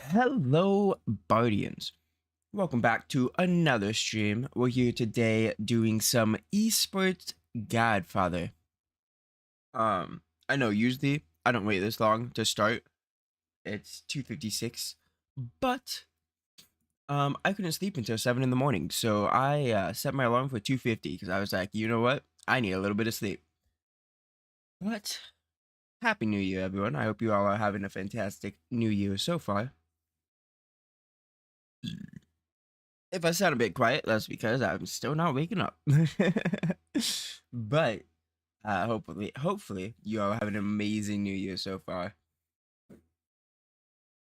Hello, Bardians. Welcome back to another stream. We're here today doing some Esports Godfather. I know usually I don't wait this long to start. It's 2:56, but I couldn't sleep until 7 in the morning, so I set my alarm for 2:50 because I was like, you know what? I need a little bit of sleep. But Happy New Year, everyone. I hope you all are having a fantastic New Year so far. If I sound a bit quiet, that's because I'm still not waking up. But hopefully you all have an amazing New Year so far.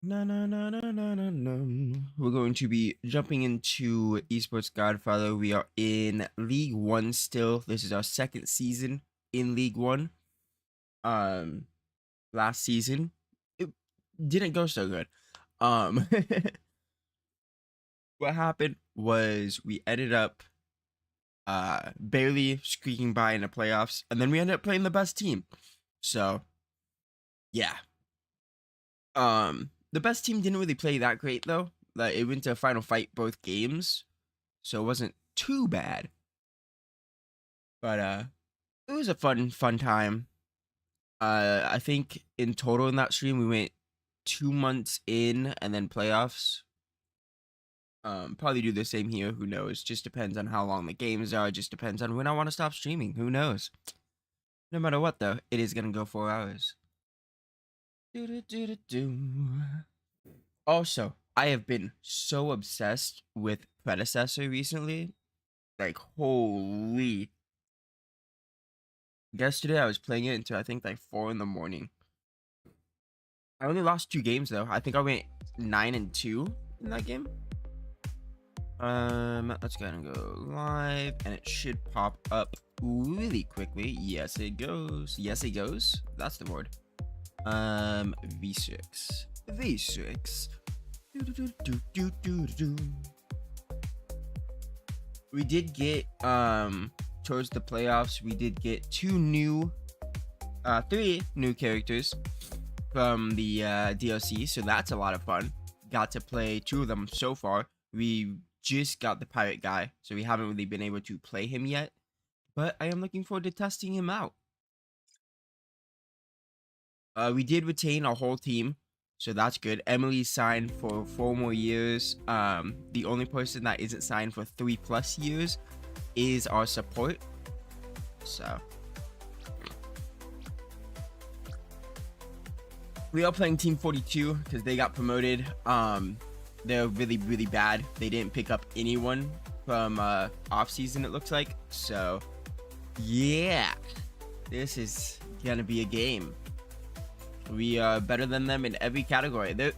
No, no, no, no, no, no, no. We're going to be jumping into Esports Godfather. We are in League 1 still. This is our second season in League 1. Last season, it didn't go so good. What happened was we ended up barely squeaking by in the playoffs, and then we ended up playing the best team. So yeah. The best team didn't really play that great though. Like it went to a final fight both games, so it wasn't too bad. But it was a fun time. I think in total in that stream we went 2 months in and then playoffs. Probably do the same here. Who knows? Just depends on how long the games are. Just depends on when I want to stop streaming. Who knows? No matter what, though, it is gonna go 4 hours. Also, I have been so obsessed with Predecessor recently. Like, holy. Yesterday, I was playing it until I think like 4 in the morning. I only lost 2 games, though. I think I went 9-2 in that game. Let's go ahead and go live, and it should pop up really quickly. Yes, it goes. Yes, it goes. That's the word. V6. V6. We did get, towards the playoffs, we did get 3 new characters from the DLC, so that's a lot of fun. Got to play 2 of them so far. We just got the pirate guy, so we haven't really been able to play him yet, but I am looking forward to testing him out. We did retain our whole team, so that's good. Emily signed for 4 more years. The only person that isn't signed for 3+ years is our support. So we are playing Team 42 because they got promoted. They're really bad. They didn't pick up anyone from off season, it looks like. So yeah, this is gonna be a game. We are better than them in every category. They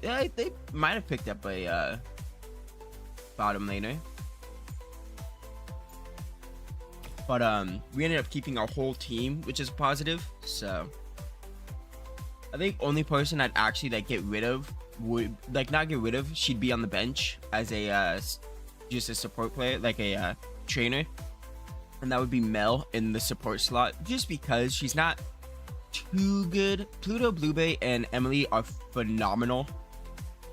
might have picked up a bottom laner, but we ended up keeping our whole team, which is positive. So I think only person I'd actually like get rid of would not get rid of. She'd be on the bench as a just a support player, like a trainer, and that would be Mel in the support slot, just because she's not too good. Pluto, Bluebay, and Emily are phenomenal.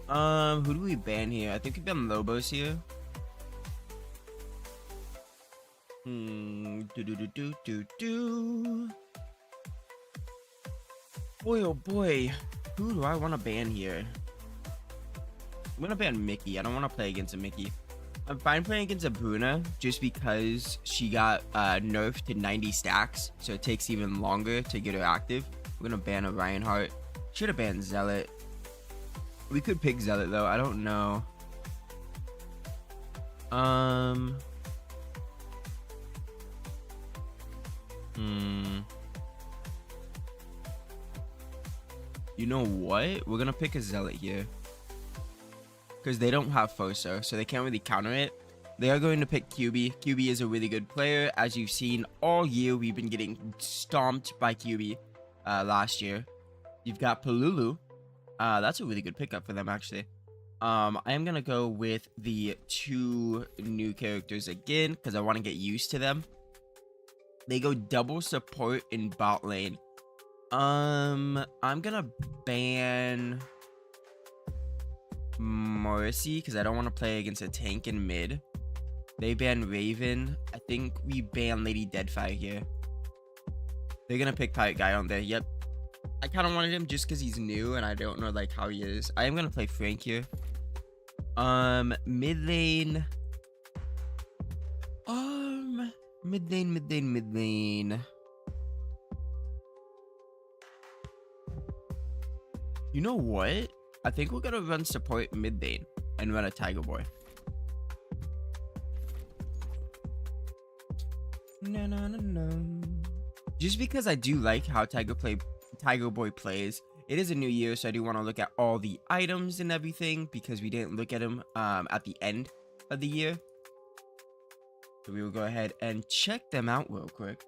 Who do we ban here? I think we ban Lobos here. Boy, oh boy, who do I want to ban here? I'm gonna ban Mickey. I don't want to play against a Mickey. I'm fine playing against a Bruna just because she got nerfed to 90 stacks, so it takes even longer to get her active. We're gonna ban a Reinhardt. Should have banned Zealot. We could pick Zealot though. I don't know. You know what? We're gonna pick a Zealot here, because they don't have Foso, so they can't really counter it. They are going to pick QB. QB is a really good player. As you've seen all year, we've been getting stomped by QB last year. You've got Palulu. That's a really good pickup for them, actually. I am going to go with the 2 new characters again, because I want to get used to them. They go double support in bot lane. I'm going to ban Mercy because I don't want to play against a tank in mid. They ban Raven. I think we ban Lady Deadfire here. They're gonna pick Pirate Guy on there. Yep. I kind of wanted him just because he's new and I don't know like how he is. I am gonna play Frank here. Mid lane. Mid lane. You know what? I think we're gonna run support mid lane and run a Tiger Boy. No. Just because I do like how Tiger Boy plays. It is a new year, so I do want to look at all the items and everything because we didn't look at them at the end of the year. So we will go ahead and check them out real quick.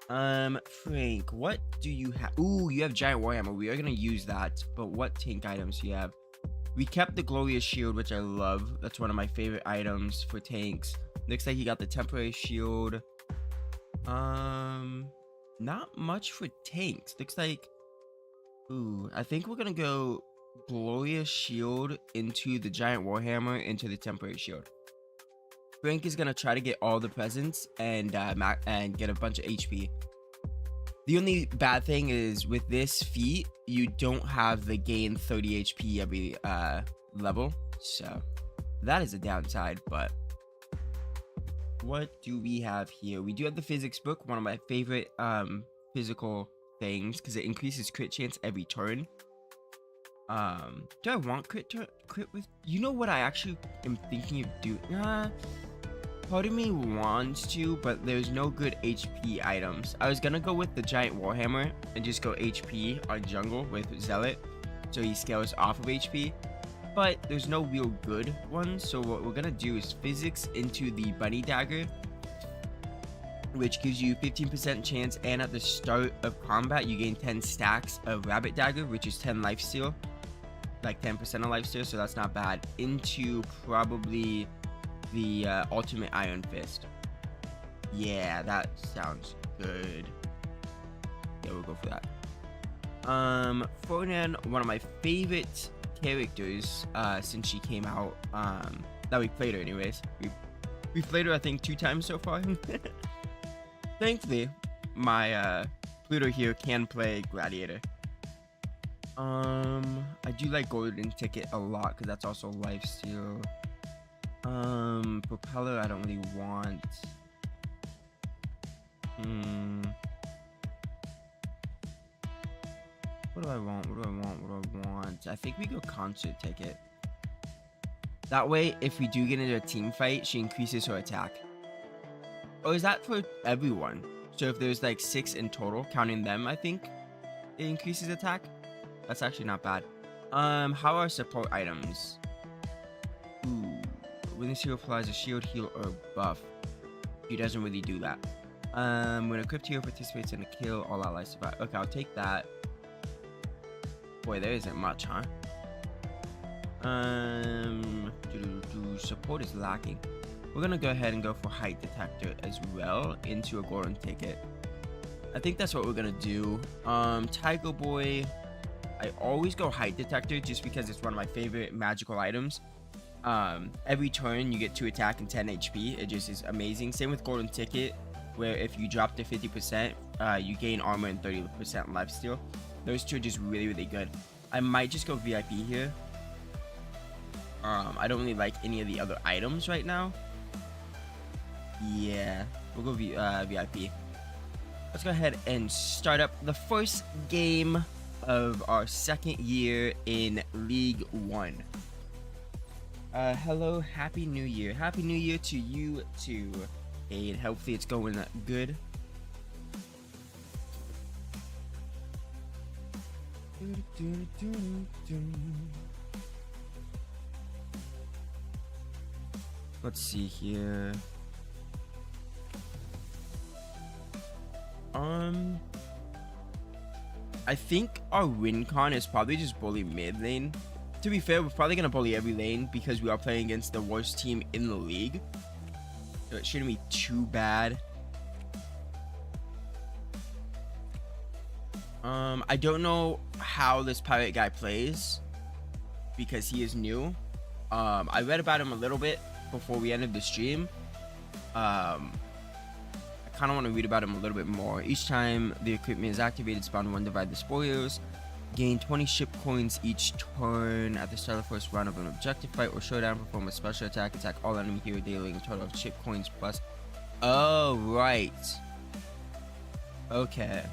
Frank, what do you have? Ooh, you have Giant Warhammer. We are gonna use that. But what tank items do you have? We kept the Glorious Shield, which I love. That's one of my favorite items for tanks. Looks like he got the Temporary Shield. Not much for tanks. Looks like, ooh, I think we're gonna go Glorious Shield into the Giant Warhammer into the Temporary Shield. Frank is gonna try to get all the presents and get a bunch of HP. The only bad thing is with this feat, you don't have the gain 30 HP every level, so that is a downside. But what do we have here? We do have the physics book, one of my favorite physical things because it increases crit chance every turn. Do I want crit with? You know what I actually am thinking of doing? Part of me wants to, but there's no good HP items. I was gonna go with the Giant Warhammer and just go HP on jungle with Zealot, so he scales off of HP. But there's no real good ones, so what we're gonna do is physics into the Bunny Dagger, which gives you 15% chance, and at the start of combat you gain 10 stacks of Rabbit Dagger, which is 10 lifesteal, like 10% of lifesteal, so that's not bad. Into probably the Ultimate Iron Fist. Yeah, that sounds good. Yeah, we'll go for that. Fronan, one of my favorite characters since she came out, that we played her anyways. We played her I think 2 times so far. Thankfully my Pluto here can play Gladiator. I do like Golden Ticket a lot because that's also lifesteal. Propeller I don't really want. What do I want? I think we go Concert Ticket. That way, if we do get into a team fight, she increases her attack. Or is that for everyone? So if there's like 6 in total, counting them, I think it increases attack. That's actually not bad. How are support items? Ooh. When this hero applies a shield, heal, or buff, he doesn't really do that. When a equipped hero participates in a kill, all allies survive. Okay, I'll take that. Boy, there isn't much, huh? Support is lacking. We're gonna go ahead and go for height detector as well into a golden ticket. I think that's what we're gonna do. Tiger Boy, I always go height detector just because it's one of my favorite magical items. Every turn you get 2 attack and 10 HP. It just is amazing. Same with golden ticket, where if you drop to 50%, you gain armor and 30% lifesteal. Those two are just really good. I might just go VIP here. I don't really like any of the other items right now. Yeah, we'll go VIP. Let's go ahead and start up the first game of our second year in League 1. Hello, Happy New Year. Happy New Year to you too. And hopefully it's going good. Let's see here. I think our win con is probably just bully mid lane. To be fair, we're probably gonna bully every lane because we are playing against the worst team in the league. So it shouldn't be too bad. I don't know how this pirate guy plays. because he is new. I read about him a little bit before we ended the stream. I kind of want to read about him a little bit more. Each time the equipment is activated, spawn 1, divide the spoils. Gain 20 ship coins each turn at the start of the first round of an objective fight or showdown. Perform a special attack. Attack all enemy hero dealing a total of ship coins plus. Oh, right. Okay.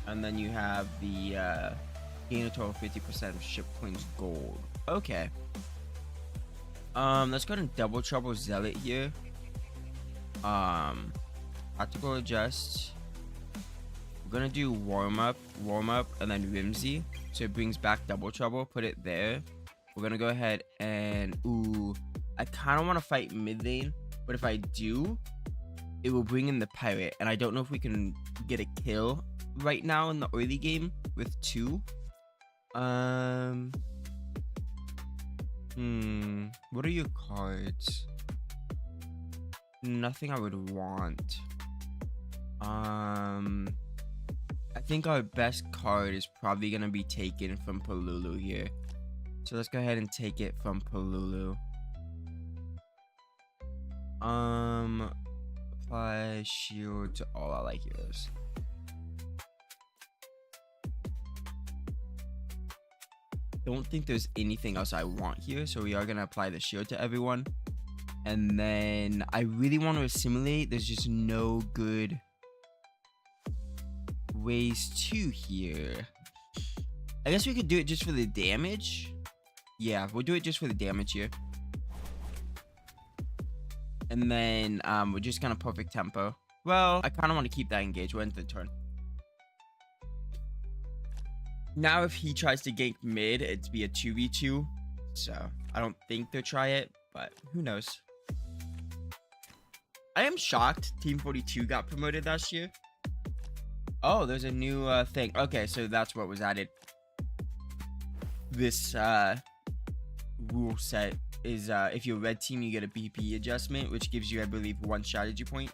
And then you have the gain a total of 50% of ship coins gold. Okay. Let's go and double trouble Zealot here. Tactical adjust. We're gonna do warm up, and then Whimsy. So it brings back double trouble. Put it there. We're gonna go ahead and I kind of want to fight mid lane, but if I do, it will bring in the pirate, and I don't know if we can get a kill right now in the early game with 2. What are your cards? Nothing I would want. I think our best card is probably gonna be taken from Polulu here. So let's go ahead and take it from Polulu. Apply shield to all allied heroes. Don't think there's anything else I want here, so we are gonna apply the shield to everyone. And then I really want to assimilate. There's just no good ways to here. I guess we could do it just for the damage. Yeah, we'll do it just for the damage here. And then we're just gonna perfect tempo. Well, I kind of want to keep that engaged. We're into the turn. Now if he tries to gank mid, it'd be a 2v2. So I don't think they'll try it, but who knows. I am shocked Team 42 got promoted last year. Oh, there's a new thing. Okay, so that's what was added. This rule set is if you're red team, you get a BP adjustment, which gives you, I believe, 1 strategy point.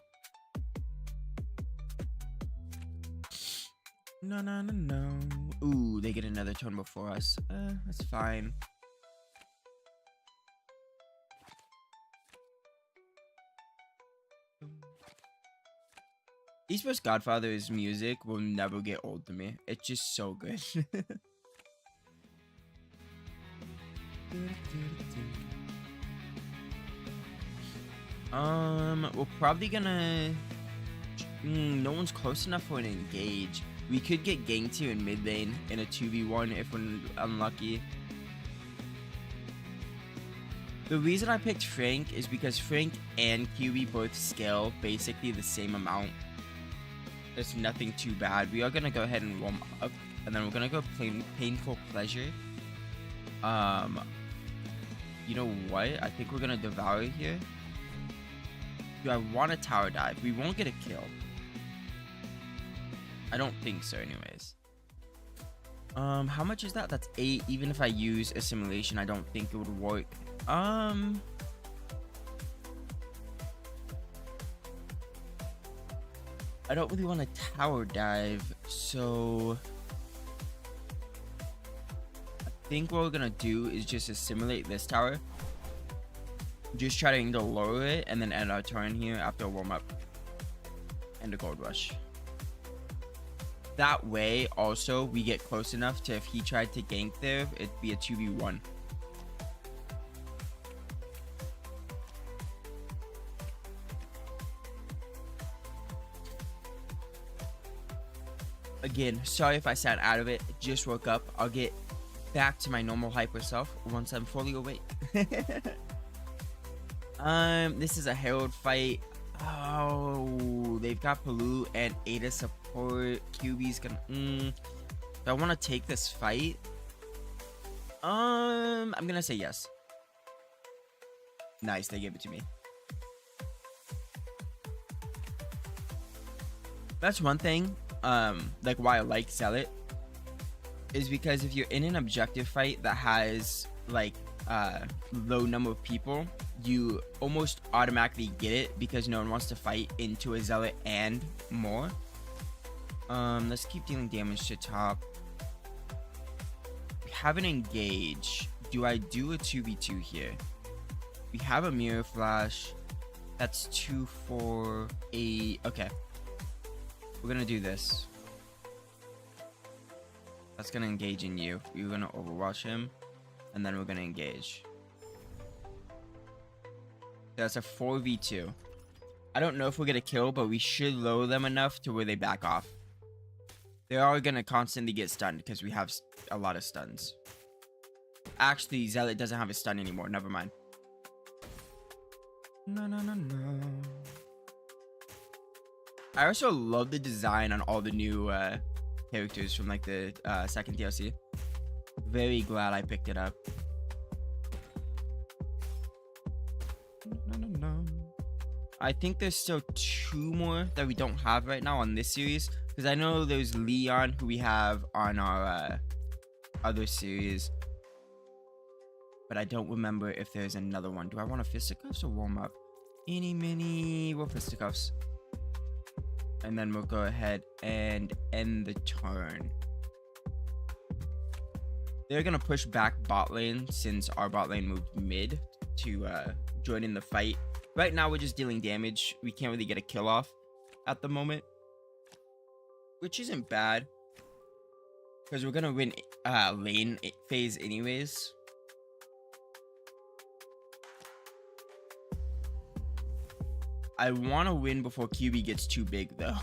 No. Ooh, they get another turn before us. That's fine. Esports Godfather's music will never get old to me. It's just so good. We're probably gonna... no one's close enough for an engage. We could get ganked here in mid lane in a 2v1 if we're unlucky. The reason I picked Frank is because Frank and QB both scale basically the same amount. There's nothing too bad. We are gonna go ahead and warm up, and then we're gonna go painful pleasure. You know what? I think we're gonna devour here. Do I want a tower dive? We won't get a kill. I don't think so, anyways. How much is that? That's 8. Even if I use assimilation, I don't think it would work. I don't really want a tower dive, so I think what we're gonna do is just assimilate this tower. Just try to lower it and then end our turn here after a warm up and a gold rush. That way, also, we get close enough to if he tried to gank there, it'd be a 2v1. Again, sorry if I sat out of it. Just woke up. I'll get back to my normal hyper self once I'm fully awake. This is a Herald fight. Oh, they've got Palu and Ada support. QB's gonna. Do I want to take this fight? I'm gonna say yes. Nice, they gave it to me. That's one thing. Like why I like Zealot is because if you're in an objective fight that has like low number of people, you almost automatically get it because no one wants to fight into a Zealot and more. Let's keep dealing damage to top. We have an engage. do I do a 2v2 here? We have a mirror flash. That's 2, 4, 8. Okay. We're gonna do this. That's gonna engage in you. You're gonna overwatch him. And then we're gonna engage. That's a 4v2. I don't know if we're gonna kill, but we should lower them enough to where they back off. They are gonna constantly get stunned because we have a lot of stuns. Actually, Zealot doesn't have a stun anymore. Never mind. No. I also love the design on all the new characters from like the second DLC. Very glad I picked it up. No. I think there's still 2 more that we don't have right now on this series. Because I know there's Leon, who we have on our other series. But I don't remember if there's another one. Do I want a fisticuffs or warm up? Eeny, mini, we'll fisticuffs. And then we'll go ahead and end the turn. They're going to push back bot lane since our bot lane moved mid to join in the fight. Right now, we're just dealing damage. We can't really get a kill off at the moment, which isn't bad because we're going to win lane phase anyways. I want to win before QB gets too big, though.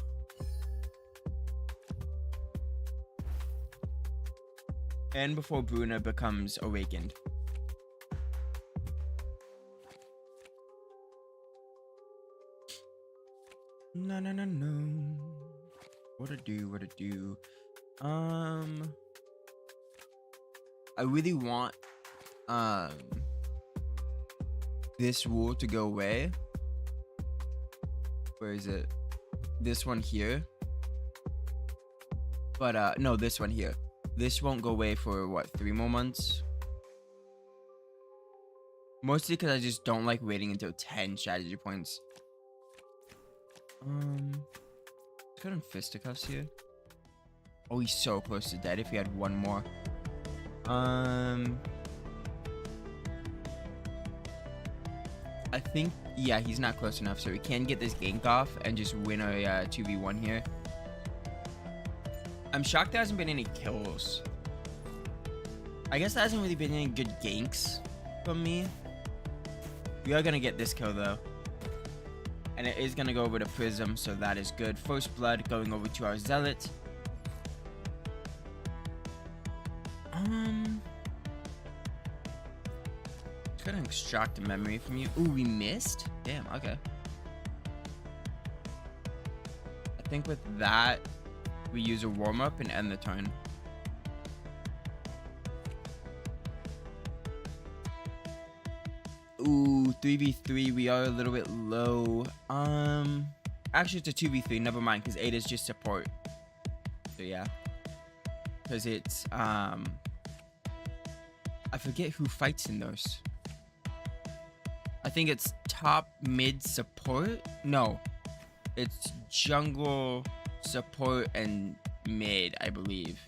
And before Bruna becomes awakened. No. What to do? I really want this rule to go away. Where is it? This one here. But no, this one here. This won't go away for what, 3 more months? Mostly because I just don't like waiting until 10 strategy points. Let's go in fisticuffs here. Oh, he's so close to dead if he had 1 more. I think, yeah, he's not close enough, so we can get this gank off and just win a 2v1 here. I'm shocked there hasn't been any kills. I guess there hasn't really been any good ganks from me. We are gonna get this kill though. And it is gonna go over to Prism, so that is good. First blood going over to our Zealot. Just gonna extract a memory from you. Ooh, we missed? Damn, okay. I think with that, we use a warm-up and end the turn. Ooh, 3v3, we are a little bit low. Actually it's a 2v3, never mind, because 8 is just support. So yeah. Because it's, I forget who fights in those. I think it's top, mid, support? No. It's jungle, support, and mid, I believe.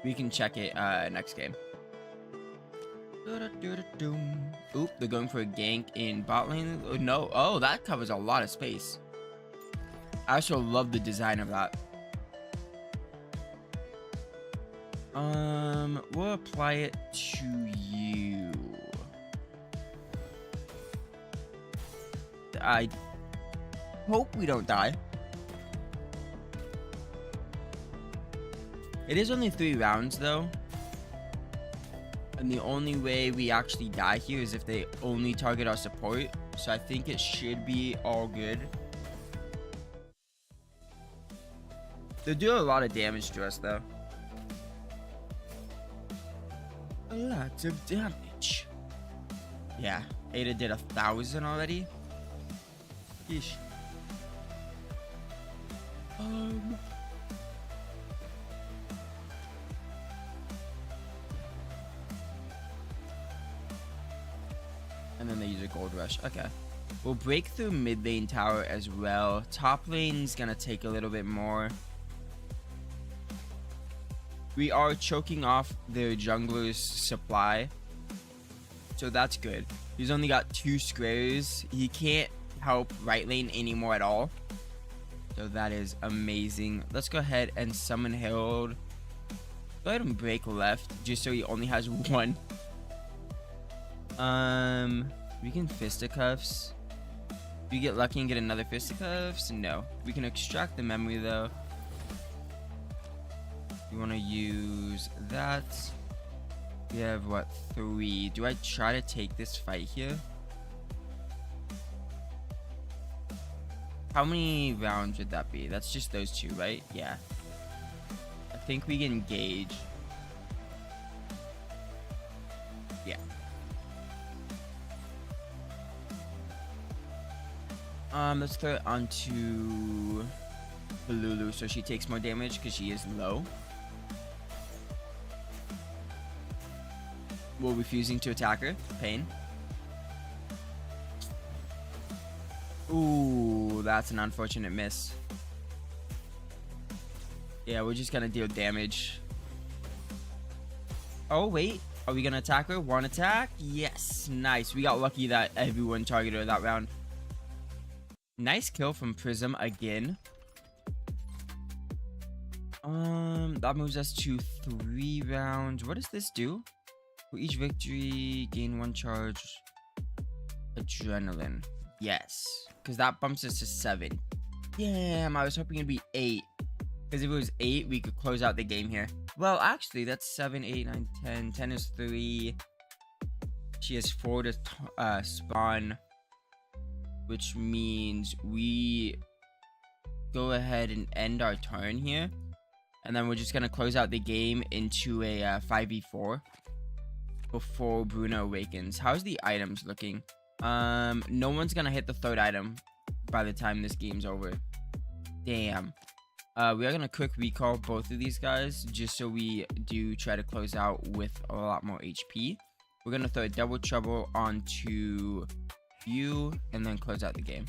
We can check it next game. Oop, they're going for a gank in bot lane. Oh, no. Oh, that covers a lot of space. I also love the design of that. We'll apply it to you. I hope we don't die. It is only 3 rounds though. And the only way we actually die here is if they only target our support. So I think it should be all good. They do a lot of damage to us though. A lot of damage. Yeah, Ada did 1,000 already. Yeesh. And then they use a gold rush. Okay. We'll break through mid lane tower as well. Top lane's gonna take a little bit more. We are choking off their jungler's supply, so that's good. He's only got 2 squares. He can't help right lane anymore at all, so that is amazing. Let's go ahead and summon Herald. Go ahead and break left just so he only has 1. We can fisticuffs. Do you get lucky and get another fisticuffs? No. We can extract the memory though. We want to use that. We have what, 3? Do I try to take this fight here? How many rounds would that be? That's just those 2, right? Yeah. I think we can engage. Yeah. Let's throw it onto Lulu so she takes more damage because she is low. We're refusing to attack her. Pain. Ooh, that's an unfortunate miss. Yeah, we're just gonna deal damage. Oh, wait. Are we gonna attack her? One attack? Yes. Nice. We got lucky that everyone targeted her that round. Nice kill from Prism again. That moves us to 3 rounds. What does this do? For each victory, gain 1 charge. Adrenaline. Yes. Because that bumps us to 7. Damn, I was hoping it'd be 8. Because if it was 8, we could close out the game here. Well, actually, that's 7, 8, 9, 10. 10 is 3. She has 4 to spawn. Which means we go ahead and end our turn here. And then we're just going to close out the game into a 5v4 before Bruno awakens. How's the items looking? No one's going to hit the 3rd item by the time this game's over. Damn. We are going to quick recall both of these guys just so we do try to close out with a lot more HP. We're going to throw a double trouble onto you and then close out the game.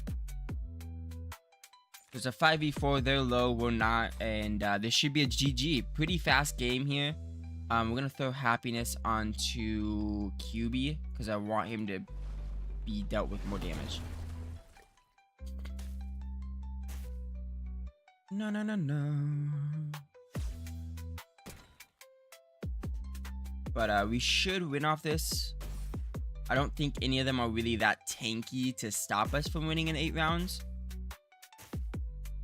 There's a 5v4, they're low, we're not, and this should be a GG. Pretty fast game here. We're gonna throw happiness onto QB because I want him to be dealt with more damage. No. But we should win off this. I don't think any of them are really that tanky to stop us from winning in 8 rounds.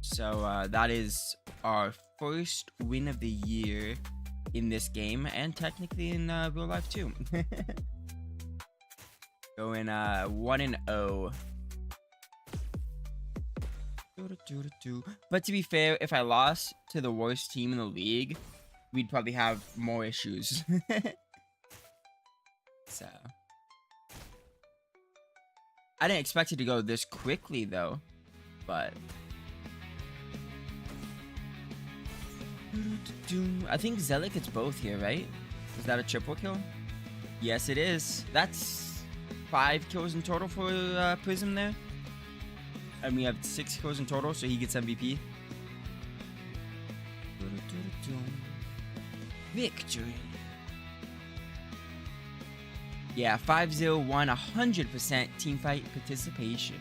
So that is our first win of the year in this game, and technically in real life too. Going 1-0. But to be fair, if I lost to the worst team in the league, we'd probably have more issues. So I didn't expect it to go this quickly though, but I think Zealot gets both here, right? Is that a triple kill? Yes, it is. That's 5 kills in total for Prism there. And we have 6 kills in total, so he gets MVP. Victory. Yeah, 5-0 won 100% teamfight participation.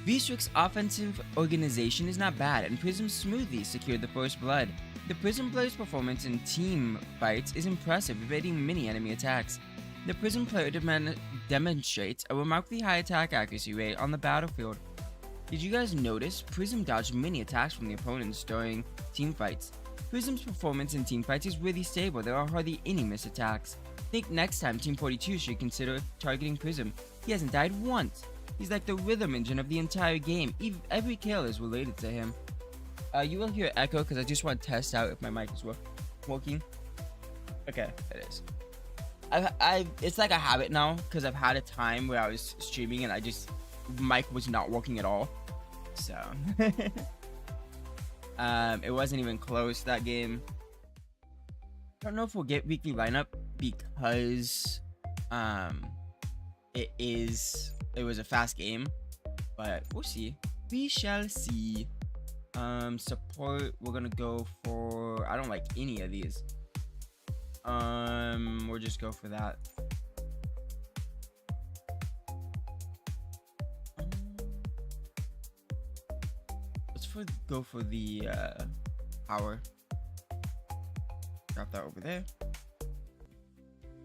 V-Strix's offensive organization is not bad, and Prism smoothly secured the first blood. The Prism player's performance in team fights is impressive, evading many enemy attacks. The Prism player demonstrates a remarkably high attack accuracy rate on the battlefield. Did you guys notice? Prism dodged many attacks from the opponents during team fights. Prism's performance in team fights is really stable, there are hardly any missed attacks. I think next time Team 42 should consider targeting Prism. He hasn't died once. He's like the rhythm engine of the entire game. Every kill is related to him. You will hear echo because I just want to test out if my mic is working. Okay, it is. It's like a habit now because I've had a time where I was streaming and mic was not working at all. So it wasn't even close that game. I don't know if we'll get weekly lineup because it was a fast game, but we'll see. We shall see. Support, we're gonna go for, I don't like any of these. We'll just go for that. Go for the power. Drop that over there.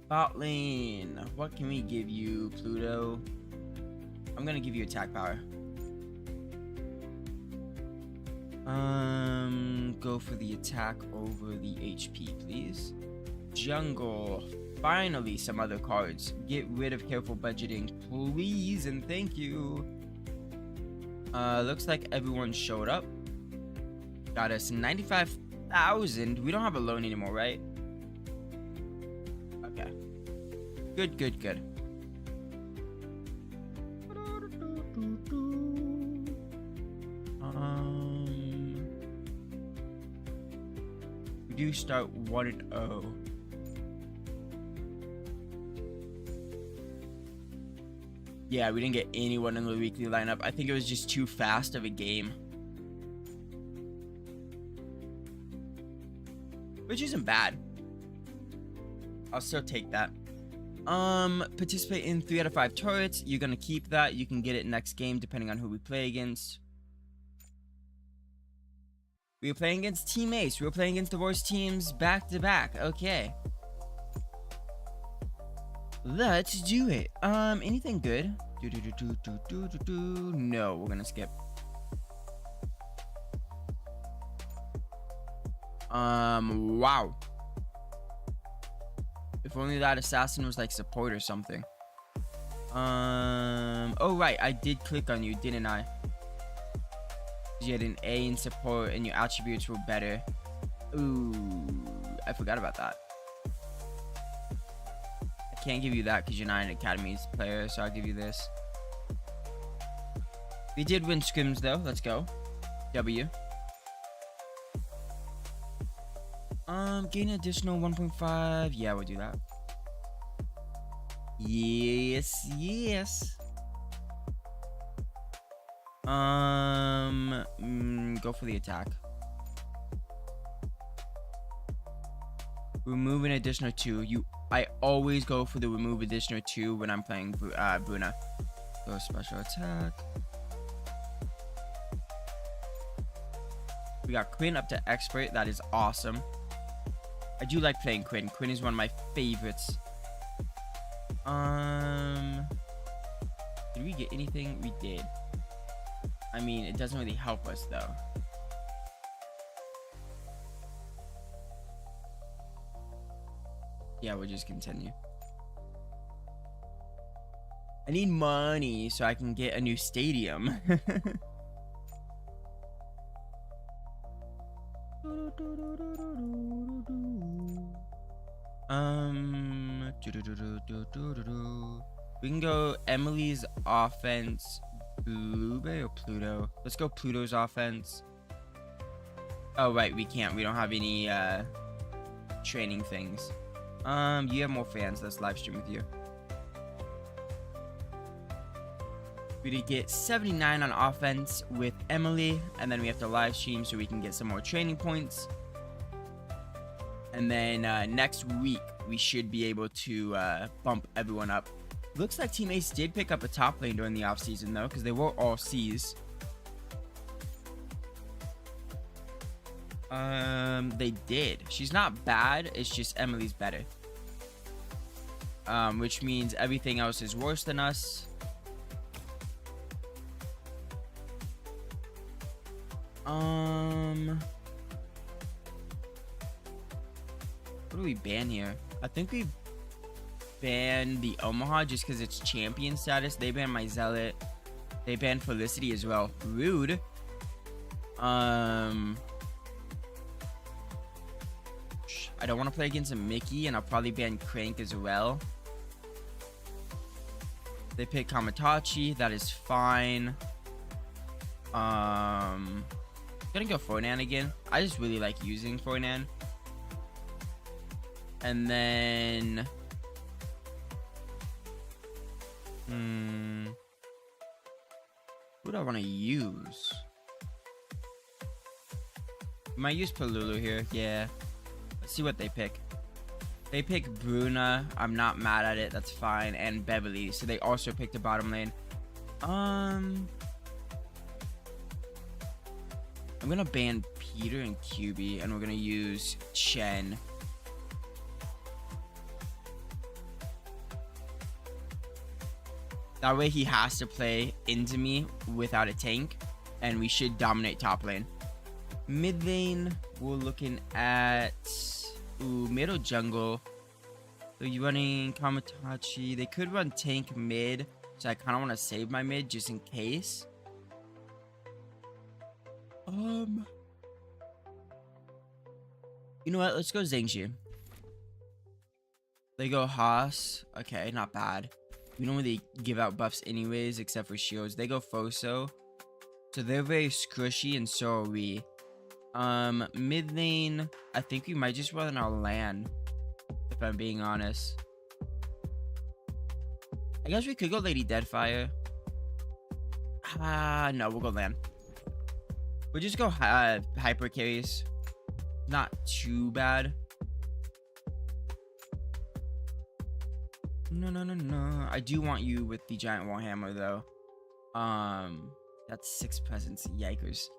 Bot lane. What can we give you, Pluto? I'm gonna give you attack power. Go for the attack over the HP, please. Jungle. Finally, some other cards. Get rid of careful budgeting, please, and thank you. Looks like everyone showed up. Got us 95,000. We don't have a loan anymore, right? Okay. Good, good, good. We do start 1-0. Yeah, we didn't get anyone in the weekly lineup. I think it was just too fast of a game. Which isn't bad. I'll still take that. Participate in 3 out of 5 turrets. You're gonna keep that. You can get it next game depending on who we play against. We were playing against Team Ace. We were playing against the worst teams back to back. Okay. Let's do it. Anything good? No, we're gonna skip. Wow. If only that assassin was like support or something. Oh right, I did click on you, didn't I? You had an A in support and your attributes were better. Ooh, I forgot about that. I can't give you that because you're not an Academy's player, so I'll give you this. We did win scrims though, let's go. W. Gain additional 1.5. Yeah, we'll do that. Yes, yes. Go for the attack. Remove an additional 2. I always go for the remove additional 2 when I'm playing Bruna. Go special attack. We got Quinn up to expert. That is awesome. I do like playing Quinn. Quinn is one of my favorites. Did we get anything? We did. I mean, it doesn't really help us though. Yeah, we'll just continue. I need money so I can get a new stadium. We can go Emily's offense, Blueberry or Pluto. Let's go Pluto's offense. Oh right, we can't. We don't have any training things. You have more fans. Let's live stream with you. We did get 79 on offense with Emily, and then we have to live stream so we can get some more training points. And then next week we should be able to bump everyone up. Looks like Team Ace did pick up a top lane during the off season though, because they were all C's. They did. She's not bad. It's just Emily's better. Which means everything else is worse than us. What do we ban here? I think we banned the Omaha just because it's champion status. They banned my Zealot. They banned Felicity as well. Rude. I don't want to play against a Mickey, and I'll probably ban Crank as well. They pick Kamatachi. That is fine. Gonna go Fornan again. I just really like using Fornan. And then who do I want to use? Might use Palulu here. Yeah. Let's see what they pick. They pick Bruna. I'm not mad at it. That's fine. And Beverly. So they also picked a bottom lane. I'm gonna ban Peter and QB, and we're gonna use Chen. That way he has to play into me without a tank, and we should dominate top lane. Mid lane, we're looking at middle jungle. So you running Kamatachi. They could run tank mid, so I kind of want to save my mid just in case. You know what? Let's go Zhengji. They go Haas. Okay, not bad. We don't really give out buffs anyways, except for shields. They go Foso. So they're very squishy, and so are we. Mid lane, I think we might just run our LAN, if I'm being honest. I guess we could go Lady Deadfire. No, we'll go LAN. We'll just go hyper carries. Not too bad. No. I do want you with the giant warhammer though. That's 6 presents. Yikers.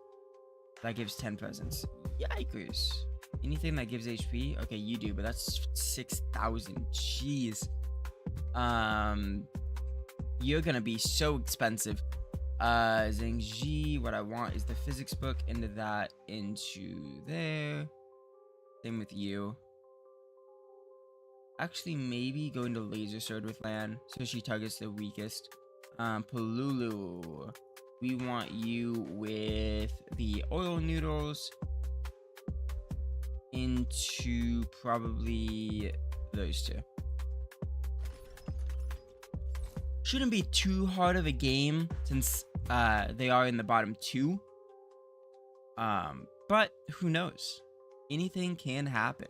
That gives 10 presents. Yikers. Anything that gives HP? Okay, you do, but that's 6,000. Jeez. You're gonna be so expensive. Zhengji, what I want is the physics book, into that, into there. Same with you. Actually, maybe go into laser sword with Lan, so she targets the weakest. Palulu, we want you with the oil noodles into probably those two. Shouldn't be too hard of a game since they are in the bottom 2. But who knows? Anything can happen.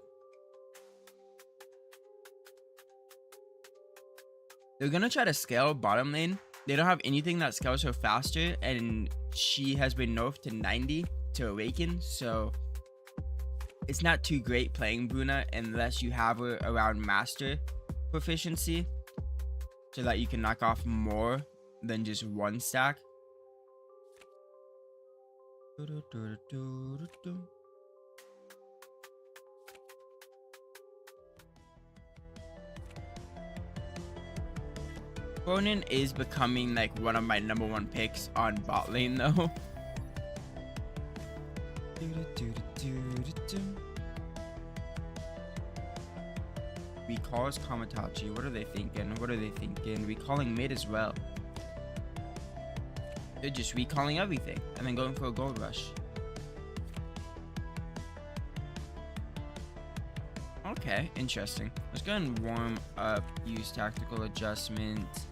They're gonna try to scale bottom lane. They don't have anything that scales her faster, and she has been nerfed to 90 to awaken, so it's not too great playing Bruna unless you have her around master proficiency, so that you can knock off more than just one stack. Ronin is becoming like one of my #1 picks on bot lane though. We calls Kamatachi. What are they thinking? What are they thinking? Recalling mid as well. They're just recalling everything and then going for a gold rush. Okay, interesting. Let's go and warm up, use tactical adjustments.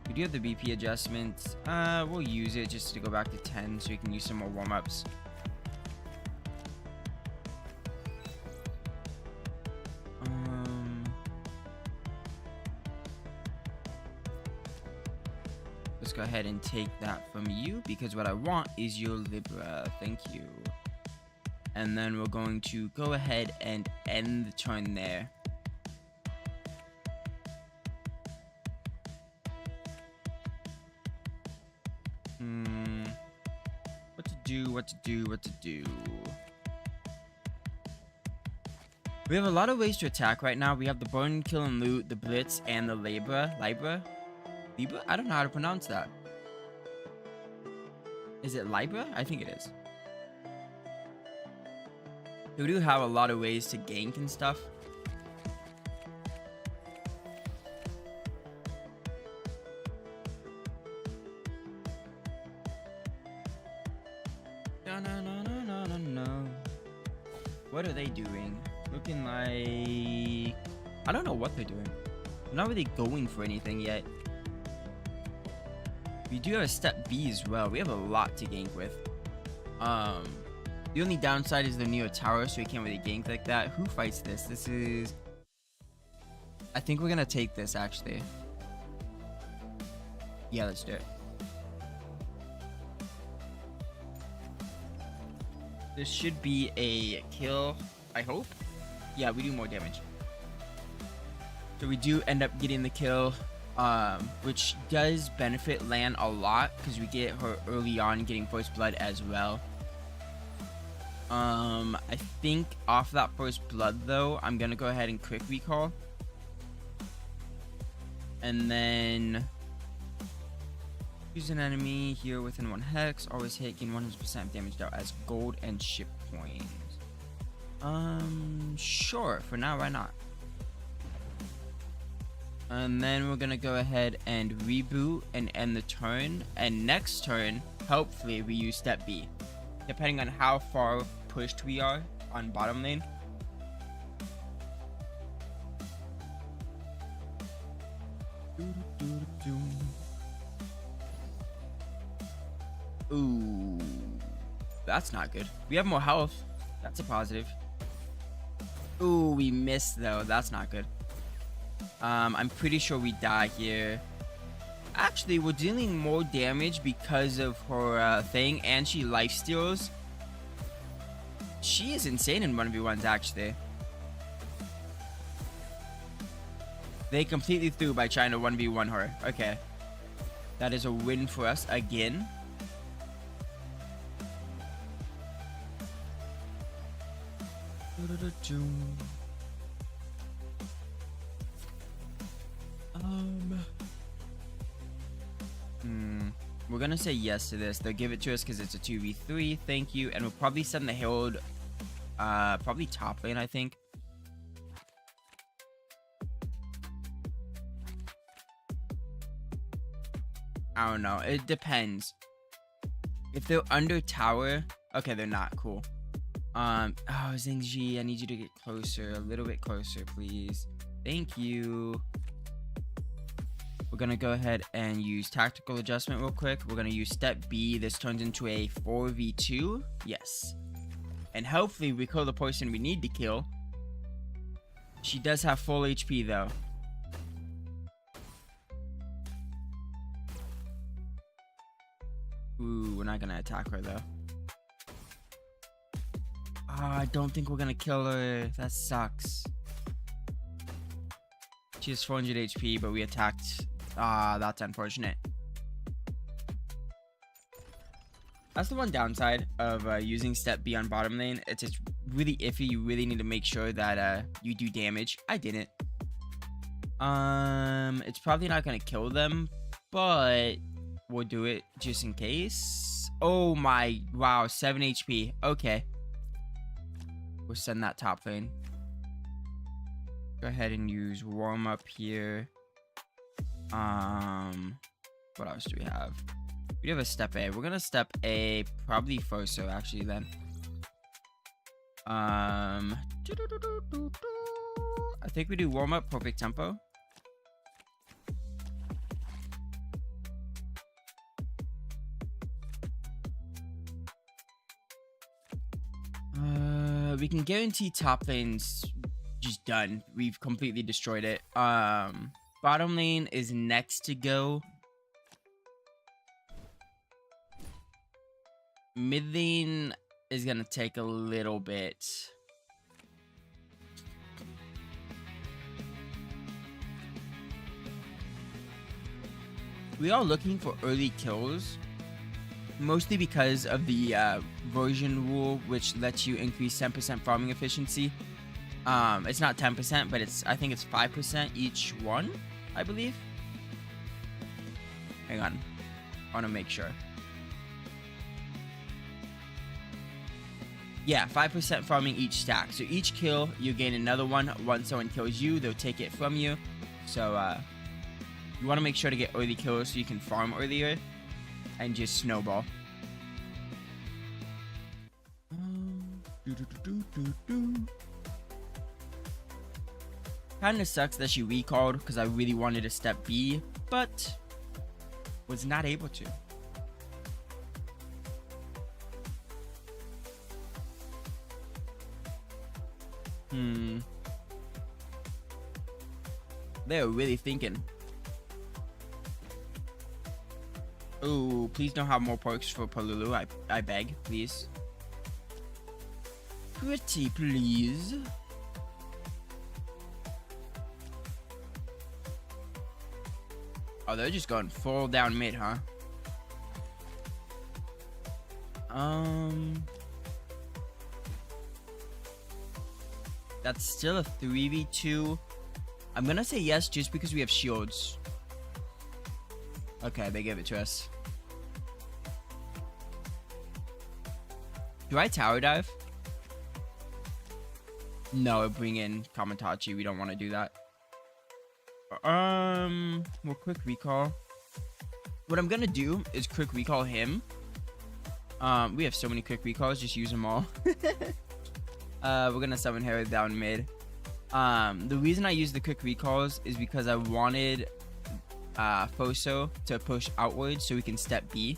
We do have the BP adjustments. We'll use it just to go back to 10 so we can use some more warm-ups. Let's go ahead and take that from you because what I want is your Libra. Thank you. And then we're going to go ahead and end the turn there. What to do? We have a lot of ways to attack right now. We have the burn, kill, and loot, the blitz, and the Libra? Libra? I don't know how to pronounce that. Is it Libra? I think it is. We do have a lot of ways to gank and stuff. No. What are they doing? Looking like... I don't know what they're doing. I'm not really going for anything yet. We do have a step B as well. We have a lot to gank with. The only downside is the Neo Tower, so we can't really gank like that. Who fights this? This is... I think we're gonna take this, actually. Yeah, let's do it. This should be a kill, I hope. Yeah, we do more damage. So we do end up getting the kill, which does benefit Lan a lot because we get her early on getting first blood as well. I think off that first blood though, I'm gonna go ahead and quick recall. And then use an enemy here within 1 hex, always taking 100% damage dealt as gold and ship points. Sure, for now, why not? And then we're gonna go ahead and reboot and end the turn. And next turn, hopefully we use step B, depending on how far pushed we are on bottom lane. Ooh, that's not good. We have more health. That's a positive. Ooh, we missed though. That's not good. I'm pretty sure we die here. Actually, we're dealing more damage because of her thing, and she lifesteals. She is insane in 1v1s, actually. They completely threw by trying to 1v1 her. Okay. That is a win for us again. We're gonna say yes to this. They'll give it to us because it's a 2v3. Thank you. And we'll probably send the Herald probably top lane, I think. I don't know. It depends. If they're under tower, okay, they're not. Cool. Oh, Zingji, I need you to get closer, a little bit closer, please. Thank you. We're gonna go ahead and use tactical adjustment real quick. We're gonna use step B. This turns into a 4v2. Yes. And hopefully we kill the person we need to kill. She does have full HP though. Ooh, we're not gonna attack her though. I don't think we're gonna kill her. That sucks. She has 400 HP, but we attacked. That's unfortunate. That's the one downside of using step B on bottom lane. It's just really iffy. You really need to make sure that you do damage. I didn't. It's probably not gonna kill them, but we'll do it just in case. Oh my, wow, 7 HP. Okay. We'll send that top lane. Go ahead and use warm up here. What else do we have? We have a step A. We're gonna step A, probably Foso actually then. I think we do warm up, perfect tempo. We can guarantee top lane's just done. We've completely destroyed it. Bottom lane is next to go. Mid lane is gonna take a little bit. We are looking for early kills, mostly because of the version rule, which lets you increase 10% farming efficiency. It's not 10%, but I think it's 5% each one, I believe. Hang on, I want to make sure. Yeah, 5% farming each stack. So each kill, you gain another one. Once someone kills you, they'll take it from you. So you want to make sure to get early kills so you can farm earlier and just snowball. Kinda sucks that she recalled because I really wanted to step B, but was not able to. They're really thinking. Ooh, please don't have more perks for Palulu. I beg, please. Pretty please. Oh, they're just going full down mid, huh? That's still a 3v2. I'm gonna say yes just because we have shields. Okay, they gave it to us. Do I tower dive? No, bring in Kamatachi. We don't want to do that. We'll quick recall. What I'm gonna do is quick recall him. We have so many quick recalls, just use them all. We're gonna summon Herod down mid. The reason I use the quick recalls is because I wanted Foso to push outwards so we can step B.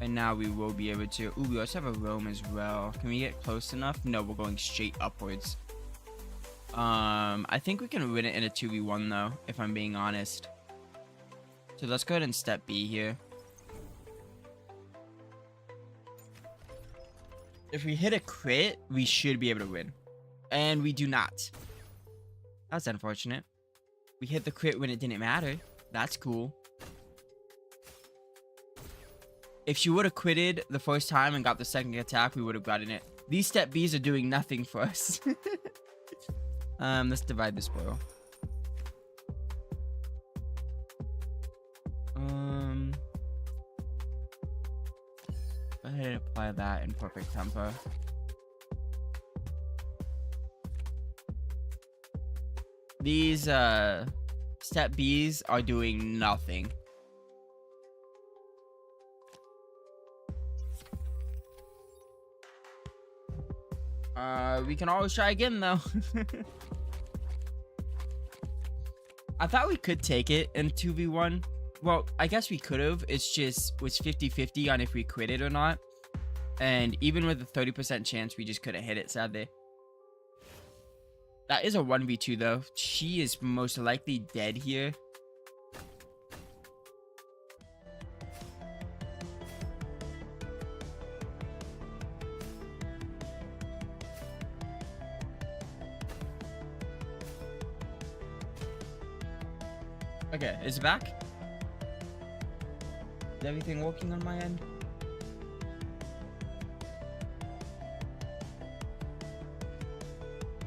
And now we will be able to. Ooh, we also have a roam as well. Can we get close enough? No, we're going straight upwards. I think we can win it in a 2v1 though, if I'm being honest. So let's go ahead and step B here. If we hit a crit, we should be able to win. And we do not. That's unfortunate. We hit the crit when it didn't matter. That's cool. If she would have quitted the first time and got the second attack, we would have gotten it. These step Bs are doing nothing for us. Let's divide the spoil. Go ahead and apply that in perfect tempo. These step Bs are doing nothing. We can always try again though. I thought we could take it in 2v1. Well, I guess we could have. It's just was 50-50 on if we quit it or not. And even with a 30% chance, we just couldn't hit it, sadly. That is a 1v2 though. She is most likely dead here. Okay, is it back? Is everything working on my end?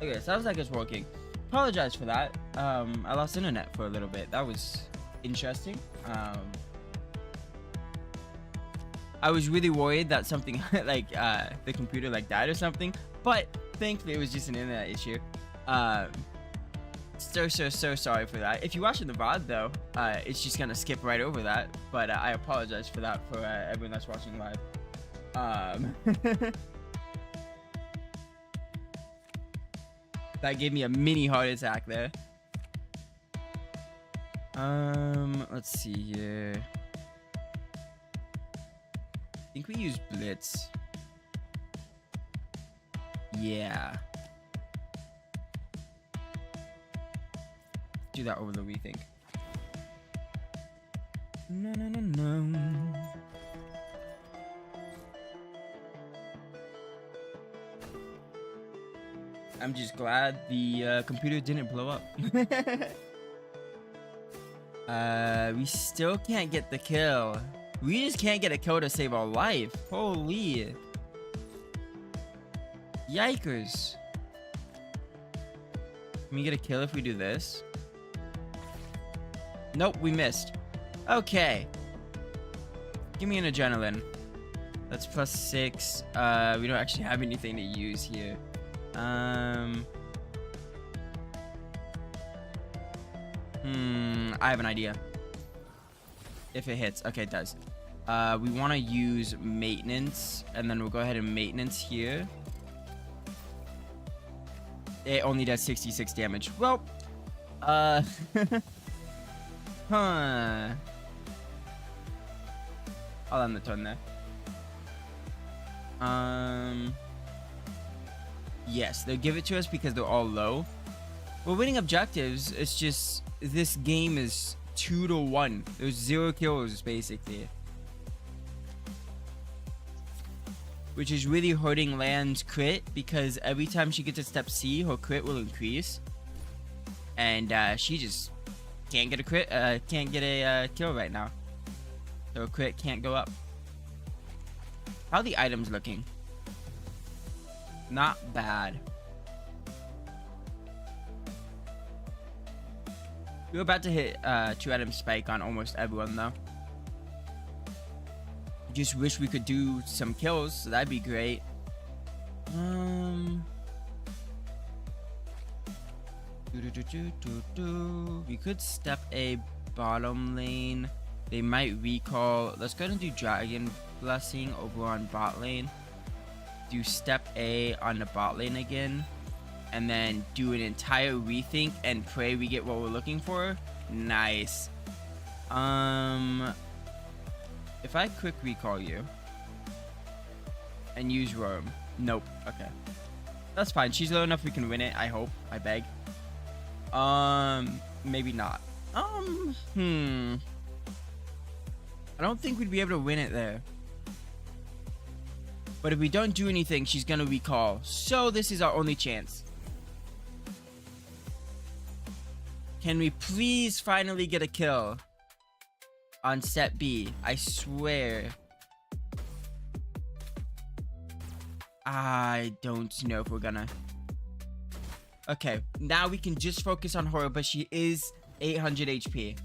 Okay, sounds like it's working. Apologize for that. I lost internet for a little bit. That was interesting. I was really worried that something like the computer like died or something, but thankfully it was just an internet issue. So sorry for that. If you're watching the VOD though, it's just gonna skip right over that. But I apologize for that for everyone that's watching live. That gave me a mini heart attack there. Let's see here. I think we use Blitz. Yeah. Do that over the rethink. No. I'm just glad the computer didn't blow up. We still can't get the kill. We just can't get a kill to save our life. Holy. Yikers. Can we get a kill if we do this? Nope, we missed. Okay. Give me an adrenaline. That's +6. We don't actually have anything to use here. I have an idea. If it hits. Okay, it does. We want to use maintenance, and then we'll go ahead and maintenance here. It only does 66 damage. Well, huh. I'll end the turn there. Yes, they'll give it to us because they're all low. We're winning objectives. It's just this game is 2-1. There's 0 kills basically, which is really hurting Land's crit because every time she gets to step C, her crit will increase, and she just can't get a crit. Can't get a kill right now, so her crit can't go up. How are the items looking? Not bad. We're about to hit 2-item spike on almost everyone though. Just wish we could do some kills, so that'd be great. We could step A bottom lane. They might recall. Let's go ahead and do Dragon Blessing over on bot lane. Do step A on the bot lane again, and then do an entire rethink and pray we get what we're looking for. Nice. If I quick recall you and use roam. Nope. Okay, that's fine. She's low enough we can win it. I hope. I beg. Maybe not. I don't think we'd be able to win it there. But if we don't do anything, she's gonna recall. So this is our only chance. Can we please finally get a kill on set B? I swear. I don't know if we're gonna. Okay, now we can just focus on her, but she is 800 HP.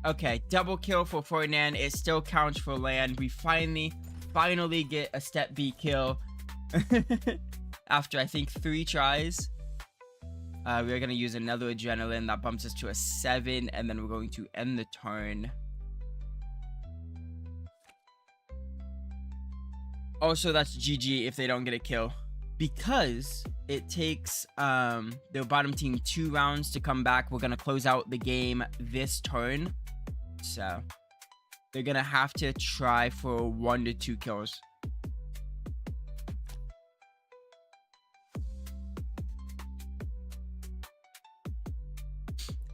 Okay, double kill for Ferdinand. It still counts for Land. We finally get a step B kill after I think 3 tries. We're gonna use another adrenaline that bumps us to a 7, and then we're going to end the turn. Also, that's GG if they don't get a kill, because it takes their bottom team 2 rounds to come back. We're gonna close out the game this turn, so they're gonna have to try for 1 to 2 kills.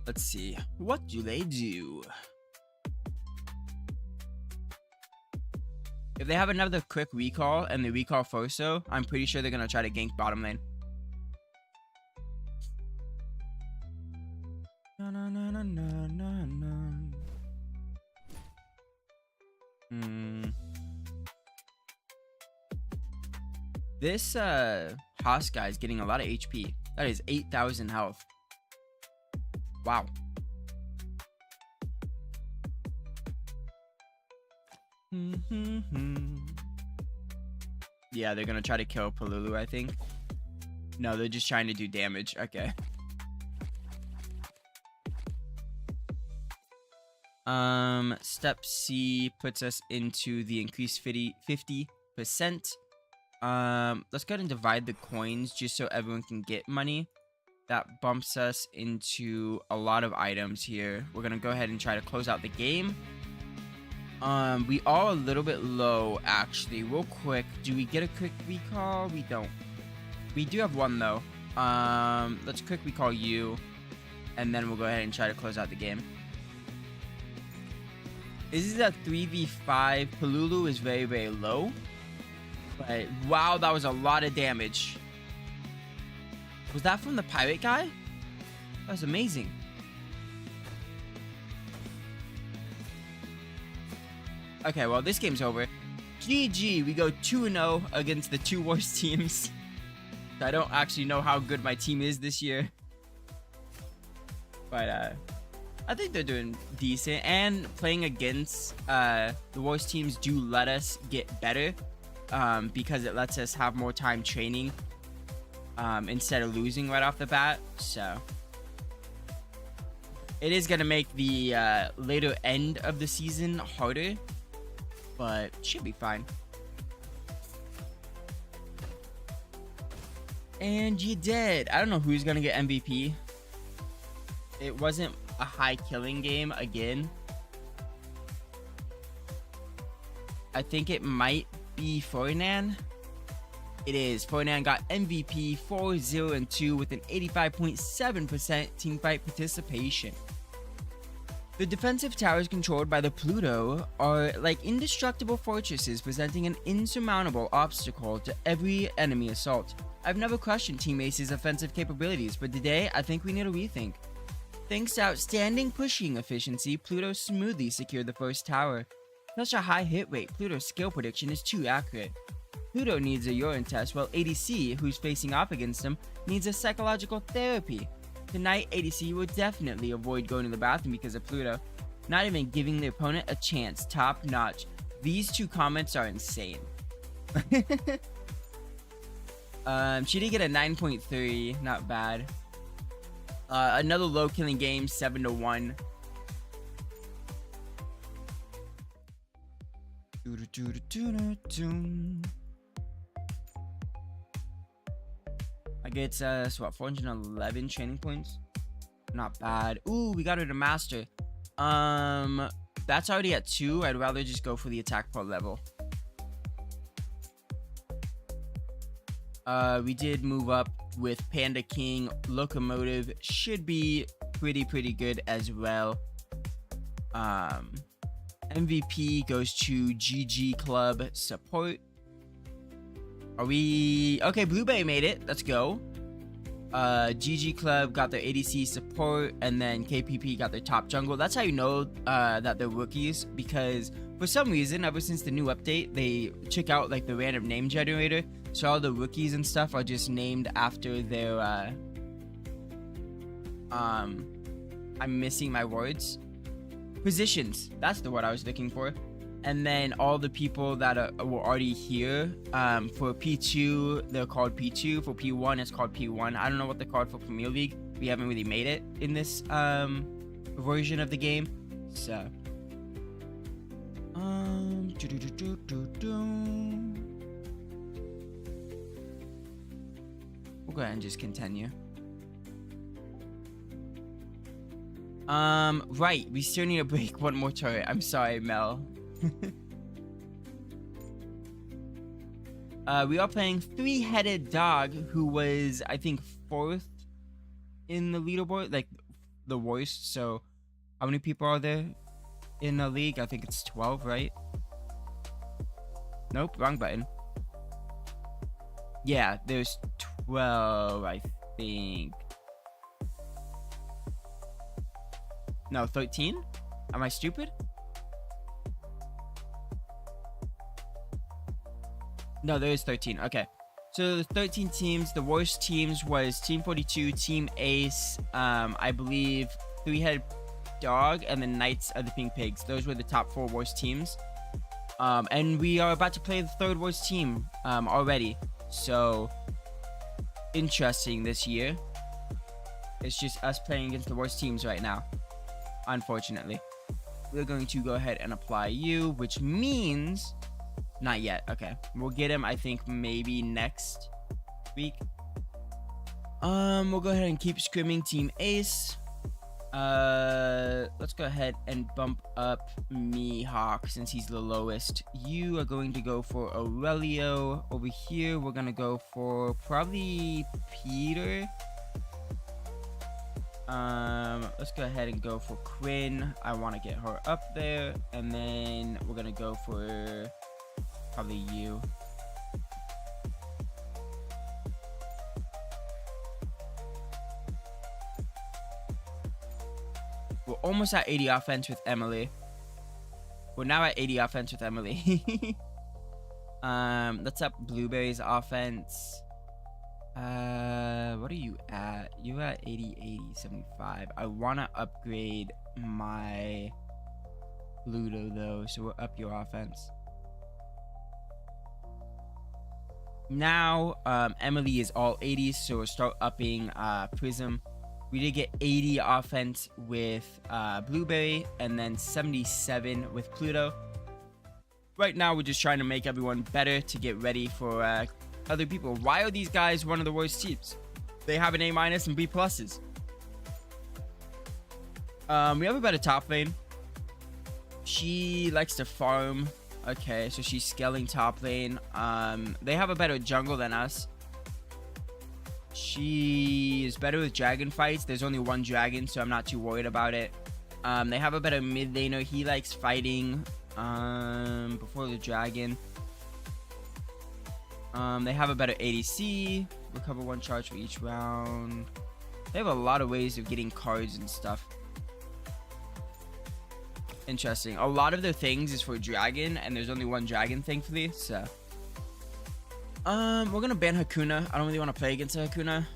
Let's see. What do they do? If they have another quick recall and they recall Foso, I'm pretty sure they're gonna try to gank bottom lane. This Haas guy is getting a lot of HP. That is 8,000 health. Wow. Yeah, they're gonna try to kill Palulu, I think. No, they're just trying to do damage. Okay. Step C puts us into the increased 50%. Let's go ahead and divide the coins just so everyone can get money. That bumps us into a lot of items here. We're gonna go ahead and try to close out the game. We are a little bit low, actually. Real quick, do we get a quick recall? We don't. We do have 1 though. Let's quick recall you, and then we'll go ahead and try to close out the game. This is a 3v5. Palulu is very, very low, but wow, that was a lot of damage. Was that from the pirate guy? That was amazing. Okay, well, this game's over. GG, we go 2-0 against the 2 worst teams. I don't actually know how good my team is this year, but I think they're doing decent. And playing against the worst teams do let us get better, because it lets us have more time training instead of losing right off the bat. So it is gonna make the later end of the season harder, but should be fine. And you did. I don't know who's gonna get MVP. It wasn't a high killing game again. I think it might be Ferdinand. It is. Fornan got MVP 4-0-2 with an 85.7% teamfight participation. The defensive towers controlled by the Pluto are like indestructible fortresses, presenting an insurmountable obstacle to every enemy assault. I've never questioned Team Ace's offensive capabilities, but today I think we need a rethink. Thanks to outstanding pushing efficiency, Pluto smoothly secured the first tower. Such a high hit rate, Pluto's skill prediction is too accurate. Pluto needs a urine test, while ADC, who's facing off against him, needs a psychological therapy. Tonight, ADC will definitely avoid going to the bathroom because of Pluto, not even giving the opponent a chance. Top notch. These two comments are insane. She did get a 9.3, not bad. Another low killing game, 7-1. I get what, 411 training points? Not bad. Ooh, we got her to master. That's already at 2. I'd rather just go for the attack pro level. We did move up with Panda King. Locomotive should be pretty good as well. MVP goes to GG Club support. Are we okay? Blueberry made it. Let's go. GG Club got their ADC support, and then KPP got their top jungle. That's how you know that they're rookies, because for some reason, ever since the new update, they took out like the random name generator, so all the rookies and stuff are just named after their I'm missing my words. Positions. That's the word I was looking for. And then all the people that were already here, for P2, they're called P2. For P1, it's called P1. I don't know what they're called for Premier League. We haven't really made it in this version of the game. So, we'll go ahead and just continue. Right. We still need to break one more turret. I'm sorry, Mel. We are playing Three-Headed Dog, who was, I think, 4th in the leaderboard, like the worst. So, how many people are there in the league? I think it's 12, right? Nope, wrong button. Yeah, there's 12, I think. No, 13? Am I stupid? No, there is 13. Okay. So the 13 teams, the worst teams was Team 42, Team Ace, I believe Three-Headed Dog, and the Knights of the Pink Pigs. Those were the top 4 worst teams. And we are about to play the 3rd worst team already. So interesting this year. It's just us playing against the worst teams right now. Unfortunately. We're going to go ahead and apply you, which means... Not yet. Okay. We'll get him, I think, maybe next week. We'll go ahead and keep scrimming Team Ace. Let's go ahead and bump up Mihawk since he's the lowest. You are going to go for Aurelio. Over here, we're going to go for probably Peter. Let's go ahead and go for Quinn. I want to get her up there. And then we're going to go for... probably you. We're almost at 80 offense with Emily. We're now at 80 offense with Emily. Let's up Blueberry's offense. What are you at? You're at 80, 80, 75. I want to upgrade my Pluto though, so we'll up your offense. Now, Emily is all 80s, so we'll start upping Prism. We did get 80 offense with Blueberry, and then 77 with Pluto. Right now, we're just trying to make everyone better to get ready for other people. Why are these guys one of the worst teams? They have an A- and B+. We have a better top lane. She likes to farm Okay, so she's scaling top lane. They have a better jungle than us. She is better with dragon fights. There's only one dragon, so I'm not too worried about it. They have a better mid laner. He likes fighting before the dragon. They have a better ADC. Recover 1 charge for each round. They have a lot of ways of getting cards and stuff. Interesting. A lot of their things is for dragon, and there's only one dragon, thankfully. So, we're gonna ban Hakuna. I don't really want to play against Hakuna.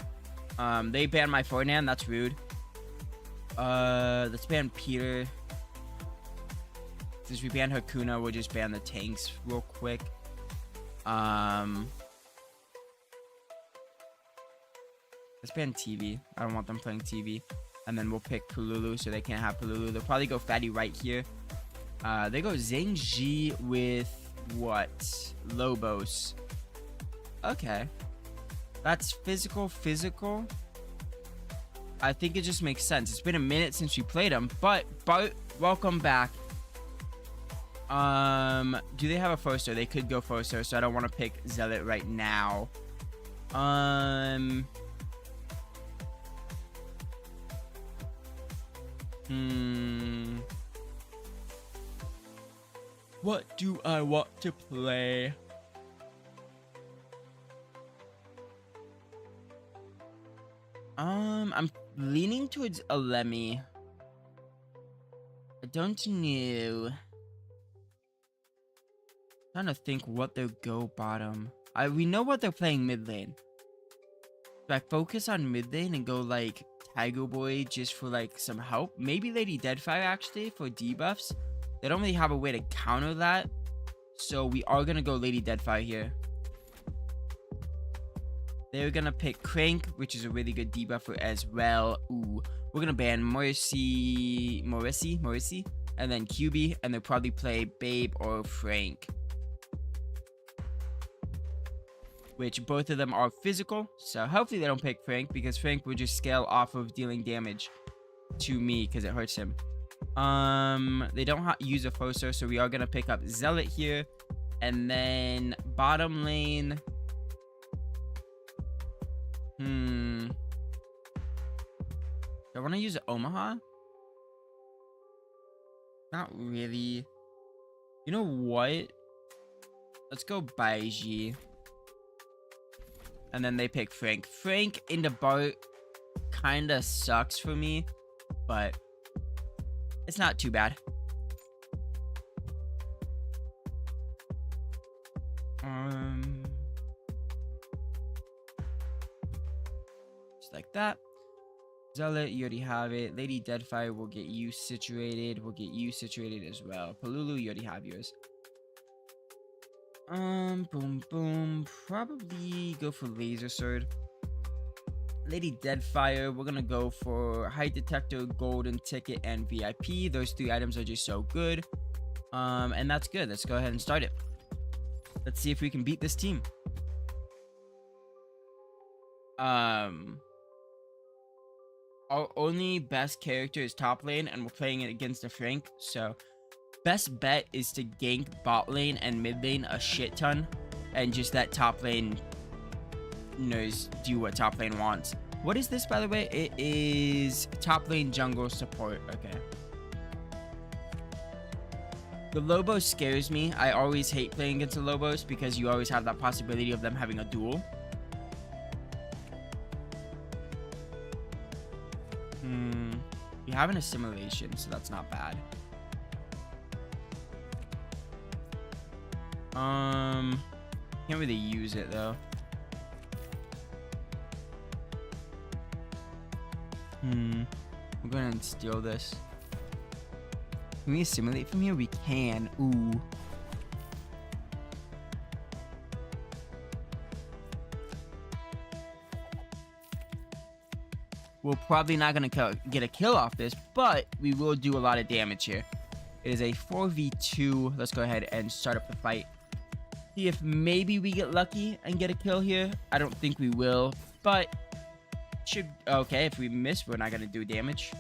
They banned my Ferdinand. That's rude. Let's ban Peter. Since we banned Hakuna, we'll just ban the tanks real quick. Let's ban TV. I don't want them playing TV. And then we'll pick Pululu, so they can't have Pululu. They'll probably go Fatty right here. They go Zhang Ji with what? Lobos. Okay. That's physical. I think it just makes sense. It's been a minute since we played them, but welcome back. Do they have a Foster? They could go Foster, so I don't want to pick Zealot right now. What do I want to play? I'm leaning towards a Lemmy. I don't know. Trying to think what they'll go bottom. We know what they're playing mid lane. If I focus on mid lane and go like Tiger Boy just for like some help. Maybe Lady Deadfire actually for debuffs. They don't really have a way to counter that. So we are going to go Lady Deadfire here. They're going to pick Crank, which is a really good debuffer as well. Ooh, we're going to ban Morrissey, and then QB, and they'll probably play Babe or Frank. Which both of them are physical, so hopefully they don't pick Frank, because Frank will just scale off of dealing damage to me because it hurts him. They don't use a Foster, so we are going to pick up Zealot here. And then bottom lane. Do I want to use Omaha? Not really. You know what? Let's go Baiji. And then they pick Frank. Frank into Bart kind of sucks for me, but it's not too bad. Just like that. Zealot, you already have it. Lady Deadfire will get you situated. We'll get you situated as well. Pululu, you already have yours. Boom. Probably go for Laser Sword. Lady Deadfire, we're gonna go for Height Detector, Golden Ticket, and VIP. Those 3 items are just so good. And that's good. Let's go ahead and start it. Let's see if we can beat this team. Our only best character is top lane, and we're playing it against a Frank, so best bet is to gank bot lane and mid lane a shit ton, and just let top lane knows do what top lane wants. What is this, by the way? It is top lane jungle support. Okay. The Lobos scares me. I always hate playing against the Lobos because you always have that possibility of them having a duel. We have an assimilation, so that's not bad. Can't really use it though. We're gonna steal this. Can we assimilate from here? We can. Ooh. We're probably not gonna get a kill off this, but we will do a lot of damage here. It is a 4v2. Let's go ahead and start up the fight. See if maybe we get lucky and get a kill here. I don't think we will, but should okay. If we miss, we're not gonna do damage.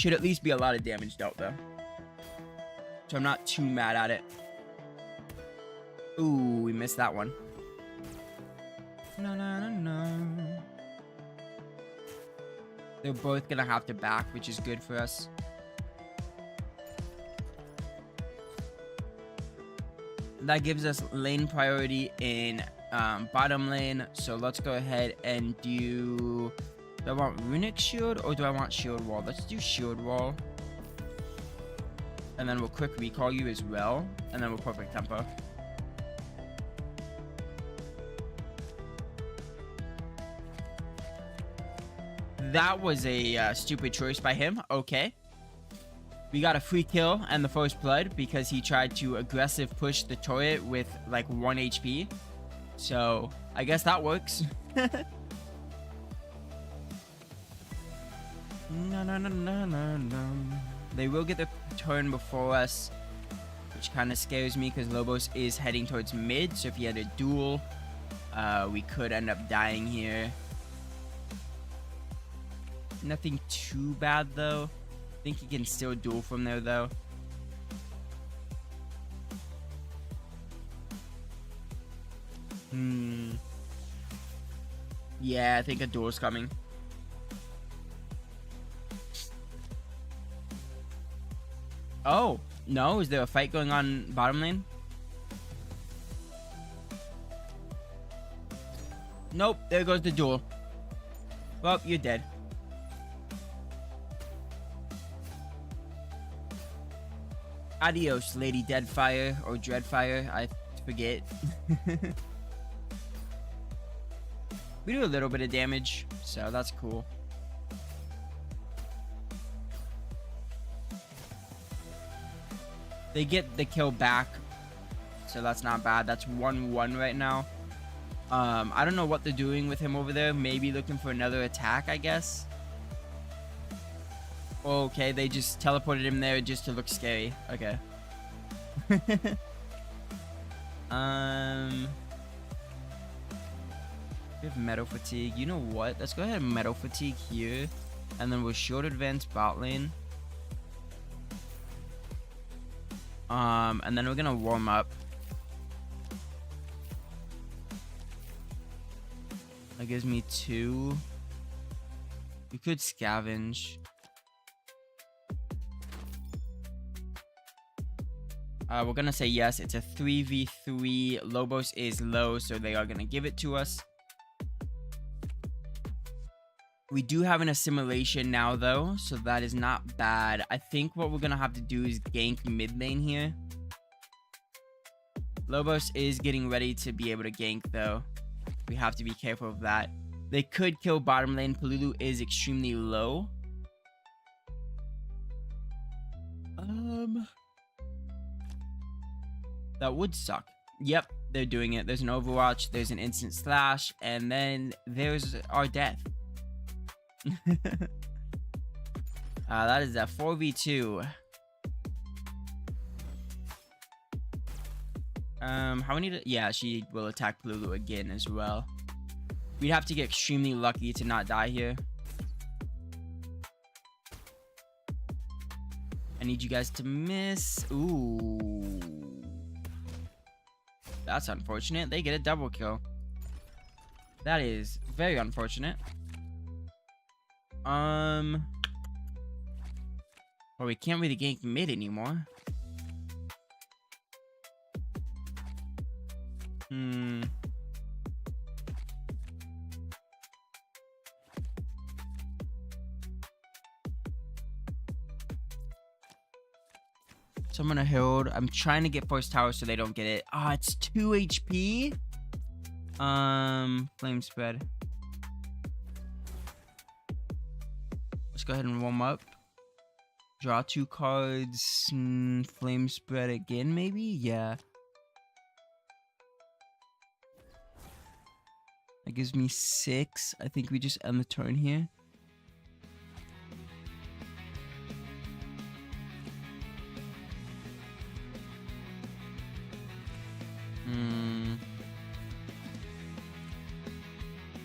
Should at least be a lot of damage dealt, though. So I'm not too mad at it. Ooh, we missed that one. No, no, no, no. They're both gonna have to back, which is good for us. That gives us lane priority in bottom lane. So let's go ahead and do I want runic shield or do I want shield wall? Let's do shield wall. And then we'll quick recall you as well. And then we'll perfect tempo. That was a stupid choice by him. Okay. We got a free kill and the first blood because he tried to aggressive push the turret with like 1 HP. So I guess that works. No, no, no, no, no, no. They will get the turn before us, which kind of scares me because Lobos is heading towards mid. So if he had a duel, we could end up dying here. Nothing too bad though. I think he can still duel from there though. Yeah, I think a duel's coming. Oh, no, is there a fight going on bottom lane? Nope, there goes the duel. Well, you're dead. Adios, Lady Deadfire or Dreadfire, I forget. We do a little bit of damage, so that's cool. They get the kill back, so that's not bad. That's 1-1 right now. I don't know what they're doing with him over there. Maybe looking for another attack, I guess. Okay, they just teleported him there just to look scary. Okay. We have Metal Fatigue. You know what? Let's go ahead and Metal Fatigue here. And then we'll short advance bot lane. And then we're gonna warm up. That gives me 2. We could scavenge. We're gonna say yes. It's a 3v3. Lobos is low, so they are gonna give it to us. We do have an assimilation now, though, so that is not bad. I think what we're gonna have to do is gank mid lane here. Lobos is getting ready to be able to gank, though. We have to be careful of that. They could kill bottom lane. Polulu is extremely low. That would suck. Yep, they're doing it. There's an Overwatch, there's an instant slash, and then there's our death. That is a 4v2. How many? Yeah, she will attack Polulu again as well. We'd have to get extremely lucky to not die here. I need you guys to miss. Ooh. That's unfortunate. They get a double kill. That is very unfortunate. Well, we can't really gank mid anymore. So I'm gonna hold. I'm trying to get first tower so they don't get it. Ah, it's 2 HP. Flame spread. Let's go ahead and warm up. Draw 2 cards. Flame spread again, maybe? Yeah. That gives me 6. I think we just end the turn here.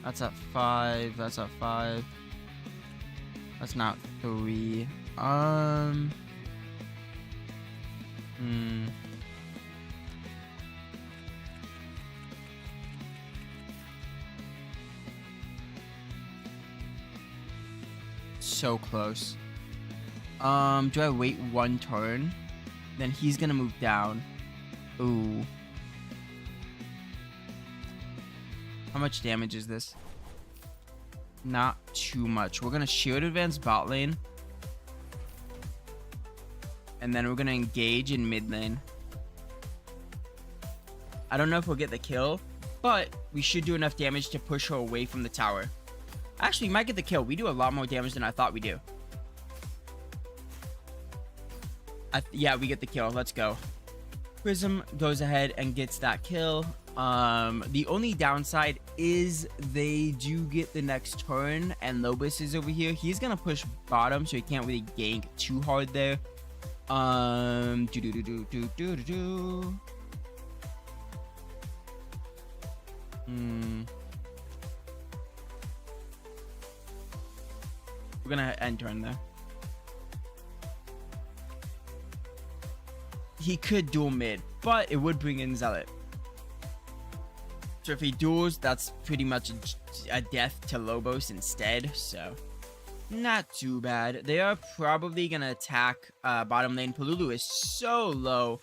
That's at 5. That's at 5. That's not 3. Um. So close. Do I wait one turn? Then he's gonna move down. Ooh. How much damage is this? Not too much. We're gonna shield advance bot lane. And then we're gonna engage in mid lane. I don't know if we'll get the kill, but we should do enough damage to push her away from the tower. Actually, we might get the kill. We do a lot more damage than I thought we do. Yeah, we get the kill. Let's go. Prism goes ahead and gets that kill. The only downside is they do get the next turn, and Lobos is over here. He's gonna push bottom, so he can't really gank too hard there. We're gonna end turn there. He could duel mid, but it would bring in Zealot. So if he duels, that's pretty much a death to Lobos instead, so not too bad. They are probably gonna attack bottom lane. Palulu is so low.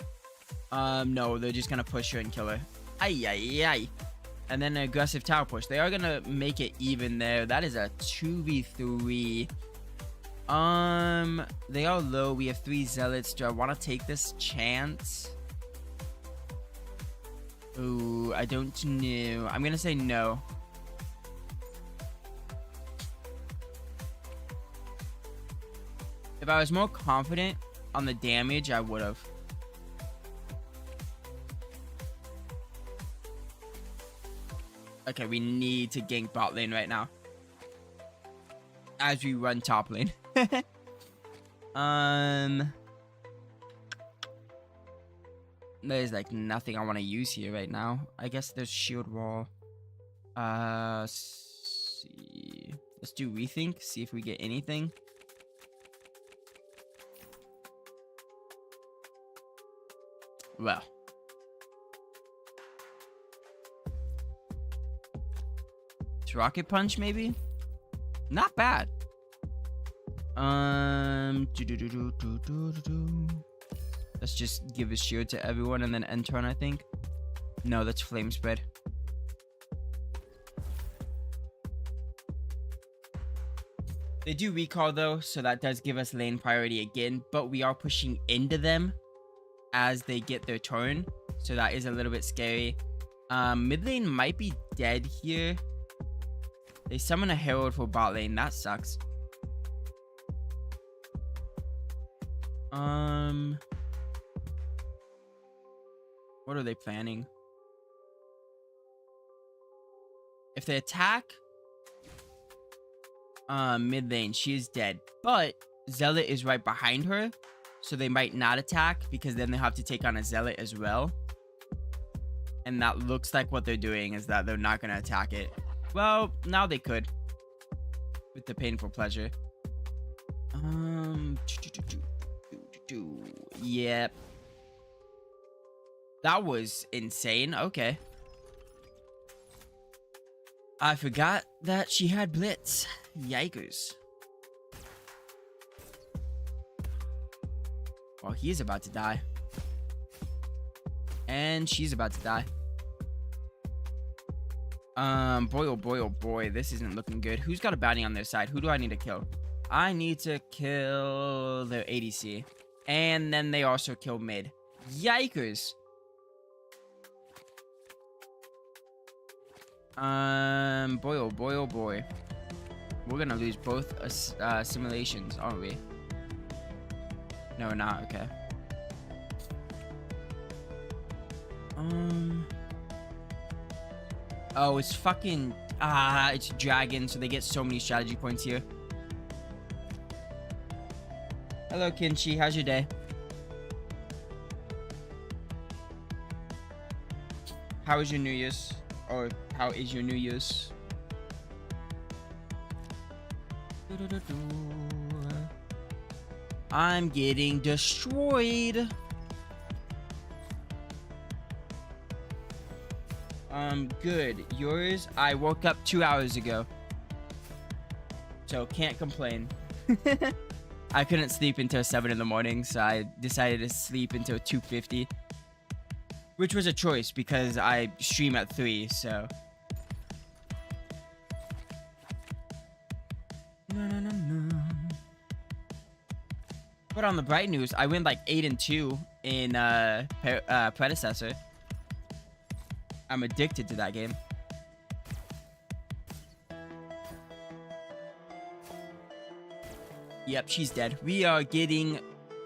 No, they're just gonna push her and kill her. Ay, ay, ay. And then an aggressive tower push. They are gonna make it even there. That is a 2v3. They are low. We have 3 zealots. Do I want to take this chance? Ooh, I don't know. I'm gonna say no. If I was more confident on the damage, I would have. Okay, we need to gank bot lane right now as we run top lane. There's like nothing I want to use here right now. I guess there's shield wall. See. Let's do rethink. See if we get anything. Well. Rocket punch maybe? Not bad. Let's just give a shield to everyone and then end turn, I think. No, that's flame spread. They do recall though, so that does give us lane priority again, but we are pushing into them as they get their turn, so that is a little bit scary. Mid lane might be dead here. They summon a herald for bot lane. That sucks. What are they planning? If they attack mid lane, she is dead. But Zealot is right behind her, so they might not attack because then they have to take on a Zealot as well. And that looks like what they're doing is that they're not going to attack it. Well, now they could. With the painful pleasure. Yep. That was insane. Okay. I forgot that she had Blitz. Yikers. Well, he's about to die. And she's about to die. Boy, oh boy, oh boy. This isn't looking good. Who's got a bounty on their side? Who do I need to kill? I need to kill their ADC. And then they also kill mid. Yikers. Boy, oh boy, oh boy. We're gonna lose both simulations, aren't we? No, we're not. Okay. Oh, it's fucking... it's dragon, so they get so many strategy points here. Hello, Kinchi. How's your day? How is your New Year's? Or how is your New Year's? I'm getting destroyed. Good. Yours, I woke up 2 hours ago. So can't complain. I couldn't sleep until 7 in the morning, so I decided to sleep until 2:50. Which was a choice because I stream at 3, so. But on the bright news, I went like 8-2 in Predecessor. I'm addicted to that game. Yep, she's dead. We are getting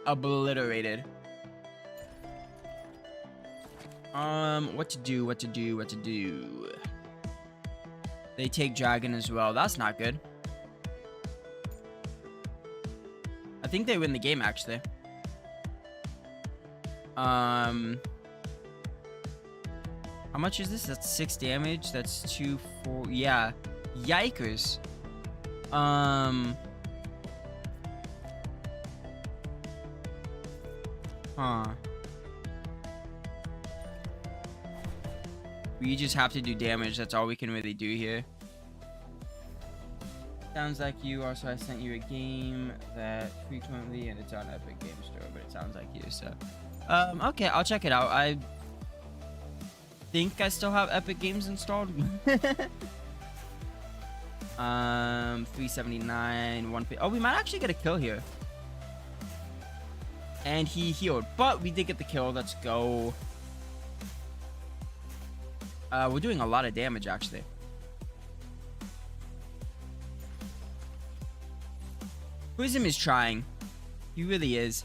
obliterated. What to do? They take dragon as well. That's not good. I think they win the game, actually. How much is this? That's 6 damage. That's 2, 4. Yeah. Yikers. We just have to do damage. That's all we can really do here. Sounds like you. Also, I sent you a game that frequently, and it's on Epic Game Store, but it sounds like you. So, okay, I'll check it out. I think I still have Epic Games installed. 379, 150. Oh, we might actually get a kill here. And he healed, but we did get the kill. Let's go. We're doing a lot of damage, actually. Prism is trying. He really is.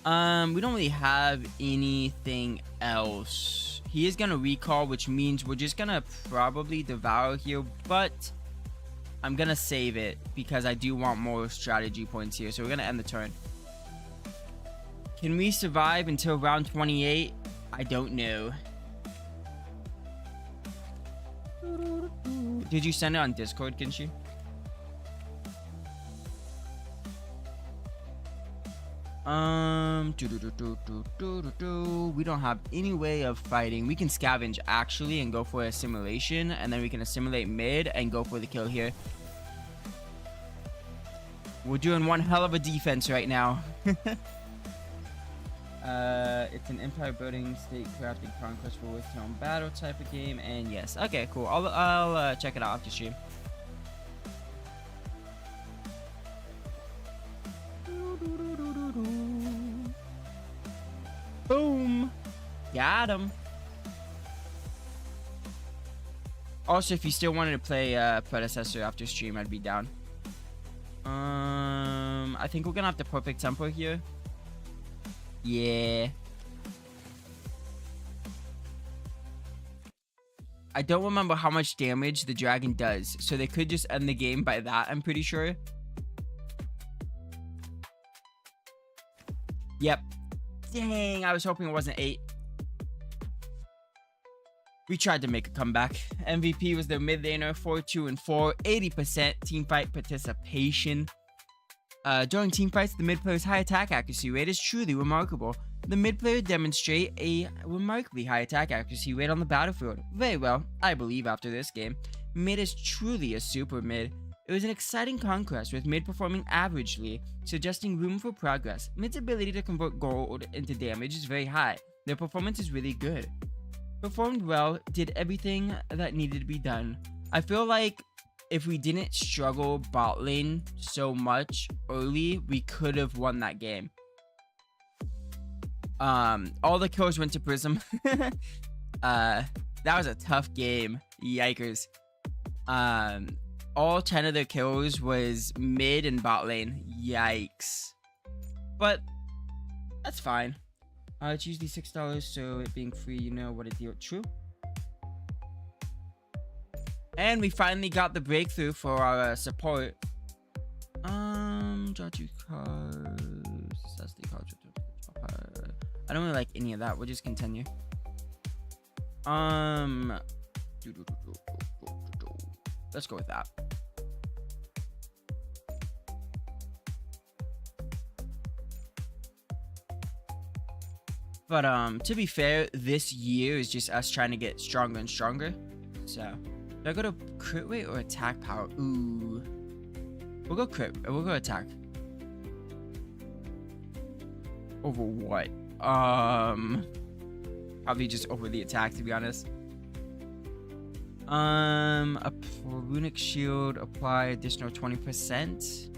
We don't really have anything else. He is gonna recall, which means we're just gonna probably devour here, but I'm gonna save it because I do want more strategy points here. So we're gonna end the turn. Can we survive until round 28? I don't know. Did you send it on Discord, Kinshi? We don't have any way of fighting. We can scavenge actually and go for a simulation, and then we can assimilate mid and go for the kill here. We're doing one hell of a defense right now. It's an empire building, state crafting, conquest for with town battle type of game, and yes, okay, cool. I'll check it out after stream. Boom, got him. Also, if you still wanted to play Predecessor after stream, I'd be down. I think we're gonna have the perfect tempo here. Yeah. I don't remember how much damage the dragon does, so they could just end the game by that, I'm pretty sure. Yep. Dang, I was hoping it wasn't 8. We tried to make a comeback. MVP was their mid laner, 4-2-4, 80% teamfight participation. During teamfights, the mid player's high attack accuracy rate is truly remarkable. The mid player demonstrate a remarkably high attack accuracy rate on the battlefield. Very well, I believe after this game. Mid is truly a super mid. It was an exciting conquest with mid performing averagely, suggesting room for progress. Mid's ability to convert gold into damage is very high. Their performance is really good. Performed well, did everything that needed to be done. I feel like if we didn't struggle bot lane so much early, we could have won that game. All the kills went to Prism. That was a tough game. Yikers. All 10 of their kills was mid and bot lane. Yikes. But that's fine. It's usually $6, so it being free, you know what a deal. True. And we finally got the breakthrough for our support. Draw 2 cards. That's the card. I don't really like any of that. We'll just continue. Let's go with that. But to be fair, this year is just us trying to get stronger and stronger. So, do I go to crit rate or attack power? Ooh. We'll go crit. We'll go attack. Over what? Probably just over the attack, to be honest. A runic shield, apply additional 20%.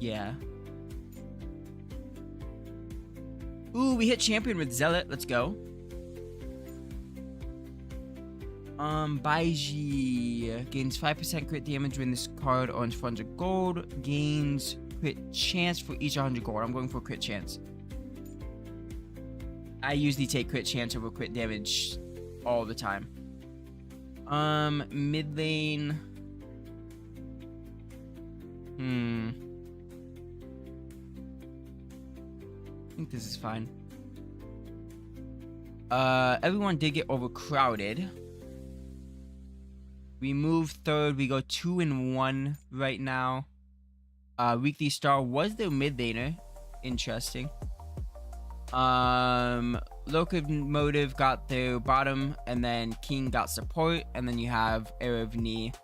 Yeah. Ooh, we hit champion with Zealot. Let's go. Baiji gains 5% crit damage when this card earns 400 gold. Gains crit chance for each 100 gold. I'm going for crit chance. I usually take crit chance over crit damage all the time. Mid lane. I think this is fine. Everyone did get overcrowded. We move third. We go 2-1 right now. Weekly Star was their mid laner. Interesting. Locomotive got their bottom, and then King got support, and then you have Erevni.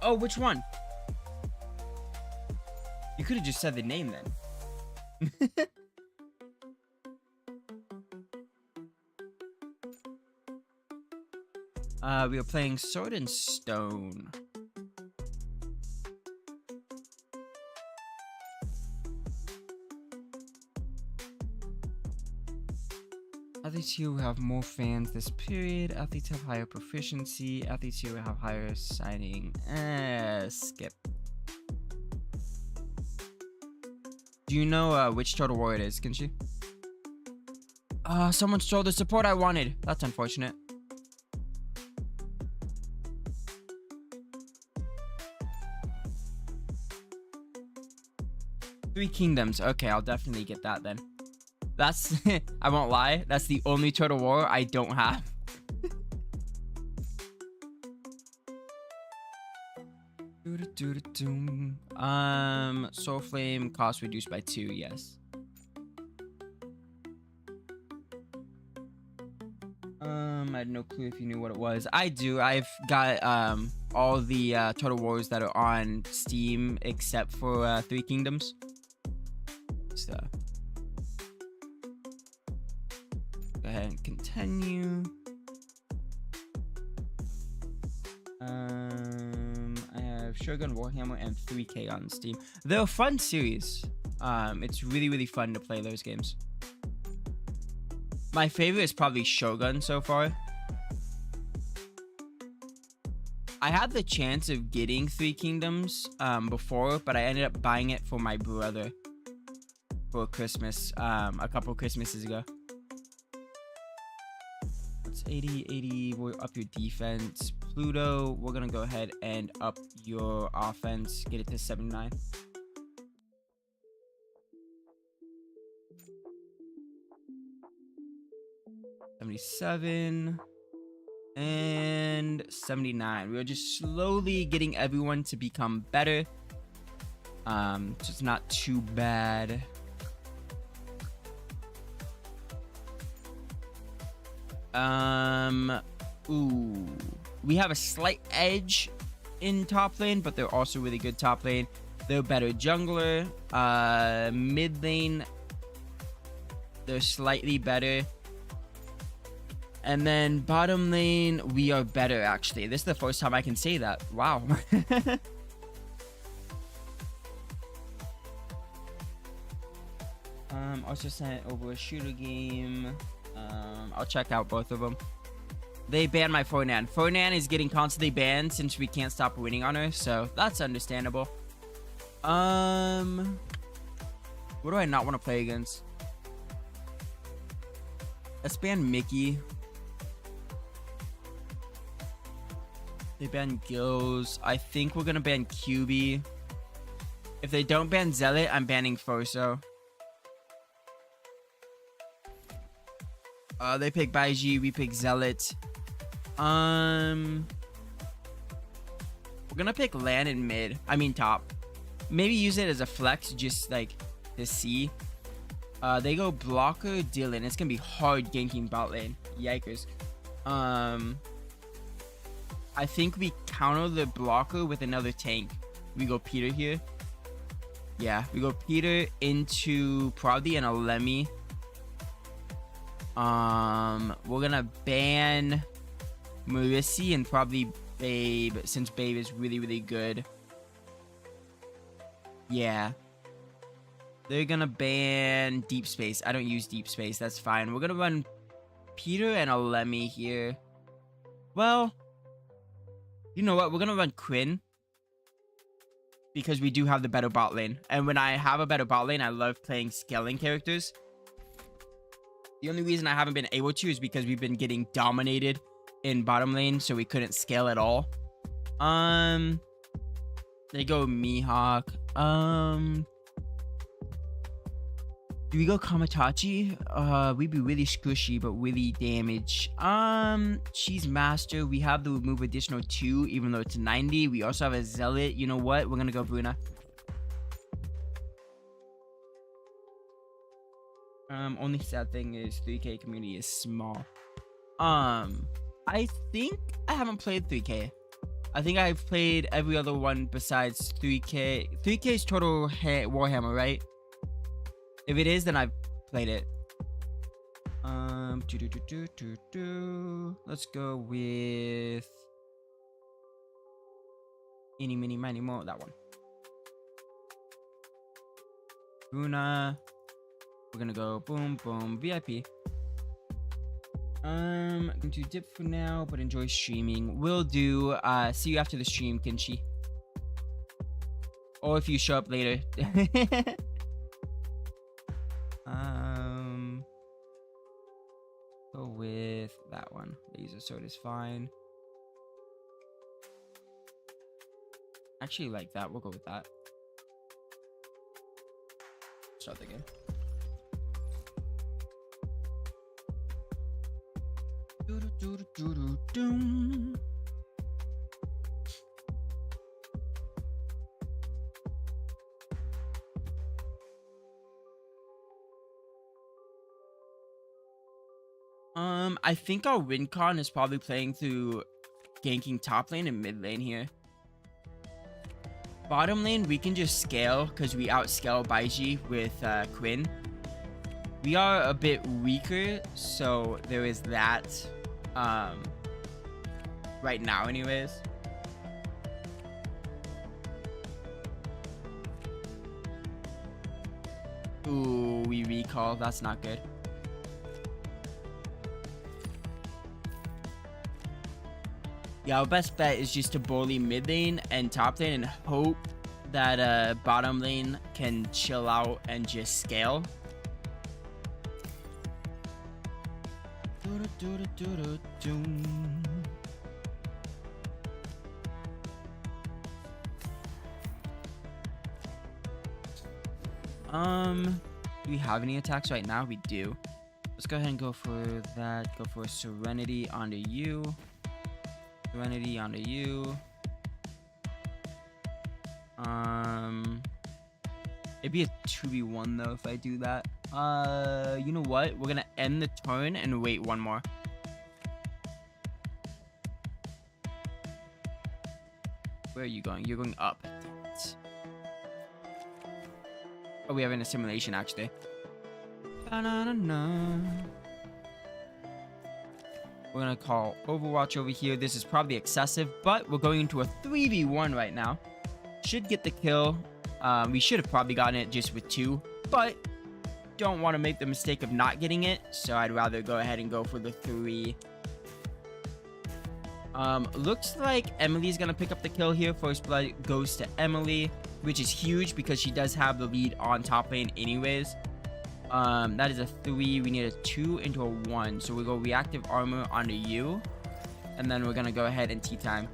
Oh, which one? You could have just said the name then. We are playing Sword and Stone. Athletes here will have more fans this period. Athletes have higher proficiency. Athletes here will have higher signing. Skip. Do you know which Total War it is, Kenshi? Someone stole the support I wanted. That's unfortunate. Three Kingdoms. Okay, I'll definitely get that then. That's, I won't lie, that's the only Total War I don't have. Soul Flame cost reduced by 2, yes. I had no clue if you knew what it was. I do. I've got all the Total Wars that are on Steam except for Three Kingdoms. So go ahead and continue. I have Shogun, Warhammer, and 3K on Steam. They're a fun series. It's really, really fun to play those games. My favorite is probably Shogun so far. I had the chance of getting Three Kingdoms before, but I ended up buying it for my brother for Christmas a couple Christmases ago. It's 80. We'll up your defense. Pluto, we're gonna go ahead and up your offense, get it to 79. And 79. We're just slowly getting everyone to become better. So it's not too bad. Ooh. We have a slight edge in top lane, but they're also really good top lane. They're better jungler. Mid lane, they're slightly better. And then bottom lane, we are better, actually. This is the first time I can say that. Wow. Also sent over a shooter game. I'll check out both of them. They banned my Fornan. Fornan is getting constantly banned since we can't stop winning on her, so that's understandable. What do I not want to play against? Let's ban Mickey. They banned Gills. I think we're gonna ban QB. If they don't ban Zealot, I'm banning Foso. They pick Baiji, we pick Zealot. We're gonna pick land in mid. I mean top. Maybe use it as a flex, just like to see. They go blocker, Dylan. It's gonna be hard ganking bot lane. Yikers. I think we counter the blocker with another tank. We go Peter here. Yeah, we go Peter into probably an Alemi. We're gonna ban Marissi and probably Babe, since Babe is really, really good. Yeah. They're gonna ban Deep Space. I don't use Deep Space. That's fine. We're gonna run Peter and Alemi here. Well, you know what? We're gonna run Quinn, because we do have the better bot lane. And when I have a better bot lane, I love playing scaling characters. The only reason I haven't been able to is because we've been getting dominated in bottom lane, so we couldn't scale at all. They go Mihawk. Do we go Kamatachi? We'd be really squishy, but really damage. She's master. We have the remove additional 2, even though it's 90. We also have a Zealot. You know what? We're gonna go Bruna. Only sad thing is 3K community is small. I think I haven't played 3K. I think I've played every other one besides 3K. 3K is total Warhammer, right? If it is, then I've played it. Let's go with Eeny, Meeny, Miny, Mo. That one. Bruna. We're gonna go boom, boom, VIP. I'm going to dip for now, but enjoy streaming. Will do. See you after the stream, Kinchi. Or if you show up later. Go with that one. Laser sword is fine. Actually, like that. We'll go with that. Start the game. I think our win con is probably playing through ganking top lane and mid lane here. Bottom lane, we can just scale because we outscale Baiji with Quinn. We are a bit weaker, so there is that. Right now, anyways. Ooh, we recall. That's not good. Yeah, our best bet is just to bully mid lane and top lane and hope that bottom lane can chill out and just scale. Do we have any attacks right now? We do. Let's go ahead and go for that. Go for Serenity onto you. Serenity onto you. It'd be a 2v1 though if I do that. You know what? We're gonna end the turn and wait one more. Where are you going? You're going up. Oh, we have an assimilation actually. We're gonna call Overwatch over here. This is probably excessive, but we're going into a 3v1 right now. Should get the kill. We should have probably gotten it just with 2, but don't want to make the mistake of not getting it, so I'd rather go ahead and go for the 3. Looks like Emily's gonna pick up the kill here. First blood goes to Emily, which is huge because she does have the lead on top lane anyways. That is a 3. We need a 2 into a 1, so we'll go reactive armor onto you, and then we're gonna go ahead and T-time.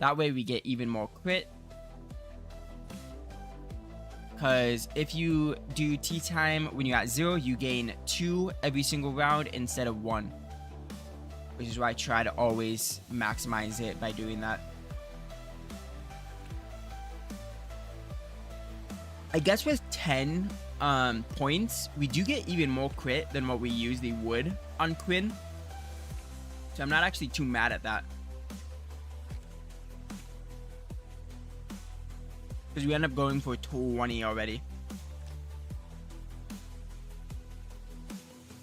That way we get even more crit. Because if you do tea time when you're at 0, you gain 2 every single round instead of 1. Which is why I try to always maximize it by doing that. I guess with 10 points, we do get even more crit than what we usually would on Quinn. So I'm not actually too mad at that. Because we end up going for 20 already.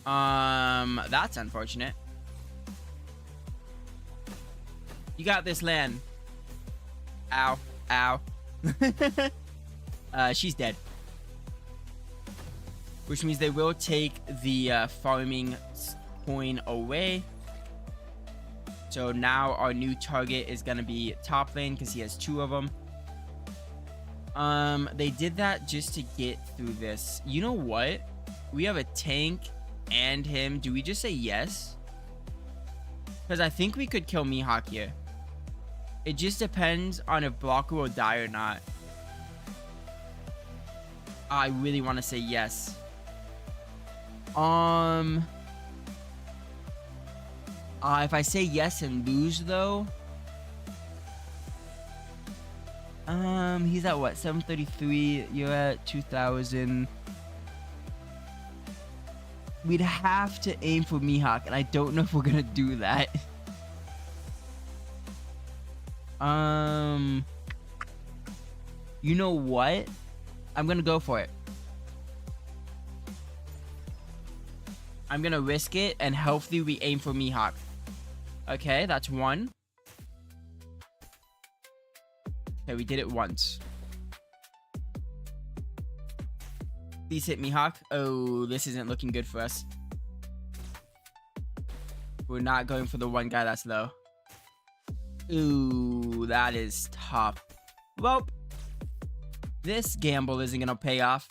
That's unfortunate. You got this, Lan. Ow. Ow. She's dead. Which means they will take the farming coin away. So now our new target is going to be top lane because he has 2 of them. They did that just to get through this. You know what? We have a tank and him. Do we just say yes? Because I think we could kill Mihawk here. It just depends on if Blocker will die or not. I really want to say yes. If I say yes and lose though, he's at what, 733? You're at 2000. We'd have to aim for Mihawk, and I don't know if we're gonna do that. You know what? I'm gonna go for it. I'm gonna risk it, and hopefully we aim for Mihawk. Okay, that's 1. Okay, we did it once. Please hit Mihawk. Oh, this isn't looking good for us. We're not going for the one guy that's low. Ooh, that is tough. Well, this gamble isn't gonna pay off.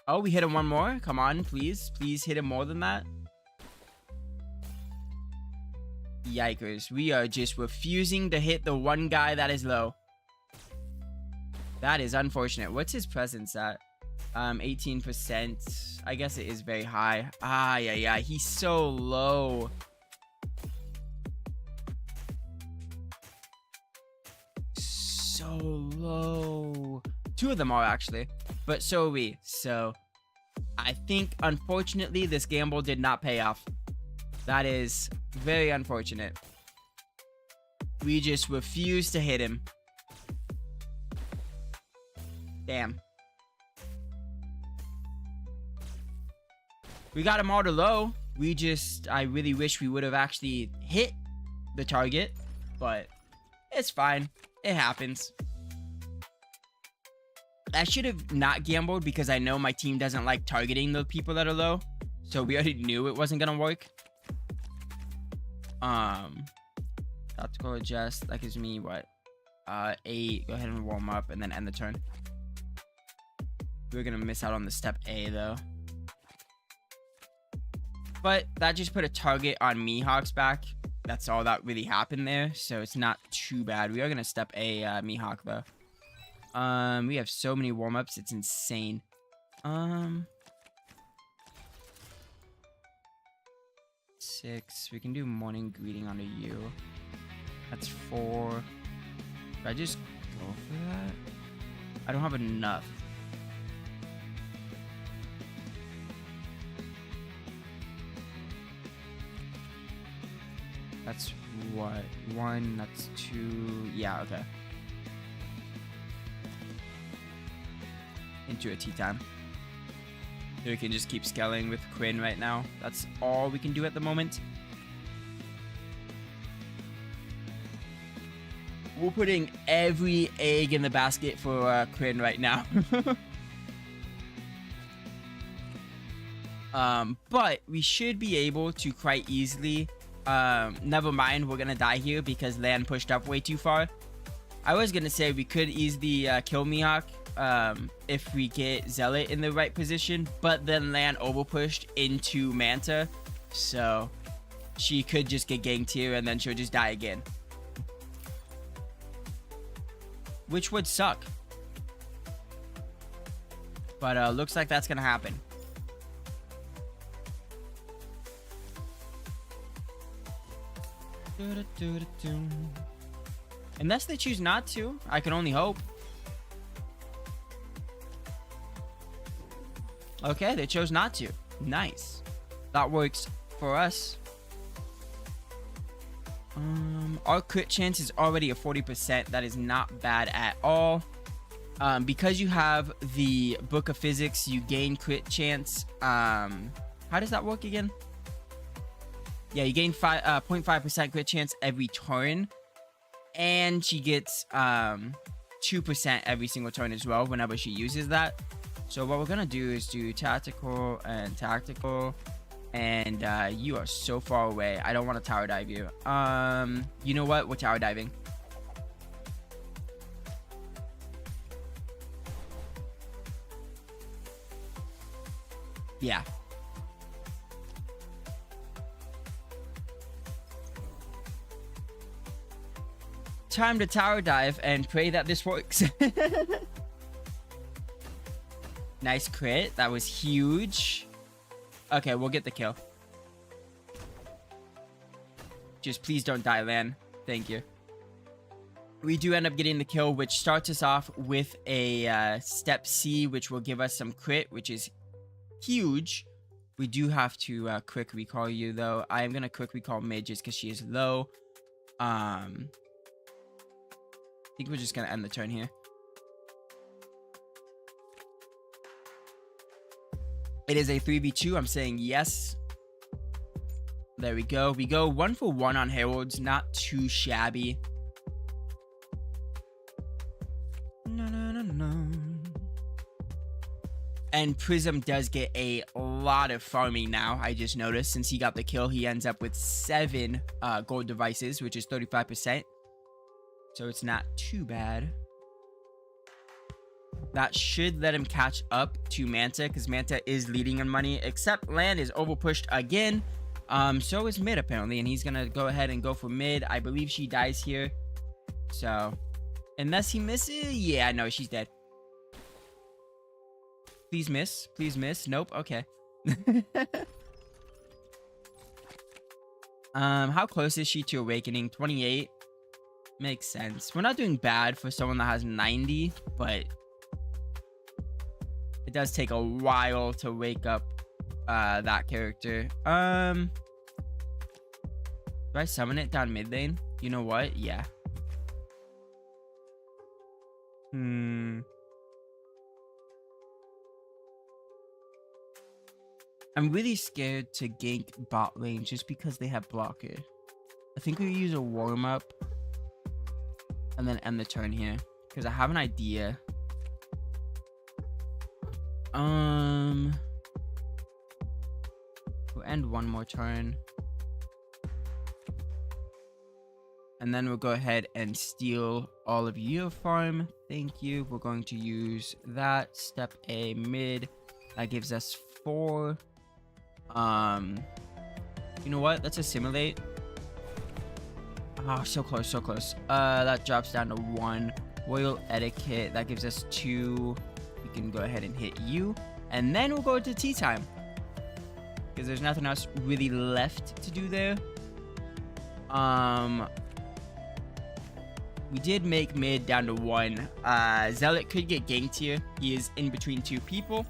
Oh, we hit him one more. Come on, please. Please hit him more than that. Yikers. We are just refusing to hit the one guy that is low. That is unfortunate. What's his presence at? 18%. I guess it is very high. Ah, yeah. He's so low. So low. 2 of them are actually. But so are we. So I think, unfortunately, this gamble did not pay off. That is very unfortunate. We just refuse to hit him. Damn. We got him all to low. I really wish we would have actually hit the target. But it's fine. It happens. I should have not gambled because I know my team doesn't like targeting the people that are low. So we already knew it wasn't gonna work. Tactical adjust. That gives me what? 8. Go ahead and warm up and then end the turn. We're gonna miss out on the step A though. But that just put a target on Mihawk's back. That's all that really happened there. So it's not too bad. We are gonna step A Mihawk though. We have so many warm-ups, it's insane. 6. We can do morning greeting on a U. That's 4. Should I just go for that? I don't have enough. That's what? 1, that's 2. Yeah, okay. Into a tea time. So we can just keep scaling with Quinn right now. That's all we can do at the moment. We're putting every egg in the basket for Quinn right now. But we should be able to quite easily. Never mind, we're gonna die here because Lan pushed up way too far. I was gonna say we could easily kill Mihawk if we get Zealot in the right position, but then Lan overpushed into Manta, so she could just get ganked here and then she'll just die again, which would suck. But looks like that's gonna happen. Unless they choose not to, I can only hope. Okay, they chose not to. Nice. That works for us. Our crit chance is already a 40%. That is not bad at all. Because you have the Book of Physics, you gain crit chance. How does that work again? Yeah, you gain 0.5% crit chance every turn. And she gets 2% every single turn as well whenever she uses that. So what we're going to do is do tactical and tactical. And you are so far away. I don't want to tower dive you. You know what? We're tower diving. Yeah. Time to tower dive and pray that this works. Nice crit. That was huge. Okay, we'll get the kill. Just please don't die, Lan. Thank you. We do end up getting the kill, which starts us off with a step C, which will give us some crit, which is huge. We do have to quick recall you, though. I am going to quick recall mid just because she is low. I think we're just going to end the turn here. It is a 3v2. I'm saying yes. There we go. We go 1 for 1 on Heralds. Not too shabby. And Prism does get a lot of farming now. I just noticed since he got the kill, he ends up with 7 gold devices, which is 35%. So it's not too bad. That should let him catch up to Manta, because Manta is leading in money, except Land is overpushed again. So is mid apparently, and he's gonna go ahead and go for mid. I believe she dies here. So unless he misses, yeah, no, she's dead. Please miss. Please miss. Nope. Okay. How close is she to awakening? 28. Makes sense. We're not doing bad for someone that has 90, but it does take a while to wake up that character. Do I summon it down mid lane? You know what? Yeah. I'm really scared to gank bot lane just because they have blocker. I think we use a warm up and then end the turn here because I have an idea. We'll end one more turn. And then we'll go ahead and steal all of your farm. Thank you. We're going to use that. Step A mid. That gives us 4. You know what? Let's assimilate. Oh, so close, so close. That drops down to 1. Royal etiquette. That gives us 2. We can go ahead and hit you. And then we'll go to tea time. Because there's nothing else really left to do there. We did make mid down to 1. Zealot could get ganked here. He is in between 2 people.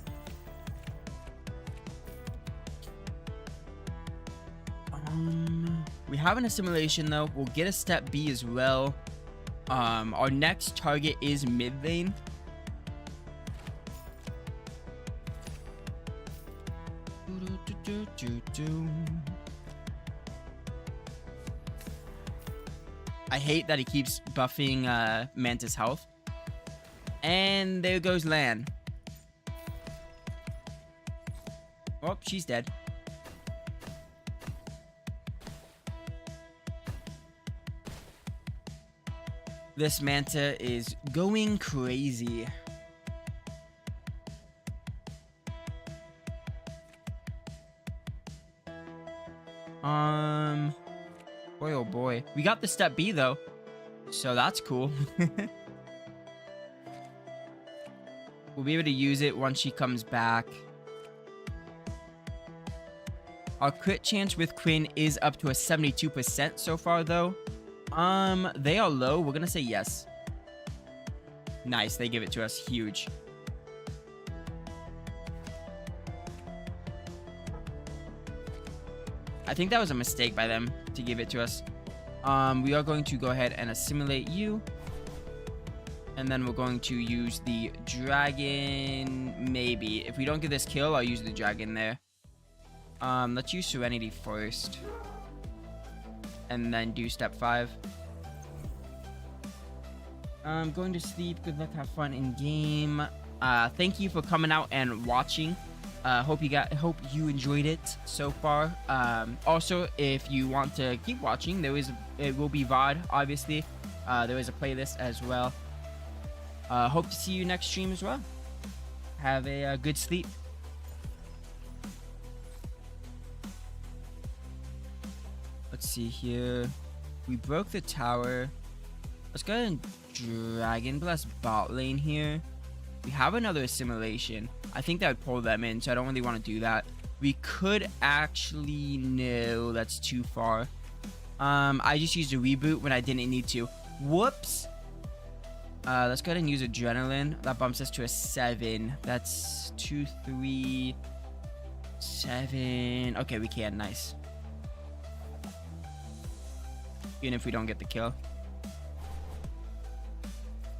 We have an assimilation though. We'll get a step B as well. Our next target is mid lane. I hate that he keeps buffing Manta's health. And there goes Lan. Oh, she's dead. This Manta is going crazy. Boy, oh boy. We got the step B though. So that's cool. We'll be able to use it once she comes back. Our crit chance with Quinn is up to a 72% so far, though. They are low. We're gonna say yes. Nice. They give it to us. Huge. I think that was a mistake by them to give it to us. We are going to go ahead and assimilate you. And then we're going to use the dragon. Maybe. If we don't get this kill, I'll use the dragon there. Let's use Serenity first. And then do step 5. I'm going to sleep. Good luck. Have fun in game. Thank you for coming out and watching. Hope you enjoyed it so far. Also, if you want to keep watching, it will be VOD, obviously. There is a playlist as well. Hope to see you next stream as well. Have a good sleep. Let's see here. We broke the tower. Let's go ahead and Dragon Blast bot lane here. We have another assimilation. I think that would pull them in, so I don't really want to do that. We could actually... No, that's too far. I just used a reboot when I didn't need to. Whoops. Let's go ahead and use Adrenaline. That bumps us to a 7. That's 2, 3, 7. Okay, we can. Nice. Even if we don't get the kill.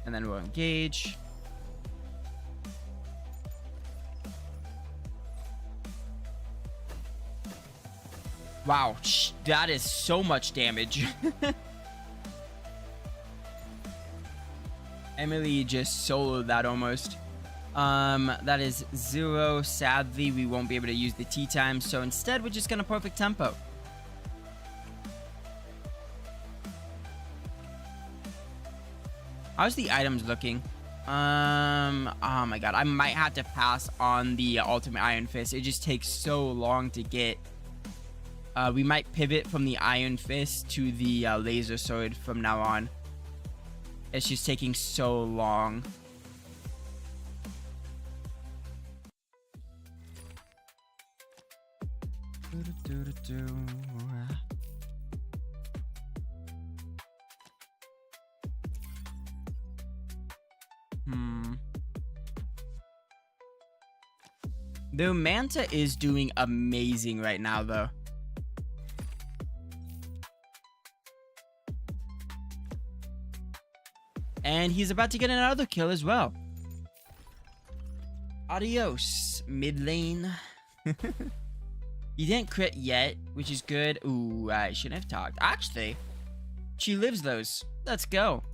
And then we'll engage. Wow, that is so much damage. Emily just soloed that almost. That is 0. Sadly, we won't be able to use the tea time, so instead we're just gonna perfect tempo. How's the items looking? Oh my god, I might have to pass on the ultimate Iron Fist. It just takes so long to get. We might pivot from the Iron Fist to the laser sword from now on. It's just taking so long. The Manta is doing amazing right now, though. And he's about to get another kill as well. Adios, mid lane. You didn't crit yet, which is good. Ooh, I shouldn't have talked. Actually, she lives those. Let's go.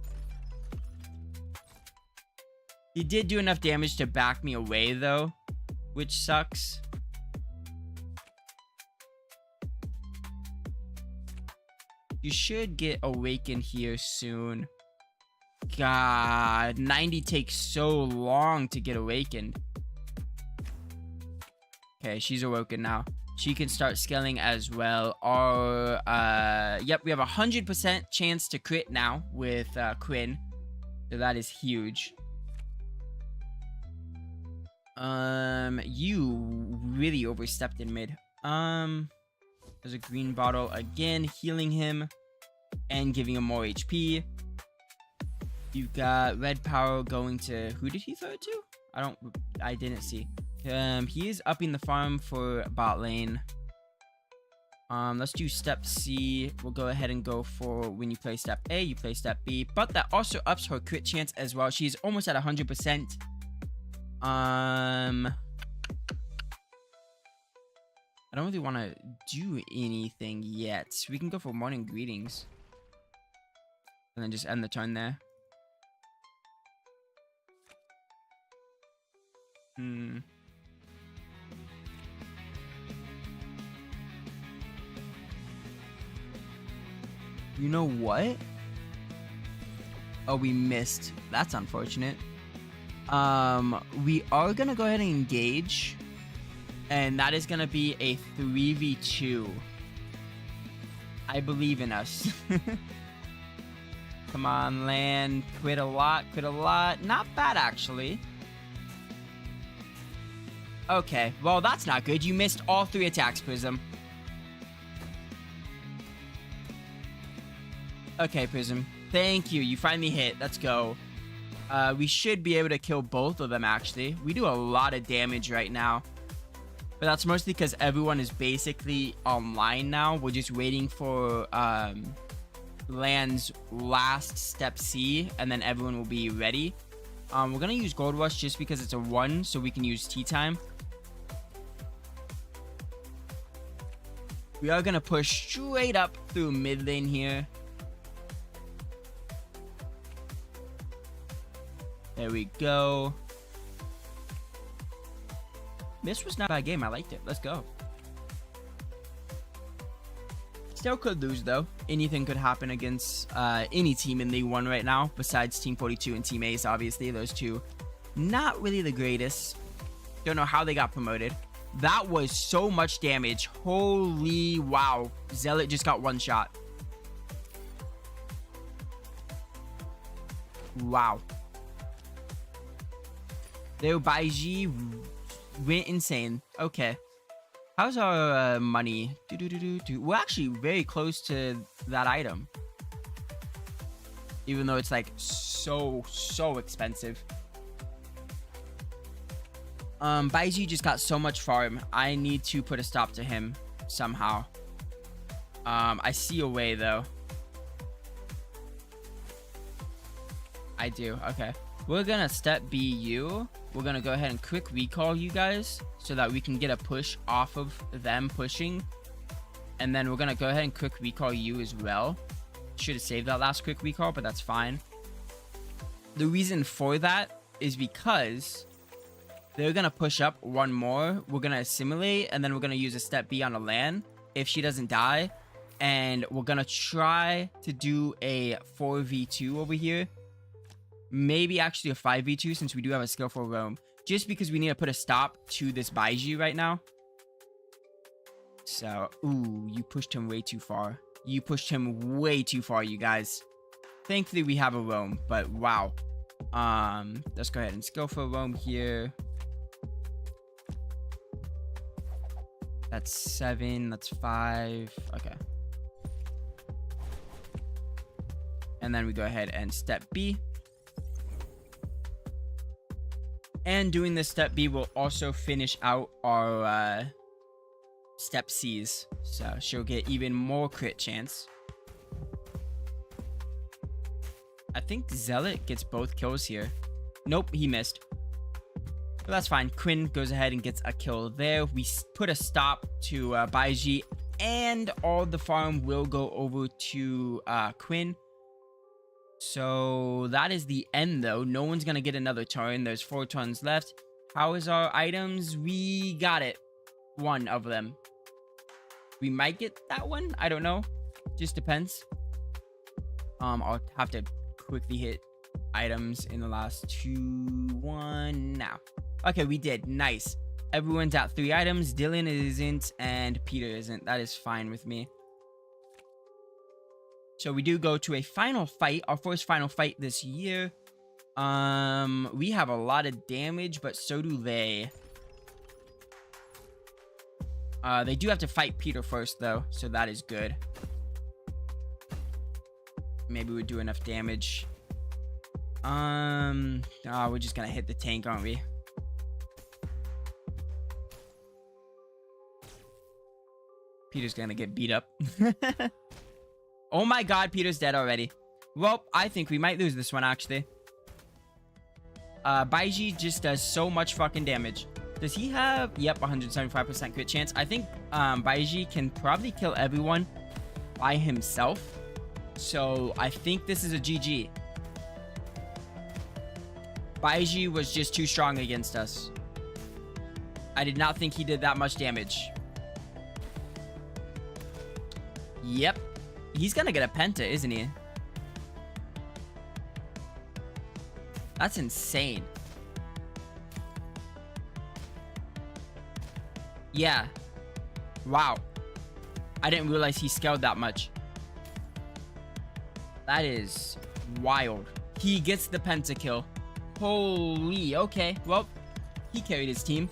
He did do enough damage to back me away, though, which sucks. You should get awakened here soon. God, 90 takes so long to get awakened. Okay, she's awoken now. She can start scaling as well. Or, yep, we have a 100% chance to crit now with Quinn. So that is huge. You really overstepped in mid. There's a green bottle again, healing him and giving him more HP. You've got red power going to... Who did he throw it to? I didn't see. He is upping the farm for bot lane. Let's do step C. We'll go ahead and go for when you play step A, you play step B. But that also ups her crit chance as well. She's almost at 100%. I don't really want to do anything yet. We can go for morning greetings. And then just end the turn there. You know what? Oh, we missed. That's unfortunate. We are gonna go ahead and engage. And that is gonna be a 3v2. I believe in us. Come on, land. Quit a lot. Quit a lot. Not bad, actually. Okay, well, that's not good. You missed all 3 attacks, Prism. Okay, Prism. Thank you. You finally hit. Let's go. We should be able to kill both of them, actually. We do a lot of damage right now. But that's mostly because everyone is basically online now. We're just waiting for Land's last step C, and then everyone will be ready. We're going to use Gold Rush just because it's a 1, so we can use tea time. We are going to push straight up through mid lane here. There we go. This was not a bad game. I liked it. Let's go. Still could lose, though. Anything could happen against any team in League 1 right now, besides Team 42 and Team Ace, obviously. Those two, not really the greatest. Don't know how they got promoted. That was so much damage. Holy wow. Zealot just got 1 shot. Wow. Their Baiji went insane. Okay. How's our money? We're actually very close to that item. Even though it's like so expensive. Baiji just got so much farm. I need to put a stop to him somehow. I see a way though. I do. Okay. We're gonna step BU. We're gonna go ahead and quick recall you guys so that we can get a push off of them pushing. And then we're gonna go ahead and quick recall you as well. Should have saved that last quick recall, but that's fine. The reason for that is because they're gonna push up 1 more. We're gonna assimilate, and then we're gonna use a step B on a LAN if she doesn't die. And we're gonna try to do a 4v2 over here. Maybe actually a 5v2 since we do have a skillful roam. Just because we need to put a stop to this Baiji right now. So, ooh, you pushed him way too far. You pushed him way too far, you guys. Thankfully, we have a roam, but wow. Let's go ahead and skillful roam here. That's 7, that's 5. Okay. And then we go ahead and step B. And doing this step B will also finish out our step C's. So she'll get even more crit chance. I think Zealot gets both kills here. Nope, he missed. But that's fine. Quinn goes ahead and gets a kill there. We put a stop to Baiji. And all the farm will go over to Quinn. So that is the end though. No one's gonna get another turn. There's 4 turns left. How is our items? We got it. 1 of them. We might get that one. I don't know. Just depends. I'll have to quickly hit items in the last 2. 1 now. Okay, we did. Nice. Everyone's at 3 items. Dylan isn't and Peter isn't. That is fine with me. So we do go to a final fight, our first final fight this year. We have a lot of damage, but so do they. They do have to fight Peter first, though, so that is good. Maybe we do enough damage. We're just gonna hit the tank, aren't we? Peter's gonna get beat up. Oh my god, Peter's dead already. Well, I think we might lose this one, actually. Baiji just does so much fucking damage. Does he have... Yep, 175% crit chance. I think Baiji can probably kill everyone by himself. So, I think this is a GG. Baiji was just too strong against us. I did not think he did that much damage. Yep. He's gonna get a penta, isn't he? That's insane. Yeah. Wow. I didn't realize he scaled that much. That is wild. He gets the penta kill. Holy, okay. Well, he carried his team.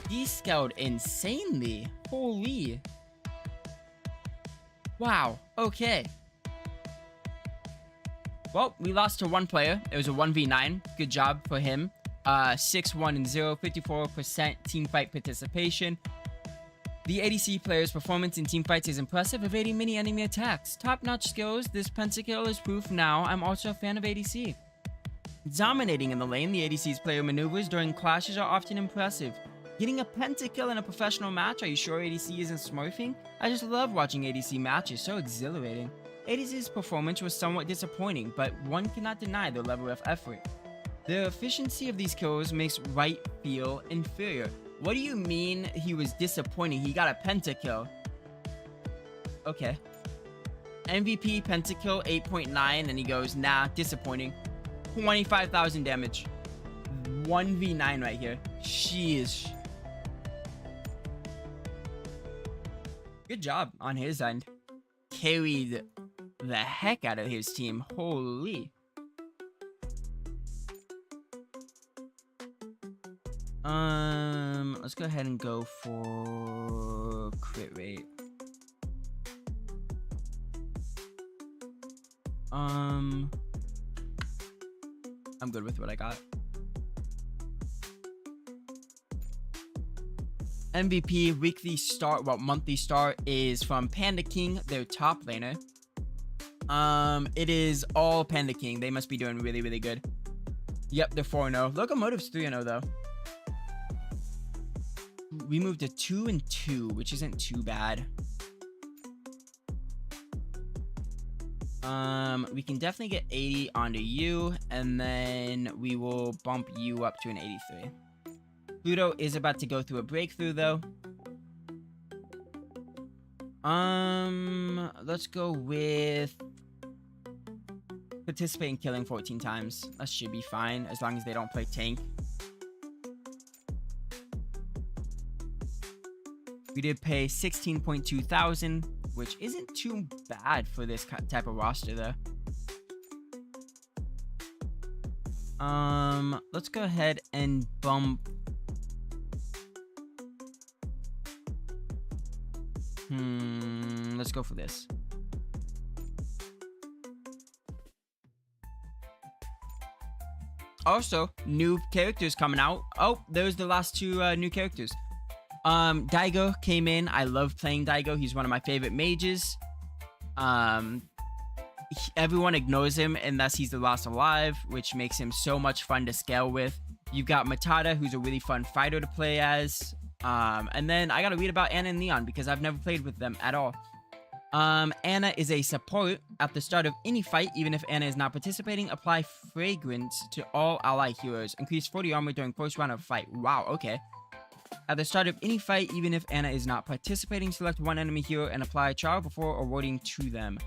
He scaled insanely. Holy. Wow. Okay. Well, we lost to one player. It was a 1v9. Good job for him. 6-1-0, 54% teamfight participation. The ADC player's performance in teamfights is impressive, evading many enemy attacks. Top-notch skills. This pentakill is proof now. I'm also a fan of ADC. Dominating in the lane, the ADC's player maneuvers during clashes are often impressive. Getting a pentakill in a professional match? Are you sure ADC isn't smurfing? I just love watching ADC matches, so exhilarating. ADC's performance was somewhat disappointing, but one cannot deny their level of effort. The efficiency of these kills makes Right feel inferior. What do you mean he was disappointing? He got a pentakill. Okay. MVP pentakill 8.9, and he goes, nah, disappointing. 25,000 damage. 1v9 right here. Sheesh. Good job on his end. Carried the heck out of his team. Holy. Let's go ahead and go for crit rate. I'm good with what I got. MVP weekly start, monthly start is from Panda King, their top laner. It is all Panda King. They must be doing really, really good. Yep, they're 4-0. Locomotive's 3-0 though. We moved to 2-2, which isn't too bad. We can definitely get 80 onto you, and then we will bump you up to an 83. Pluto is about to go through a breakthrough though. Let's go with participate in killing 14 times. That should be fine as long as they don't play tank. We did pay 16.2 thousand, which isn't too bad for this type of roster though. Let's go ahead and bump. Let's go for this. Also, new characters coming out. Oh, there's the last two new characters. Daigo came in. I love playing Daigo. He's one of my favorite mages. Everyone ignores him unless he's the last alive, which makes him so much fun to scale with. You've got Matata, who's a really fun fighter to play as. And then I gotta read about Anna and Leon because I've never played with them at all. Anna is a support. At the start of any fight, even if Anna is not participating, apply fragrance to all ally heroes. Increase 40 armor during first round of fight. Wow, okay. At the start of any fight, even if Anna is not participating, select one enemy hero and apply a charge before awarding to them.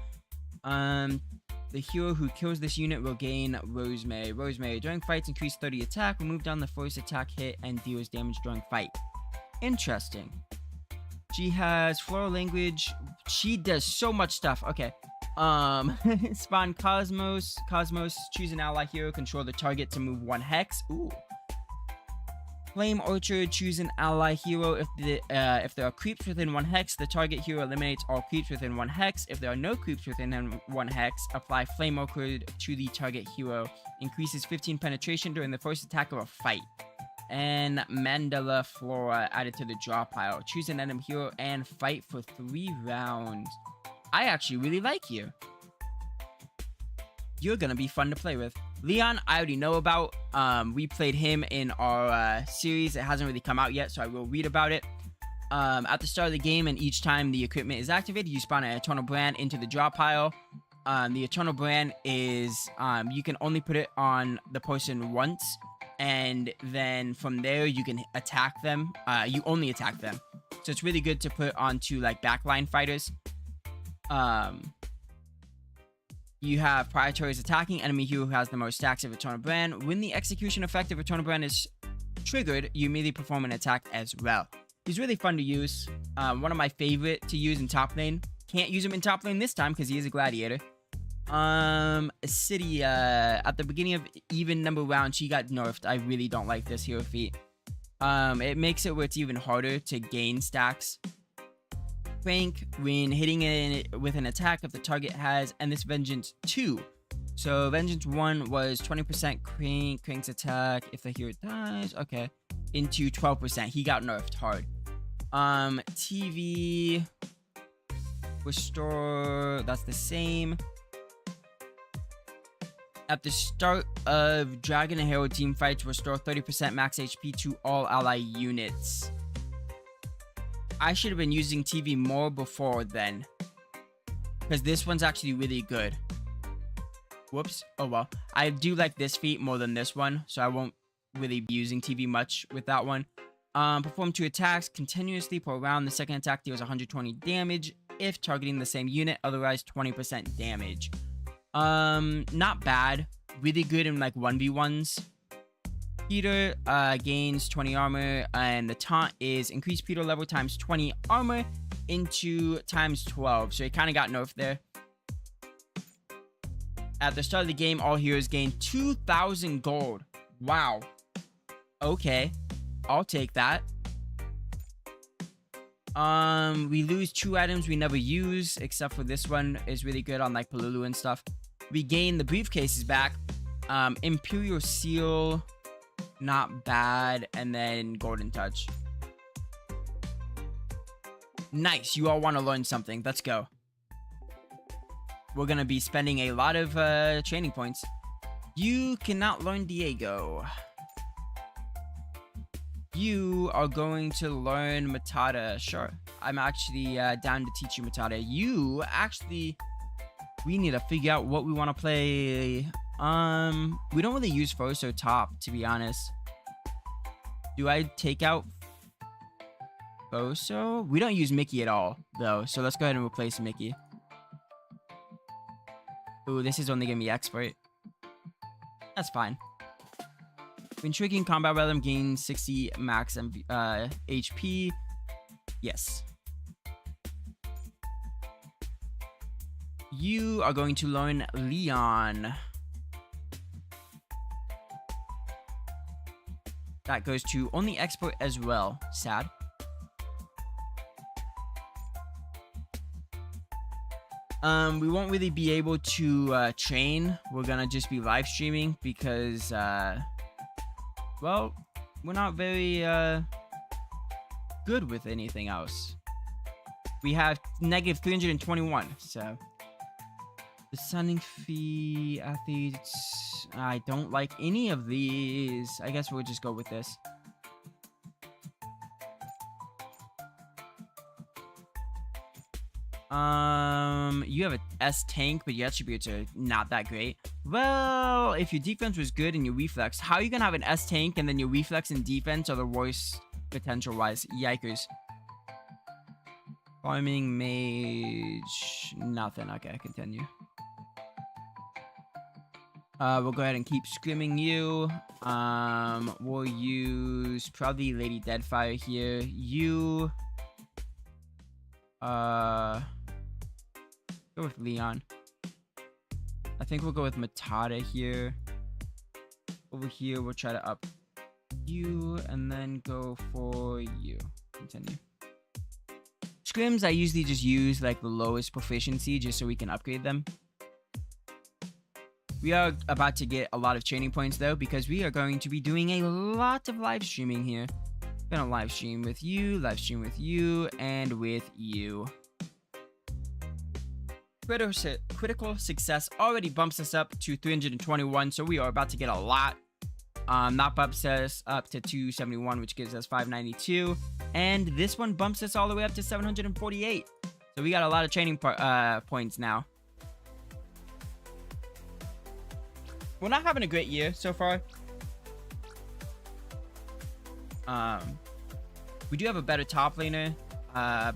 The hero who kills this unit will gain Rosemary. Rosemary, during fights, increase 30 attack, remove down the first attack hit, and deals damage during fight. Interesting. She has floral language. She does so much stuff. Okay. Spawn Cosmos. Cosmos, choose an ally hero, control the target to move 1 hex. Ooh. Flame Orchard, choose an ally hero. If there are creeps within 1 hex, the target hero eliminates all creeps within 1 hex. If there are no creeps within 1 hex, apply Flame Orchard to the target hero. Increases 15 penetration during the first attack of a fight. And Mandala Flora added to the draw pile. Choose an enemy hero and fight for 3 rounds. I actually really like you. You're gonna be fun to play with. Leon, I already know about. We played him in our series. It hasn't really come out yet, so I will read about it. At the start of the game, and each time the equipment is activated, you spawn an Eternal Brand into the draw pile. The Eternal Brand is, you can only put it on the person once, and then from there, you can attack them. You only attack them. So it's really good to put onto, like, backline fighters. You have priorities attacking enemy hero who has the most stacks of Eternal Brand. When the execution effect of Eternal Brand is triggered, you immediately perform an attack as well. He's really fun to use. One of my favorite to use in top lane. Can't use him in top lane this time because he is a gladiator. City, at the beginning of even number round, she got nerfed. I really don't like this hero feat. It makes it where it's even harder to gain stacks. Crank when hitting it with an attack if the target has, and this Vengeance 2. So Vengeance 1 was 20% Crank's attack if the hero dies. Okay. Into 12%. He got nerfed hard. TV restore, that's the same. At the start of Dragon and Hero team fights, restore 30% max HP to all ally units. I should have been using TV more before then, because this one's actually really good. Whoops. Oh well. I do like this feat more than this one, so I won't really be using TV much with that one. Perform 2 attacks continuously per round. The second attack deals 120 damage if targeting the same unit, otherwise 20% damage. Not bad. Really good in like 1v1s. Peter gains 20 armor, and the taunt is increase Peter level times 20 armor into times 12. So he kind of got nerfed there. At the start of the game, all heroes gain 2,000 gold. Wow. Okay. I'll take that. We lose 2 items we never use, except for this one is really good on like Palulu and stuff. We gain the briefcases back. Imperial Seal, not bad. And then Golden Touch. Nice. You all want to learn something. Let's go. We're going to be spending a lot of training points. You cannot learn Diego. You are going to learn Matata. Sure. I'm actually down to teach you Matata. You actually... We need to figure out what we want to play. We don't really use Foso top, to be honest. Do I take out Foso? We don't use Mickey at all, though. So let's go ahead and replace Mickey. Ooh, this is only gonna be expert. That's fine. When triggering combat rhythm, gain 60 max HP. Yes. You are going to learn Leon. That goes to only expert as well. Sad. We won't really be able to train. We're gonna just be live streaming because, well, we're not very good with anything else. We have negative 321, so. The Sunning Fee athletes. I don't like any of these. I guess we'll just go with this. You have a S tank, but your attributes are not that great. Well, if your defense was good and your reflex, how are you gonna have an S tank and then your reflex and defense are the worst potential-wise? Yikers. Farming mage, nothing. Okay, continue. We'll go ahead and keep scrimming you. We'll use probably Lady Deadfire here. You, go with Leon. I think we'll go with Matata here. Over here, we'll try to up you and then go for you. Continue. Scrims, I usually just use like the lowest proficiency just so we can upgrade them. We are about to get a lot of training points though, because we are going to be doing a lot of live streaming here. Gonna live stream with you, and with you. Critical success already bumps us up to 321, so we are about to get a lot. That bumps us up to 271, which gives us 592. And this one bumps us all the way up to 748. So we got a lot of training points now. We're not having a great year so far. We do have a better top laner,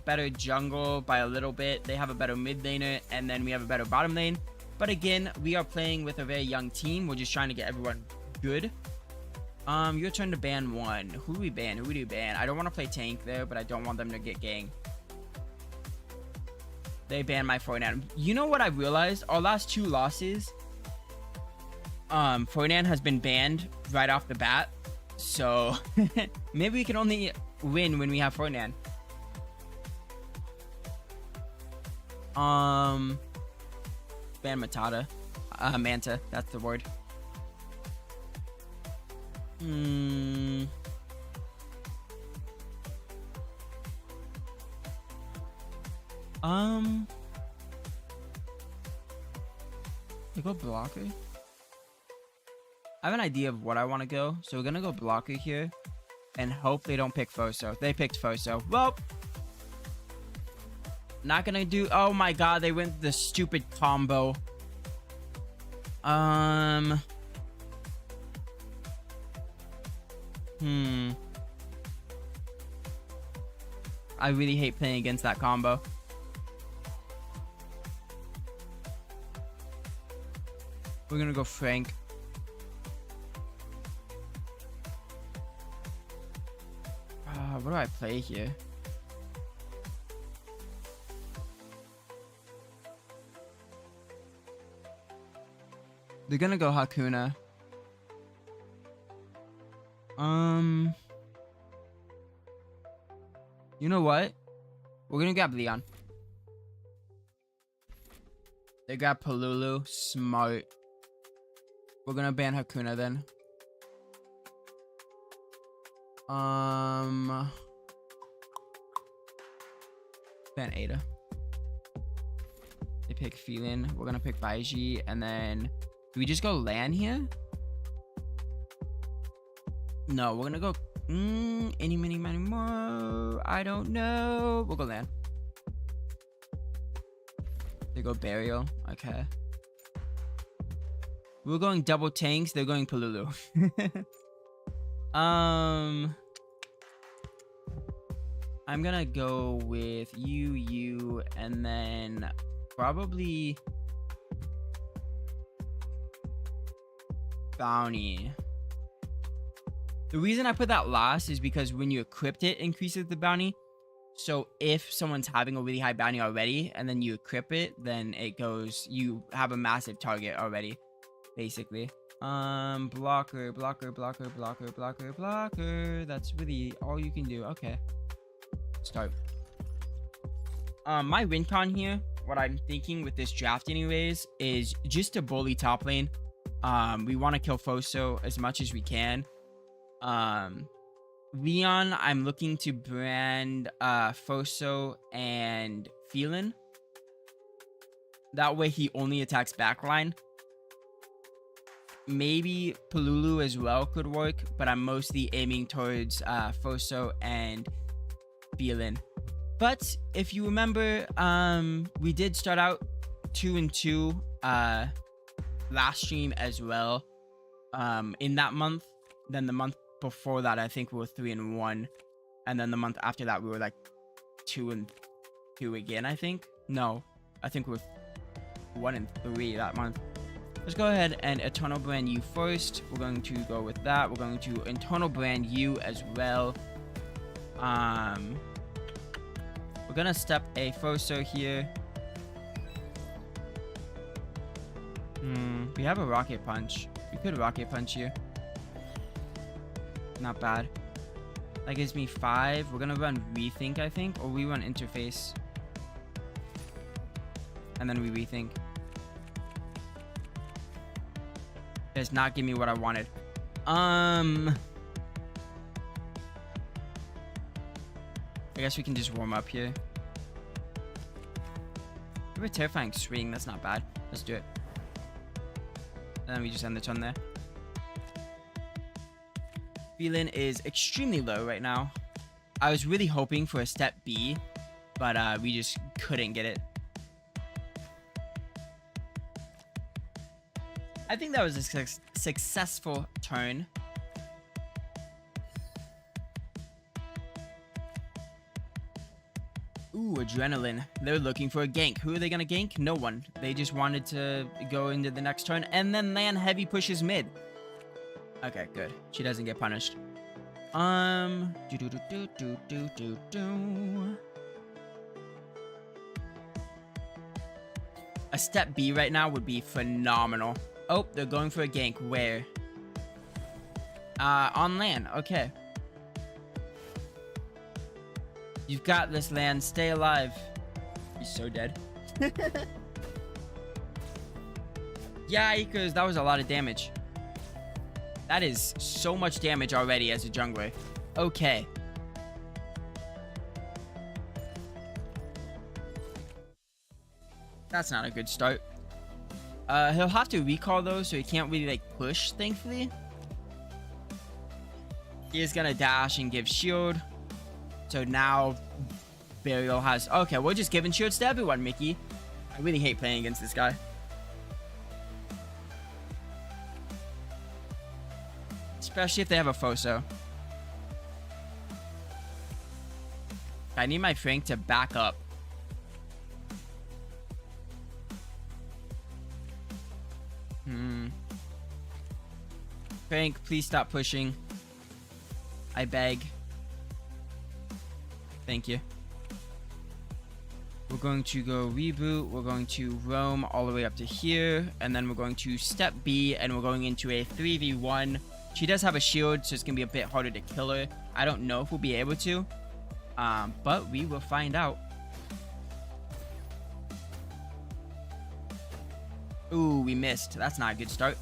better jungle by a little bit. They have a better mid laner, and then we have a better bottom lane. But again, we are playing with a very young team. We're just trying to get everyone good. Your turn to ban one. Who do we ban? Who do we ban? I don't want to play tank there, but I don't want them to get gang. They banned my Ferdinand. You know what I realized? Our last 2 losses, Ferdinand has been banned right off the bat. So maybe we can only win when we have Ferdinand. Ban Matata. Manta, that's the word. I go blocker. I have an idea of what I want to go, so we're gonna go blocker here and hope they don't pick Foso. They picked Foso. Well, not gonna do. Oh my god, they went the stupid combo. I really hate playing against that combo. We're gonna go Frank. What do I play here? They're gonna go Hakuna. You know what? We're gonna grab Leon. They grab Palulu. Smart. We're gonna ban Hakuna then. Ban Ada. They pick Felin. We're gonna pick Baiji, and then do we just go Lan here? No, we're gonna go any mini more. I don't know. We'll go Lan. They go Burial. Okay. We're going double tanks. They're going Palulu. I'm gonna go with you, and then probably Bounty. The reason I put that last is because when you equip it increases the bounty. So if someone's having a really high bounty already, and then you equip it, then it goes, you have a massive target already, basically. Blocker. That's really all you can do. Okay. Start. My win con here, what I'm thinking with this draft anyways, is just to bully top lane. We want to kill Foso as much as we can. Leon, I'm looking to brand Foso and Felin. That way he only attacks backline. Maybe Palulu as well could work, but I'm mostly aiming towards Foso and Felin. But if you remember, we did start out 2-2 last stream as well in that month. Then the month before that, I think we were 3-1, and then the month after that we were like 2-2 again. I think I think we were 1-3 that month. Let's go ahead and Eternal brand you first. We're going to go with that. We're going to Eternal brand you as well. We're gonna step a Foso here. We have a Rocket Punch. We could Rocket Punch here. Not bad. That gives me 5. We're gonna run Rethink, I think, or we run Interface, and then we Rethink. Does not give me what I wanted. I guess we can just warm up here. We have a Terrifying Swing. That's not bad. Let's do it. And then we just end the turn there. Felin is extremely low right now. I was really hoping for a step B, but we just couldn't get it. I think that was a successful turn. Ooh, Adrenaline. They're looking for a gank. Who are they gonna gank? No one. They just wanted to go into the next turn, and then Lan heavy pushes mid. Okay, good. She doesn't get punished. A step B right now would be phenomenal. Oh, they're going for a gank. Where? On land. Okay. You've got this, land. Stay alive. He's so dead. Yikers, that was a lot of damage. That is so much damage already as a jungler. Okay. That's not a good start. He'll have to recall though, so he can't really like push, thankfully. He is gonna dash and give shield. So now Burial has... Okay, we're just giving shields to everyone, Mickey. I really hate playing against this guy. Especially if they have a Foso. I need my Frank to back up. Frank, please stop pushing. I beg. Thank you. We're going to go reboot. We're going to roam all the way up to here. And then we're going to step B. And we're going into a 3v1. She does have a shield, so it's going to be a bit harder to kill her. I don't know if we'll be able to. But we will find out. Ooh, we missed. That's not a good start.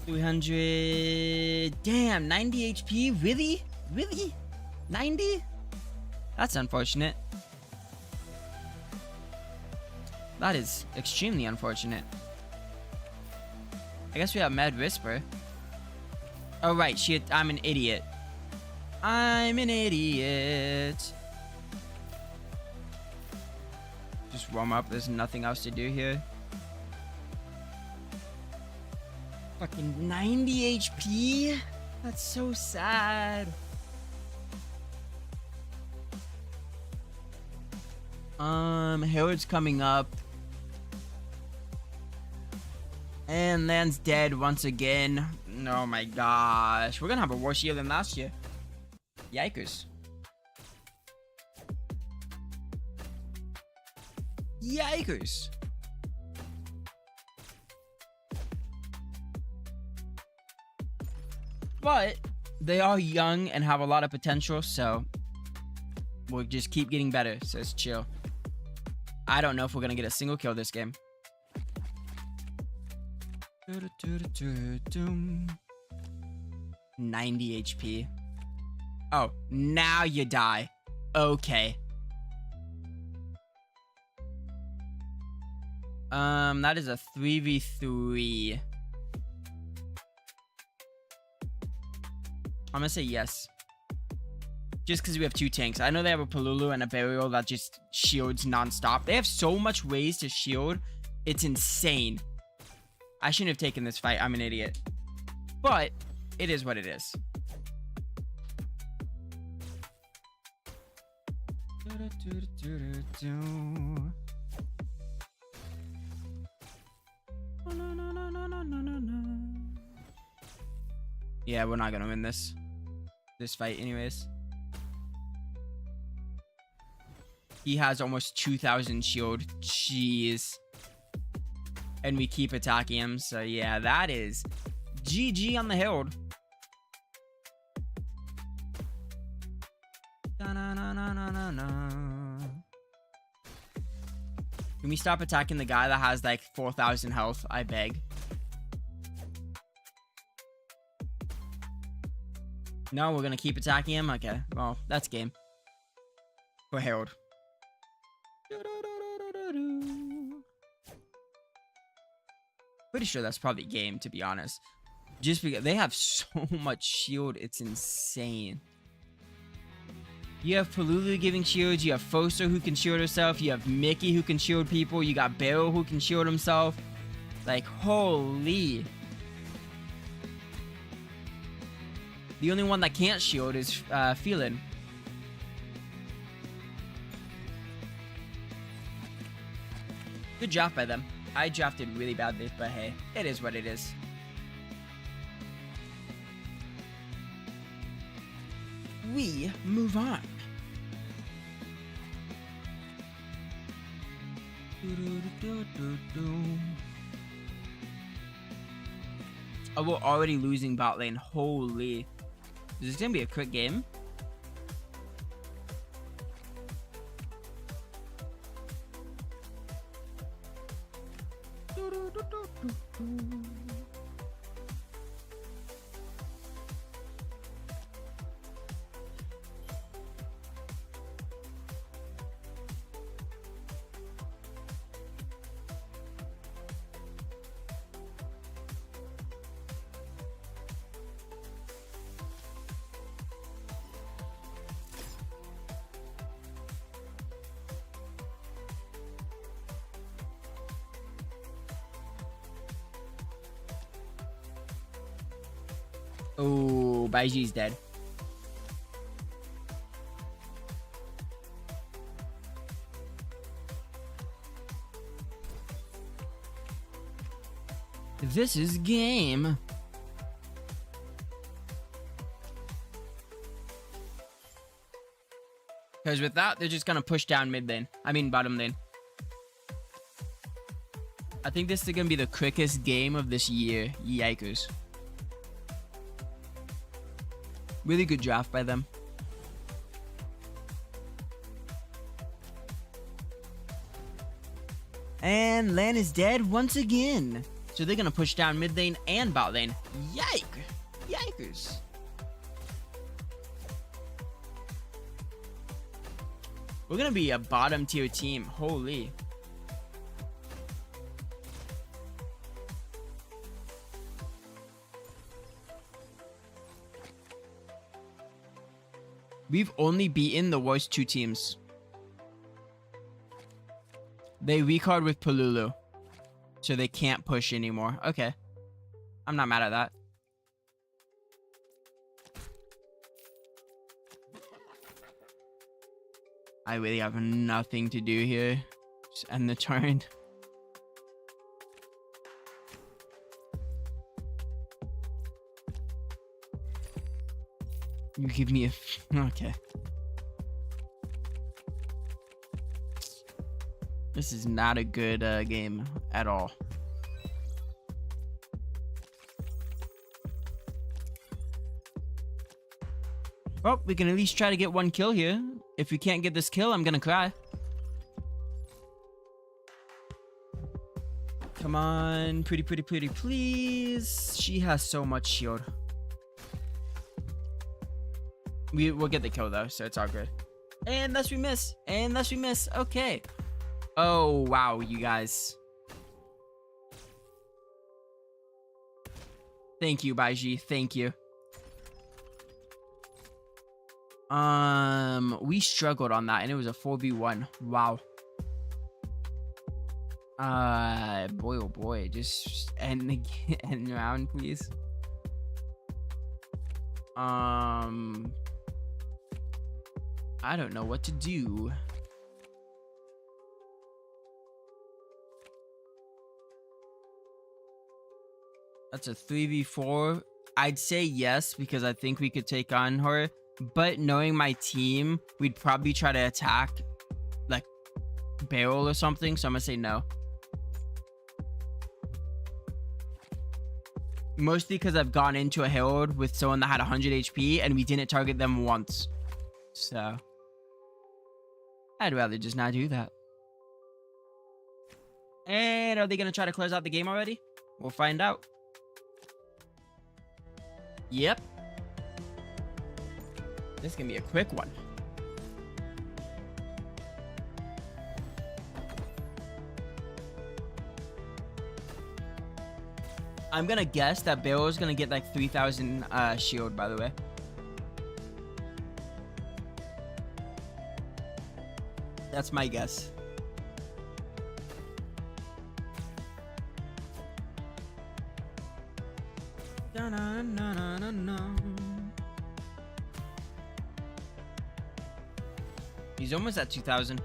300. Damn, 90 HP? Really? Really? 90? That's unfortunate. That is extremely unfortunate. I guess we have Mad Whisper. Oh, right. I'm an idiot. I'm an idiot. Just warm up. There's nothing else to do here. Fucking 90 HP? That's so sad. Harold's coming up. And Land's dead once again. Oh my gosh. We're gonna have a worse year than last year. Yikers. Yikers. But they are young and have a lot of potential, so we'll just keep getting better. So it's chill. I don't know if we're gonna get a single kill this game. 90 HP. Oh, now you die. Okay. That is a 3v3. I'm gonna say yes. Just because we have two tanks. I know they have a Polulu and a Burial that just shields non-stop. They have so much ways to shield. It's insane. I shouldn't have taken this fight. I'm an idiot. But it is what it is. Yeah, we're not gonna win this fight anyways. He has almost 2,000 shield. Jeez. And we keep attacking him. So yeah, that is GG on the Herald. Can we stop attacking the guy that has like 4,000 health? I beg. No, we're gonna keep attacking him? Okay, well, that's game. For Herald. Pretty sure that's probably game, to be honest. Just because they have so much shield, it's insane. You have Polulu giving shields, you have Foster who can shield herself, you have Mickey who can shield people, you got Beryl who can shield himself. Like, holy. The only one that can't shield is Phelan. Good job by them. I drafted really badly, but hey, it is what it is. We move on. Oh, we're already losing bot lane. Holy. Is this gonna be a quick game? Oh, Baiji's dead. This is game. Because with that, they're just gonna push down mid lane. I mean bottom lane. I think this is gonna be the quickest game of this year. Yikers. Really good draft by them. And Lan is dead once again. So they're gonna push down mid lane and bot lane. Yikers. We're gonna be a bottom tier team. Holy. We've only beaten the worst two teams. They recard with Palulu. So they can't push anymore. Okay. I'm not mad at that. I really have nothing to do here. Just end the turn. You give me a... Okay. This is not a good game at all. Well, we can at least try to get one kill here. If we can't get this kill, I'm gonna cry. Come on, pretty, please. She has so much shield. We'll get the kill though, so it's all good. And thus we miss. And thus we miss. Okay. Oh, wow, you guys. Thank you, Baiji. Thank you. We struggled on that, and it was a 4v1. Wow. Boy, oh boy. Just end the end round, please. I don't know what to do. That's a 3v4. I'd say yes, because I think we could take on her. But knowing my team, we'd probably try to attack, like, barrel or something. So I'm gonna say no. Mostly because I've gone into a Herald with someone that had 100 HP, and we didn't target them once. So I'd rather just not do that. And are they gonna try to close out the game already? We'll find out. Yep. This is gonna be a quick one. I'm gonna guess that Barrel's gonna get like 3,000 shield, by the way. That's my guess. He's almost at 2,000.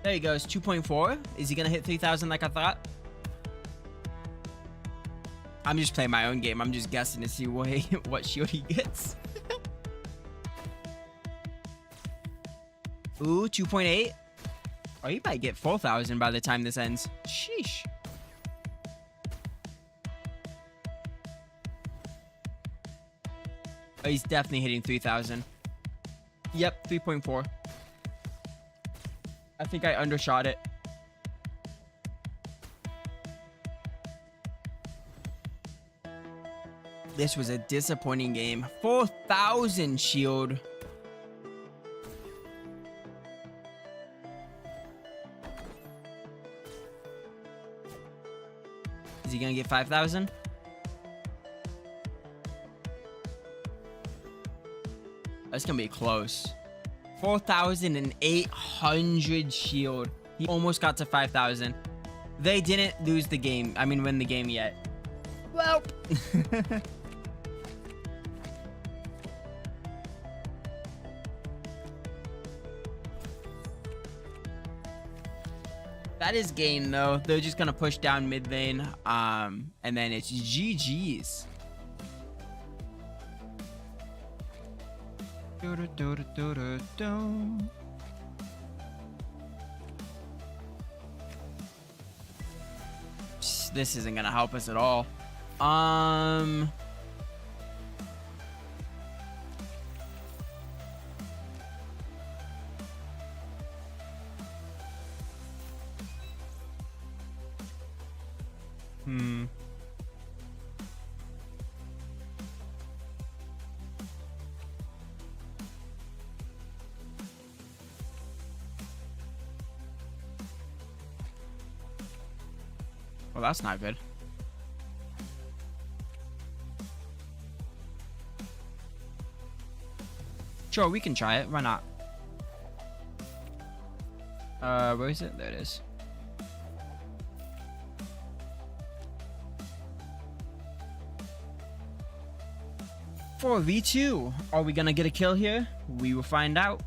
There he goes, 2.4. Is he gonna hit 3,000 like I thought? I'm just playing my own game. I'm just guessing to see what shield he gets. Ooh, 2.8. Oh, he might get 4,000 by the time this ends. Sheesh. Oh, he's definitely hitting 3,000. Yep, 3.4. I think I undershot it. This was a disappointing game. 4,000 shield. Is he gonna get 5,000? That's gonna be close. 4,800 shield. He almost got to 5,000. They didn't lose the game. I mean, win the game yet. Well. That is game though. They're just gonna push down mid lane. And then it's GG's. This isn't gonna help us at all. Well, that's not good. Sure, we can try it. Why not? Where is it? There it is. For V2, are we gonna get a kill here? We will find out.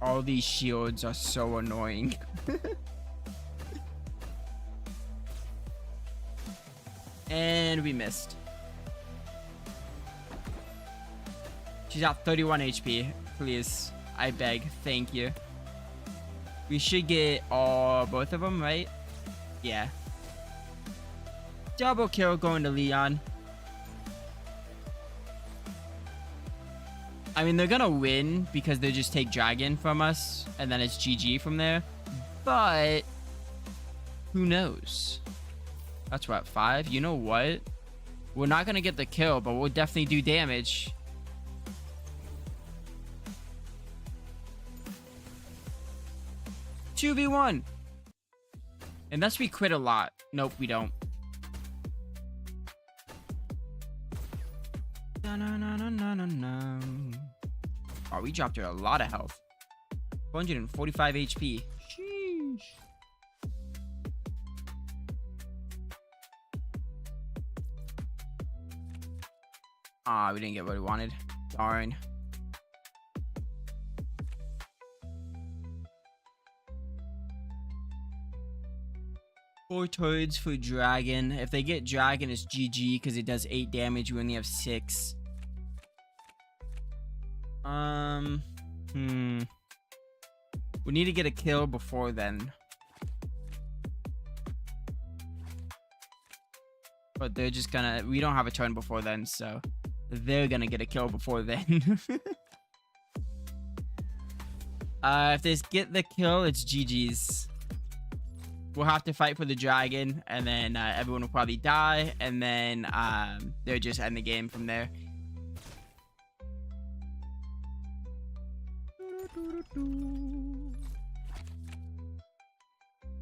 All these shields are so annoying. And we missed. She's at 31 HP. Please, I beg, thank you. We should get both of them, right? Yeah. Double kill going to Leon. I mean, they're gonna win because they just take Dragon from us, and then it's GG from there. But who knows? That's what, 5? You know what? We're not gonna get the kill, but we'll definitely do damage. $2v1. Unless we quit a lot. Nope, we don't. Oh, we dropped her a lot of health. 445 HP. Sheesh. Ah, we didn't get what we wanted. Darn. Four toads for dragon. If they get dragon, it's GG because it does 8 damage. We only have 6. We need to get a kill before then. But they're just gonna... We don't have a turn before then, so... They're gonna get a kill before then. If they get the kill, it's GG's. We'll have to fight for the dragon, and then everyone will probably die, and then they'll just end the game from there.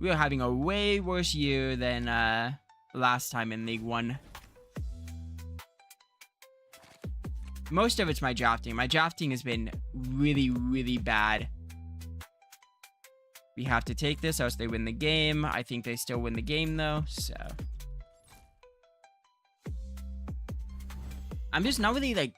We are having a way worse year than last time in League 1. Most of it's my drafting. My drafting has been really, really bad. We have to take this, else they win the game. I think they still win the game, though, so... I'm just not really, like...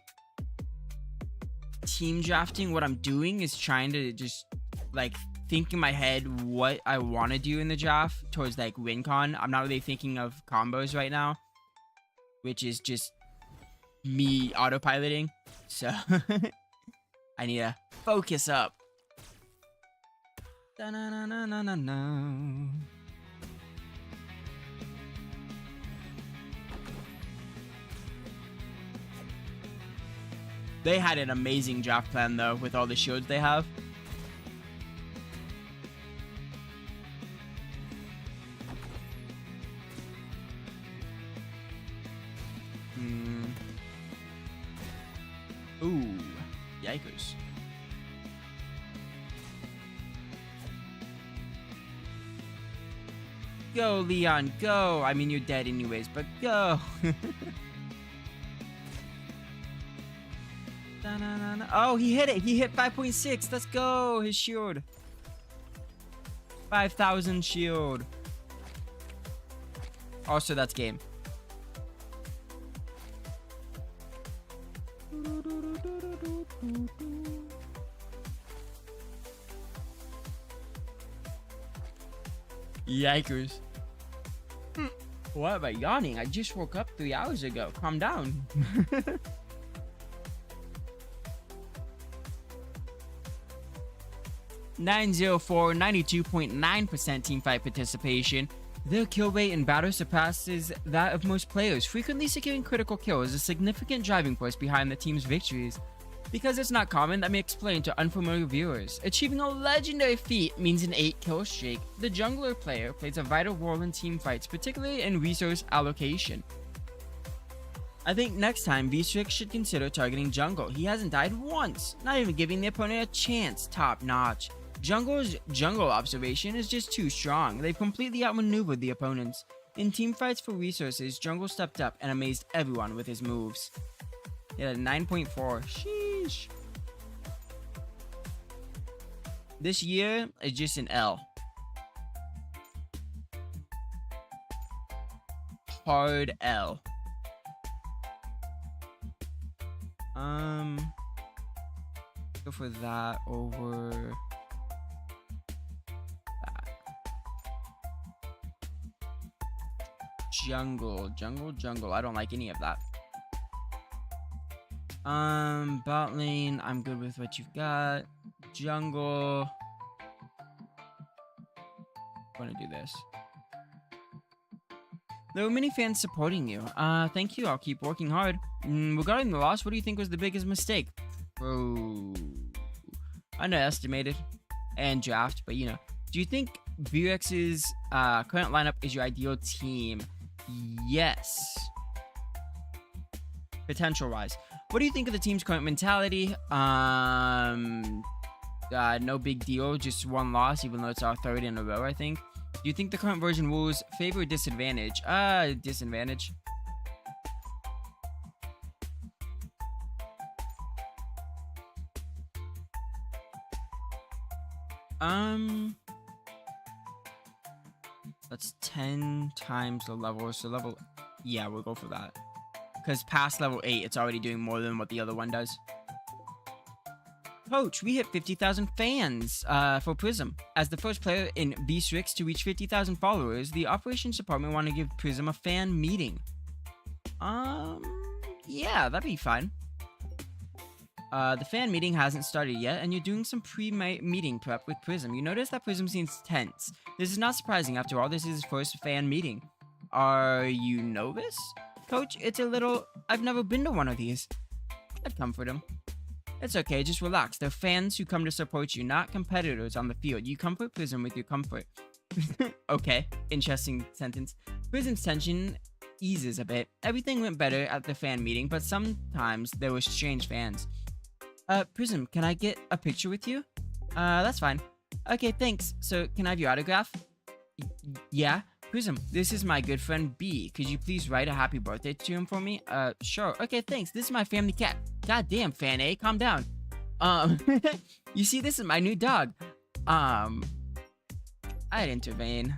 team drafting. What I'm doing is trying to just, like, think in my head what I want to do in the draft towards, like, win con. I'm not really thinking of combos right now, which is just me autopiloting, so I need to focus up. Da-na-na-na-na-na. They had an amazing draft plan, though, with all the shields they have. Ooh, yikers. Go, Leon, go. I mean, you're dead anyways, but go. Oh, he hit it. He hit 5.6. Let's go. His shield. 5,000 shield. Also, that's game. Yikers. Why am I yawning? I just woke up 3 hours ago. Calm down. (904) 92.9% teamfight participation. Their kill rate in battle surpasses that of most players. Frequently securing critical kills is a significant driving force behind the team's victories. Because it's not common, let me explain to unfamiliar viewers. Achieving a legendary feat means an 8-kill streak. The jungler player plays a vital role in team fights, particularly in resource allocation. I think next time V6 should consider targeting jungle. He hasn't died once, not even giving the opponent a chance. Top notch. Jungle's jungle observation is just too strong. They've completely outmaneuvered the opponents. In team fights for resources, Jungle stepped up and amazed everyone with his moves. He had a 9.4. Sheesh. This year is just an L. Hard L. Go for that over that. Jungle. I don't like any of that. Bot lane, I'm good with what you've got. Jungle. I'm gonna do this. There were many fans supporting you. Thank you. I'll keep working hard. Regarding the loss, what do you think was the biggest mistake? Oh, underestimated and draft, but you know. Do you think Vrex's current lineup is your ideal team? Yes. Potential-wise. What do you think of the team's current mentality? No big deal, just one loss, even though it's our third in a row, I think. Do you think the current version rules favor or disadvantage? Disadvantage. That's 10 times the level. So level, yeah, we'll go for that. Because past level 8, it's already doing more than what the other one does. Coach, we hit 50,000 fans for Prism. As the first player in V6 to reach 50,000 followers, the operations department want to give Prism a fan meeting. Yeah, that'd be fine. The fan meeting hasn't started yet, and you're doing some pre-meeting prep with Prism. You notice that Prism seems tense. This is not surprising. After all, this is his first fan meeting. Are you nervous? Coach, it's a little... I've never been to one of these. I'd comfort him. It's okay, just relax. They're fans who come to support you, not competitors on the field. You comfort Prism with your comfort. Okay, interesting sentence. Prism's tension eases a bit. Everything went better at the fan meeting, but sometimes there were strange fans. Prism, can I get a picture with you? That's fine. Okay, thanks. So, can I have your autograph? Yeah? Prism, this is my good friend B. Could you please write a happy birthday to him for me? Sure. Okay, thanks. This is my family cat. God damn, Fan A, calm down. You see, this is my new dog. I'd intervene.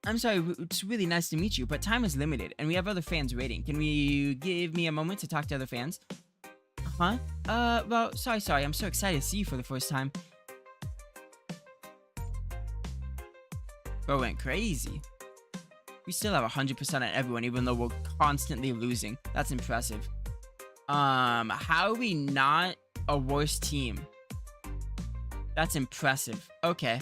I'm sorry, it's really nice to meet you, but time is limited, and we have other fans waiting. Can we give me a moment to talk to other fans? Huh? Well, sorry. I'm so excited to see you for the first time. Bro went crazy. We still have 100% on everyone, even though we're constantly losing. That's impressive. How are we not a worse team? That's impressive. Okay.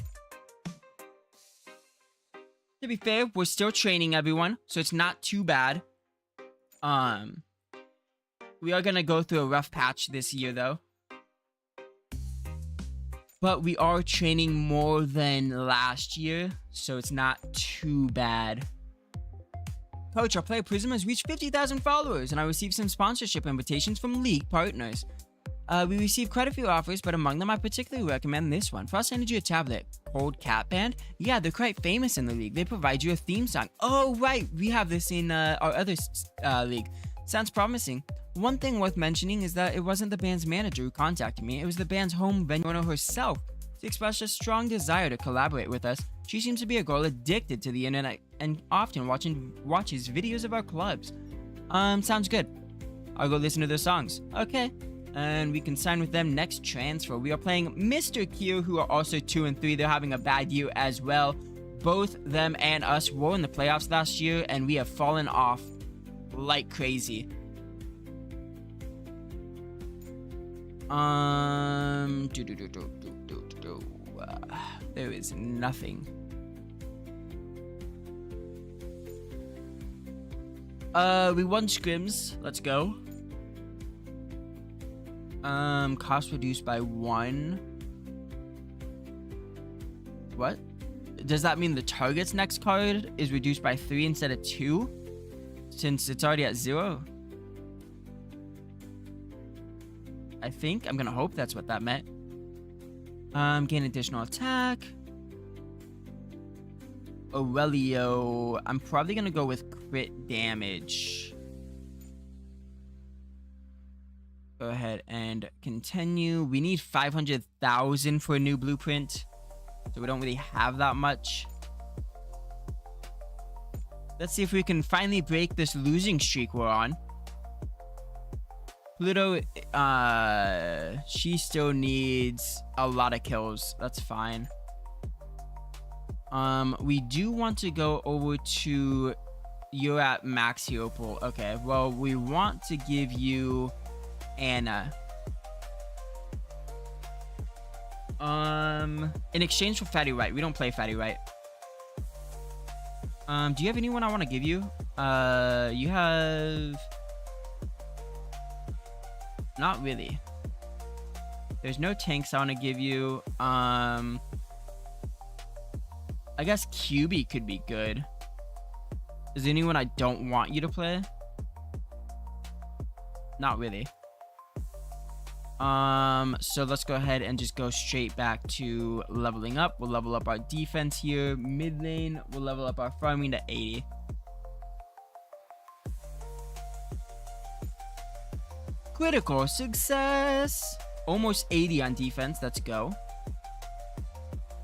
To be fair, we're still training everyone, so it's not too bad. We are going to go through a rough patch this year, though. But we are training more than last year, so it's not too bad. Coach, our player Prism has reached 50,000 followers, and I received some sponsorship invitations from league partners. We received quite a few offers, but among them, I particularly recommend this one. Frost Energy, a tablet. Cold Cat Band? Yeah, they're quite famous in the league. They provide you a theme song. Oh, right. We have this in our other league. Sounds promising. One thing worth mentioning is that it wasn't the band's manager who contacted me. It was the band's home venue owner herself. She expressed a strong desire to collaborate with us. She seems to be a girl addicted to the internet and often watches videos of our clubs. Sounds good. I'll go listen to their songs. Okay. And we can sign with them next transfer. We are playing Mr. Q, who are also 2 and 3. They're having a bad year as well. Both them and us were in the playoffs last year, and we have fallen off like crazy. There is nothing. We won scrims. Let's go. Cost reduced by 1. What? Does that mean the target's next card is reduced by 3 instead of 2? Since it's already at 0? I think. I'm gonna hope that's what that meant. Gain additional attack. Aurelio. I'm probably gonna go with crit damage. Go ahead and continue. We need 500,000 for a new blueprint, so we don't really have that much. Let's see if we can finally break this losing streak we're on. Pluto, she still needs a lot of kills. That's fine. We do want to go over to... You're at max hero pool. Okay, well, we want to give you Anna. In exchange for Fatty Right. We don't play Fatty Right. Do you have anyone I want to give you? You have... Not really. There's no tanks I want to give you. I guess QB could be good. Is there anyone I don't want you to play? Not really. So let's go ahead and just go straight back to leveling up. We'll level up our defense here. Mid lane, we'll level up our farming to 80. Critical success. Almost 80 on defense. Let's go.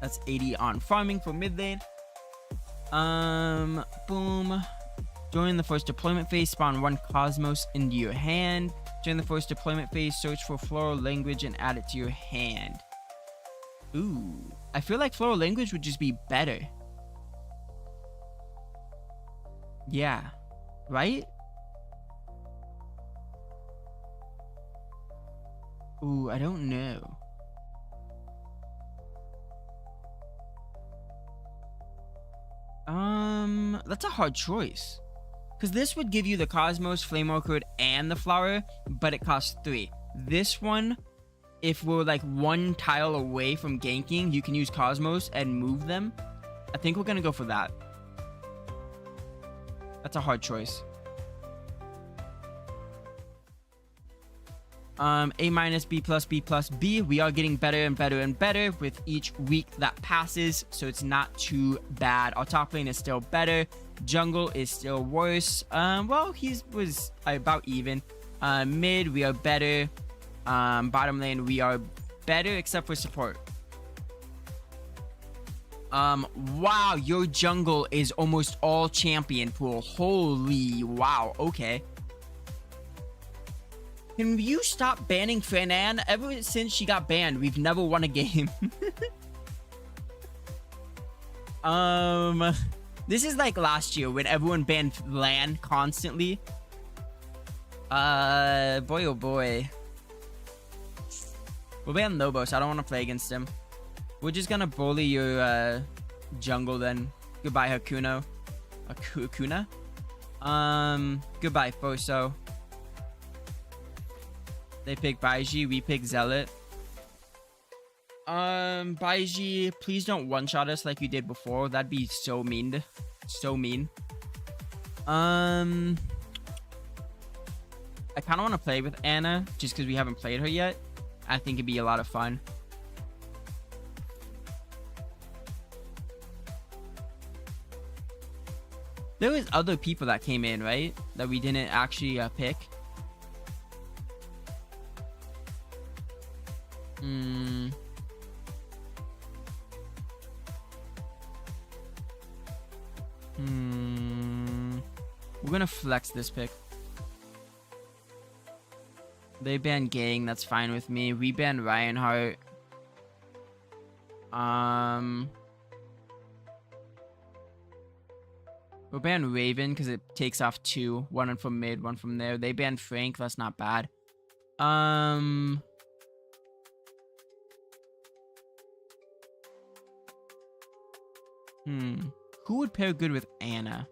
That's 80 on farming for mid lane. Boom. During the first deployment phase, spawn 1 Cosmos into your hand. During the first deployment phase, search for floral language and add it to your hand. Ooh. I feel like floral language would just be better. Yeah. Right? Ooh, I don't know. That's a hard choice. Because this would give you the Cosmos, Flame Orchid, and the flower, but it costs 3. This one, if we're like 1 tile away from ganking, you can use Cosmos and move them. I think we're gonna go for that. That's a hard choice. A-, B+, B+, B. We are getting better and better and better with each week that passes, so it's not too bad. Our top lane is still better. Jungle is still worse. Well, he was about even. Mid, we are better. Bottom lane, we are better except for support. Wow, your jungle is almost all champion pool. Holy wow, okay. Can you stop banning Fernan? Ever since she got banned, we've never won a game. This is like last year when everyone banned LAN constantly. Boy oh boy. We'll ban Lobo, so I don't want to play against him. We're just gonna bully your jungle then. Goodbye, Hakuno. Hakuna? Goodbye, Foso. They pick Baiji, we pick Zealot. Baiji, please don't one-shot us like you did before. That'd be so mean. So mean. I kind of want to play with Anna just because we haven't played her yet. I think it'd be a lot of fun. There was other people that came in, right? That we didn't actually pick. We're gonna flex this pick. They ban Gang, that's fine with me. We ban Reinhardt. We'll ban Raven because it takes off 2. One from mid, one from there. They ban Frank, that's not bad. Who would pair good with Anna?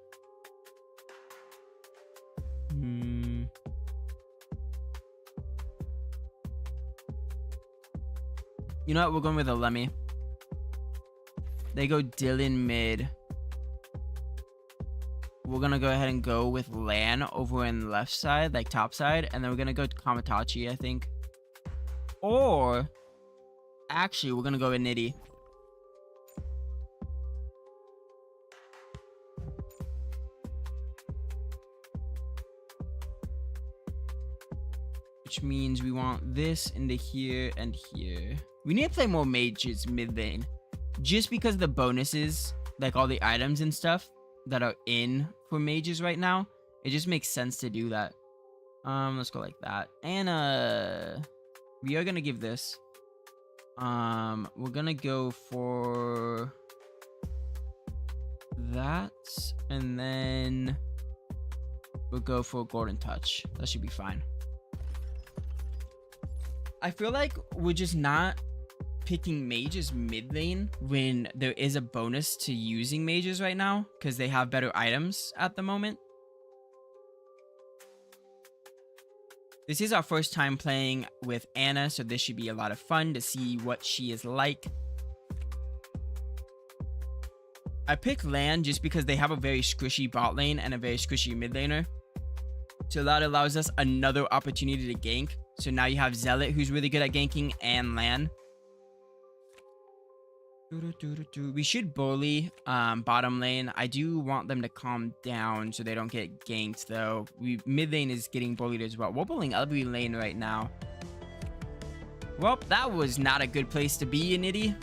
You know what? We're going with a Lemmy. They go Dylan mid. We're gonna go ahead and go with Lan over in left side, like top side, and then we're gonna go to Kamatachi, I think. Or actually, we're gonna go with Nitty. Which means we want this into here and here. We need to play more mages mid lane. Just because the bonuses, like all the items and stuff that are in for mages right now, it just makes sense to do that. Let's go like that. And we are gonna give this. We're gonna go for that, and then we'll go for a golden touch. That should be fine. I feel like we're just not picking mages mid lane when there is a bonus to using mages right now because they have better items at the moment. This is our first time playing with Anna, so this should be a lot of fun to see what she is like. I picked Lan just because they have a very squishy bot lane and a very squishy mid laner. So that allows us another opportunity to gank. So now you have Zealot, who's really good at ganking, and Lan. We should bully bottom lane. I do want them to calm down so they don't get ganked, though. Mid lane is getting bullied as well. We're bullying every lane right now. Well, that was not a good place to be, Nitty.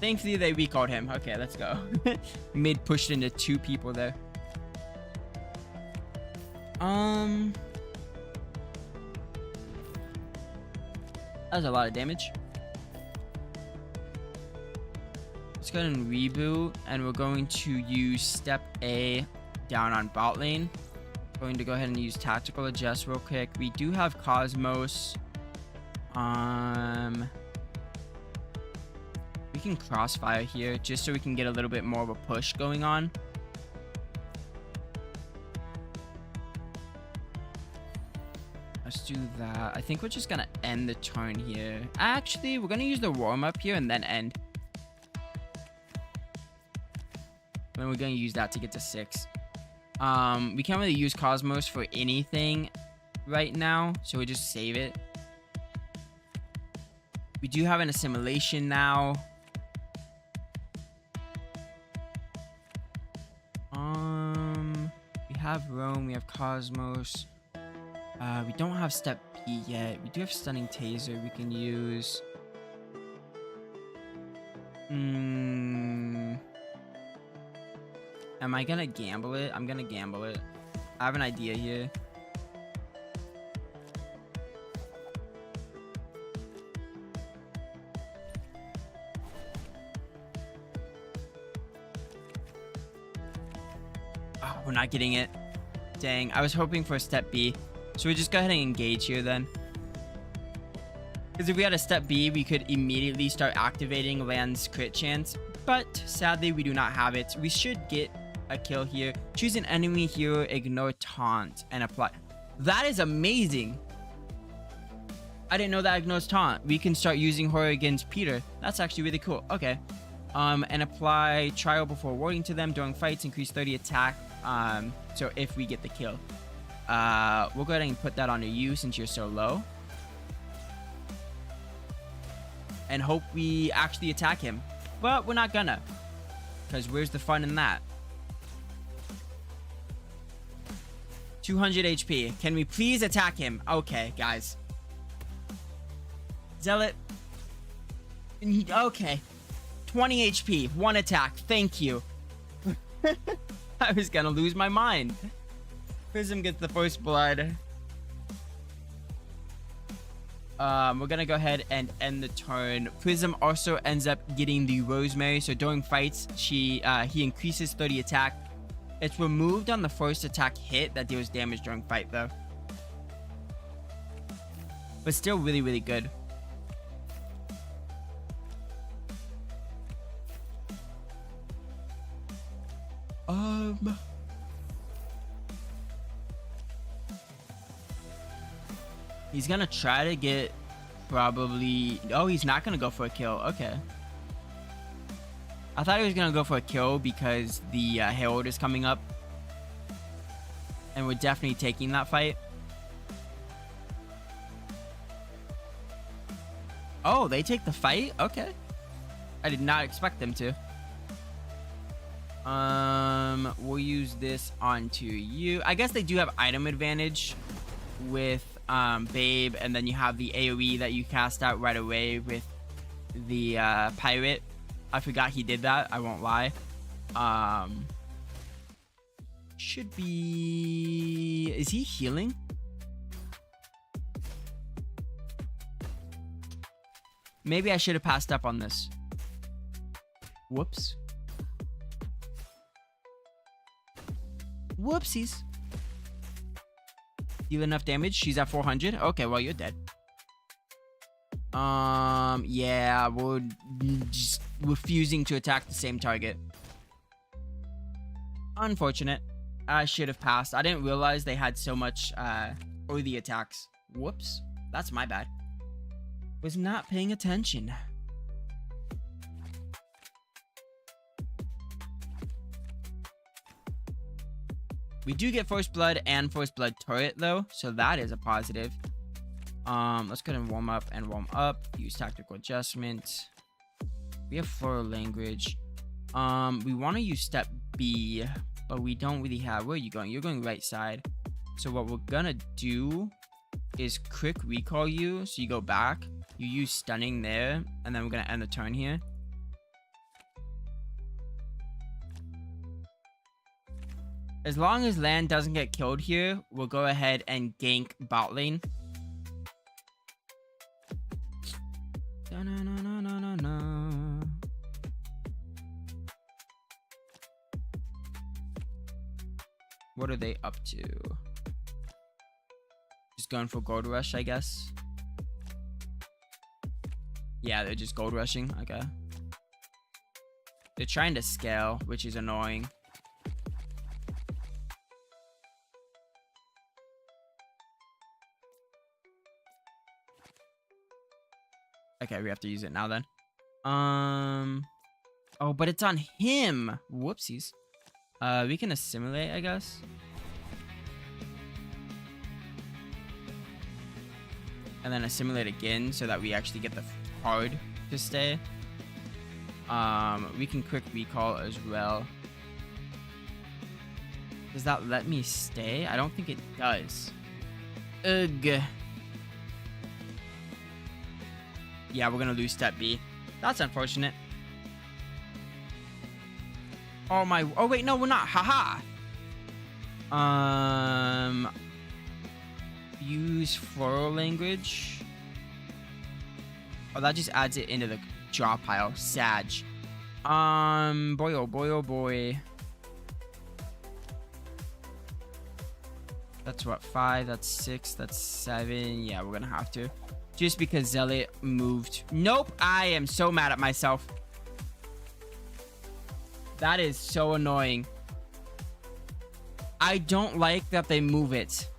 Thankfully, they recalled him. Okay, let's go. Mid pushed into 2 people there. That was a lot of damage. Let's go ahead and reboot, and we're going to use step A down on bot lane. Going to go ahead and use tactical adjust real quick. We do have Cosmos. We can crossfire here just so we can get a little bit more of a push going on. Let's do that. I think we're just gonna end the turn here. Actually, we're gonna use the warm up here and then end. Then we're gonna use that to get to 6. We can't really use Cosmos for anything right now, so we just save it. We do have an assimilation now. We have Rome, we have Cosmos. We don't have step P yet. We do have stunning taser we can use. Am I gonna gamble it? I'm gonna gamble it. I have an idea here. Oh, we're not getting it. Dang, I was hoping for a step B. So we just go ahead and engage here then. Because if we had a step B, we could immediately start activating Lan's crit chance. But sadly, we do not have it. We should get a kill here. Choose an enemy hero, ignore taunt, and apply. That is amazing. I didn't know that ignores taunt. We can start using her against Peter. That's actually really cool. Okay. And apply trial before warding to them during fights. Increase 30 attack. So if we get the kill. We'll go ahead and put that onto you since you're so low. And hope we actually attack him. But we're not gonna. Because where's the fun in that? 200 HP. Can we please attack him? Okay, guys. Zealot. Okay. 20 HP. One attack. Thank you. I was gonna lose my mind. Prism gets the first blood. We're gonna go ahead and end the turn. Prism also ends up getting the Rosemary. So during fights, he increases 30 attack. It's removed on the first attack hit that deals damage during fight, though. But still really, really good. He's gonna try to get probably... Oh, he's not gonna go for a kill. Okay. I thought he was gonna go for a kill because the Herald is coming up. And we're definitely taking that fight. Oh, they take the fight? Okay. I did not expect them to. We'll use this onto you. I guess they do have item advantage with Babe, and then you have the AoE that you cast out right away with the pirate. I forgot he did that, I won't lie. Should be... Is he healing? Maybe I should have passed up on this. Whoops. Whoopsies. Deal enough damage. She's at 400. Okay, well, you're dead. Yeah, we're just refusing to attack the same target. Unfortunate. I should have passed. I didn't realize they had so much early attacks. Whoops. That's my bad. Was not paying attention. We do get first blood and first blood turret though, so that is a positive. Let's go ahead and warm up. Use tactical adjustment. We have floral language. We want to use step B, but we don't really have... Where are you going? You're going right side. So what we're gonna do is quick recall you, so you go back. You use stunning there, and then we're gonna end the turn here. As long as Lan doesn't get killed here, we'll go ahead and gank bot lane. What are they up to? Just going for gold rush, I guess. Yeah, they're just gold rushing. Okay. They're trying to scale, which is annoying. Okay, we have to use it now then. Oh, but it's on him. Whoopsies. We can assimilate, I guess. And then assimilate again so that we actually get the card to stay. We can quick recall as well. Does that let me stay? I don't think it does. Ugh. Yeah, we're gonna lose step B. That's unfortunate. Oh my... Oh wait, no, we're not. Haha. Use floral language. Oh, that just adds it into the draw pile. Sag. Boy, oh boy, oh boy. That's what, 5, that's 6, that's 7. Yeah, we're gonna have to. Just because Zealot moved. Nope, I am so mad at myself. That is so annoying. I don't like that they move it.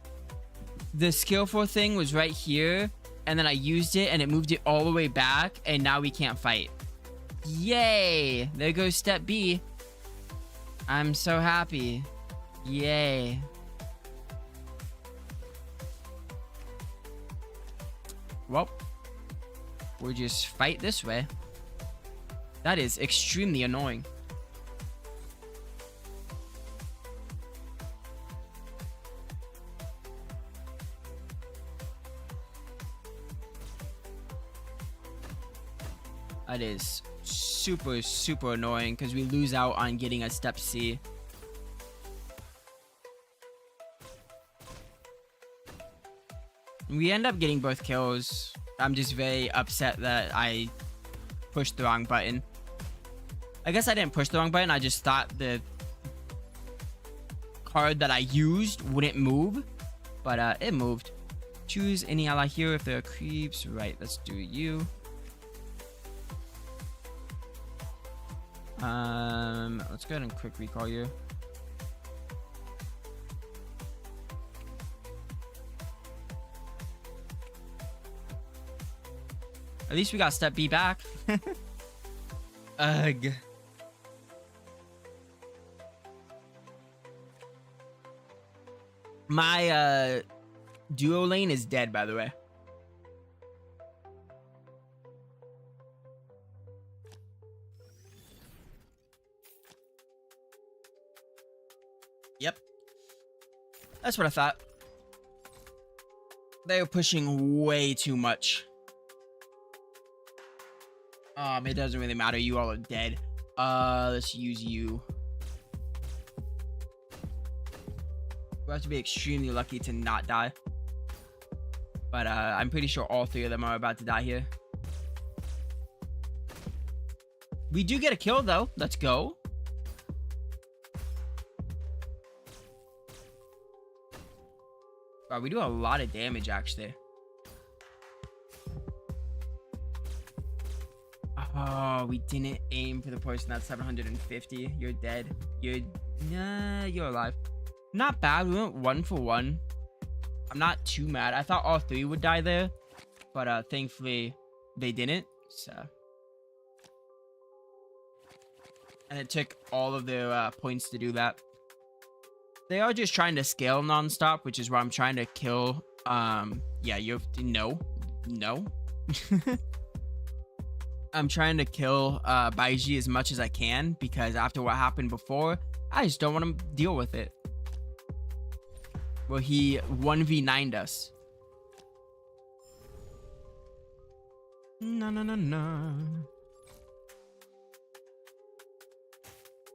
the skillful thing was right here, and then I used it and it moved it all the way back, and now we can't fight. Yay! There goes step B. I'm so happy. Yay. Well, we'll just fight this way. That is extremely annoying. That is super, super annoying because we lose out on getting a step C. We end up getting both kills. I'm just very upset that I pushed the wrong button. I guess I didn't push the wrong button. I just thought the card that I used wouldn't move, but it moved. Choose any ally here if there are creeps. Right, let's do you. Let's go ahead and quick recall you. At least we got step B back. Ugh. My duo lane is dead, by the way. Yep. That's what I thought. They are pushing way too much. It doesn't really matter. You all are dead. Let's use you. We have to be extremely lucky to not die. But I'm pretty sure all three of them are about to die here. We do get a kill though. Let's go. Wow, we do a lot of damage actually. Oh, we didn't aim for the person that's 750. You're dead. You're alive. Not bad. We went 1 for 1. I'm not too mad. I thought all three would die there, but thankfully they didn't. So, and it took all of their points to do that. They are just trying to scale nonstop, which is why I'm trying to kill. Yeah, no. I'm trying to kill Baiji as much as I can because after what happened before, I just don't want to deal with it. Well, he 1v9'd us. No.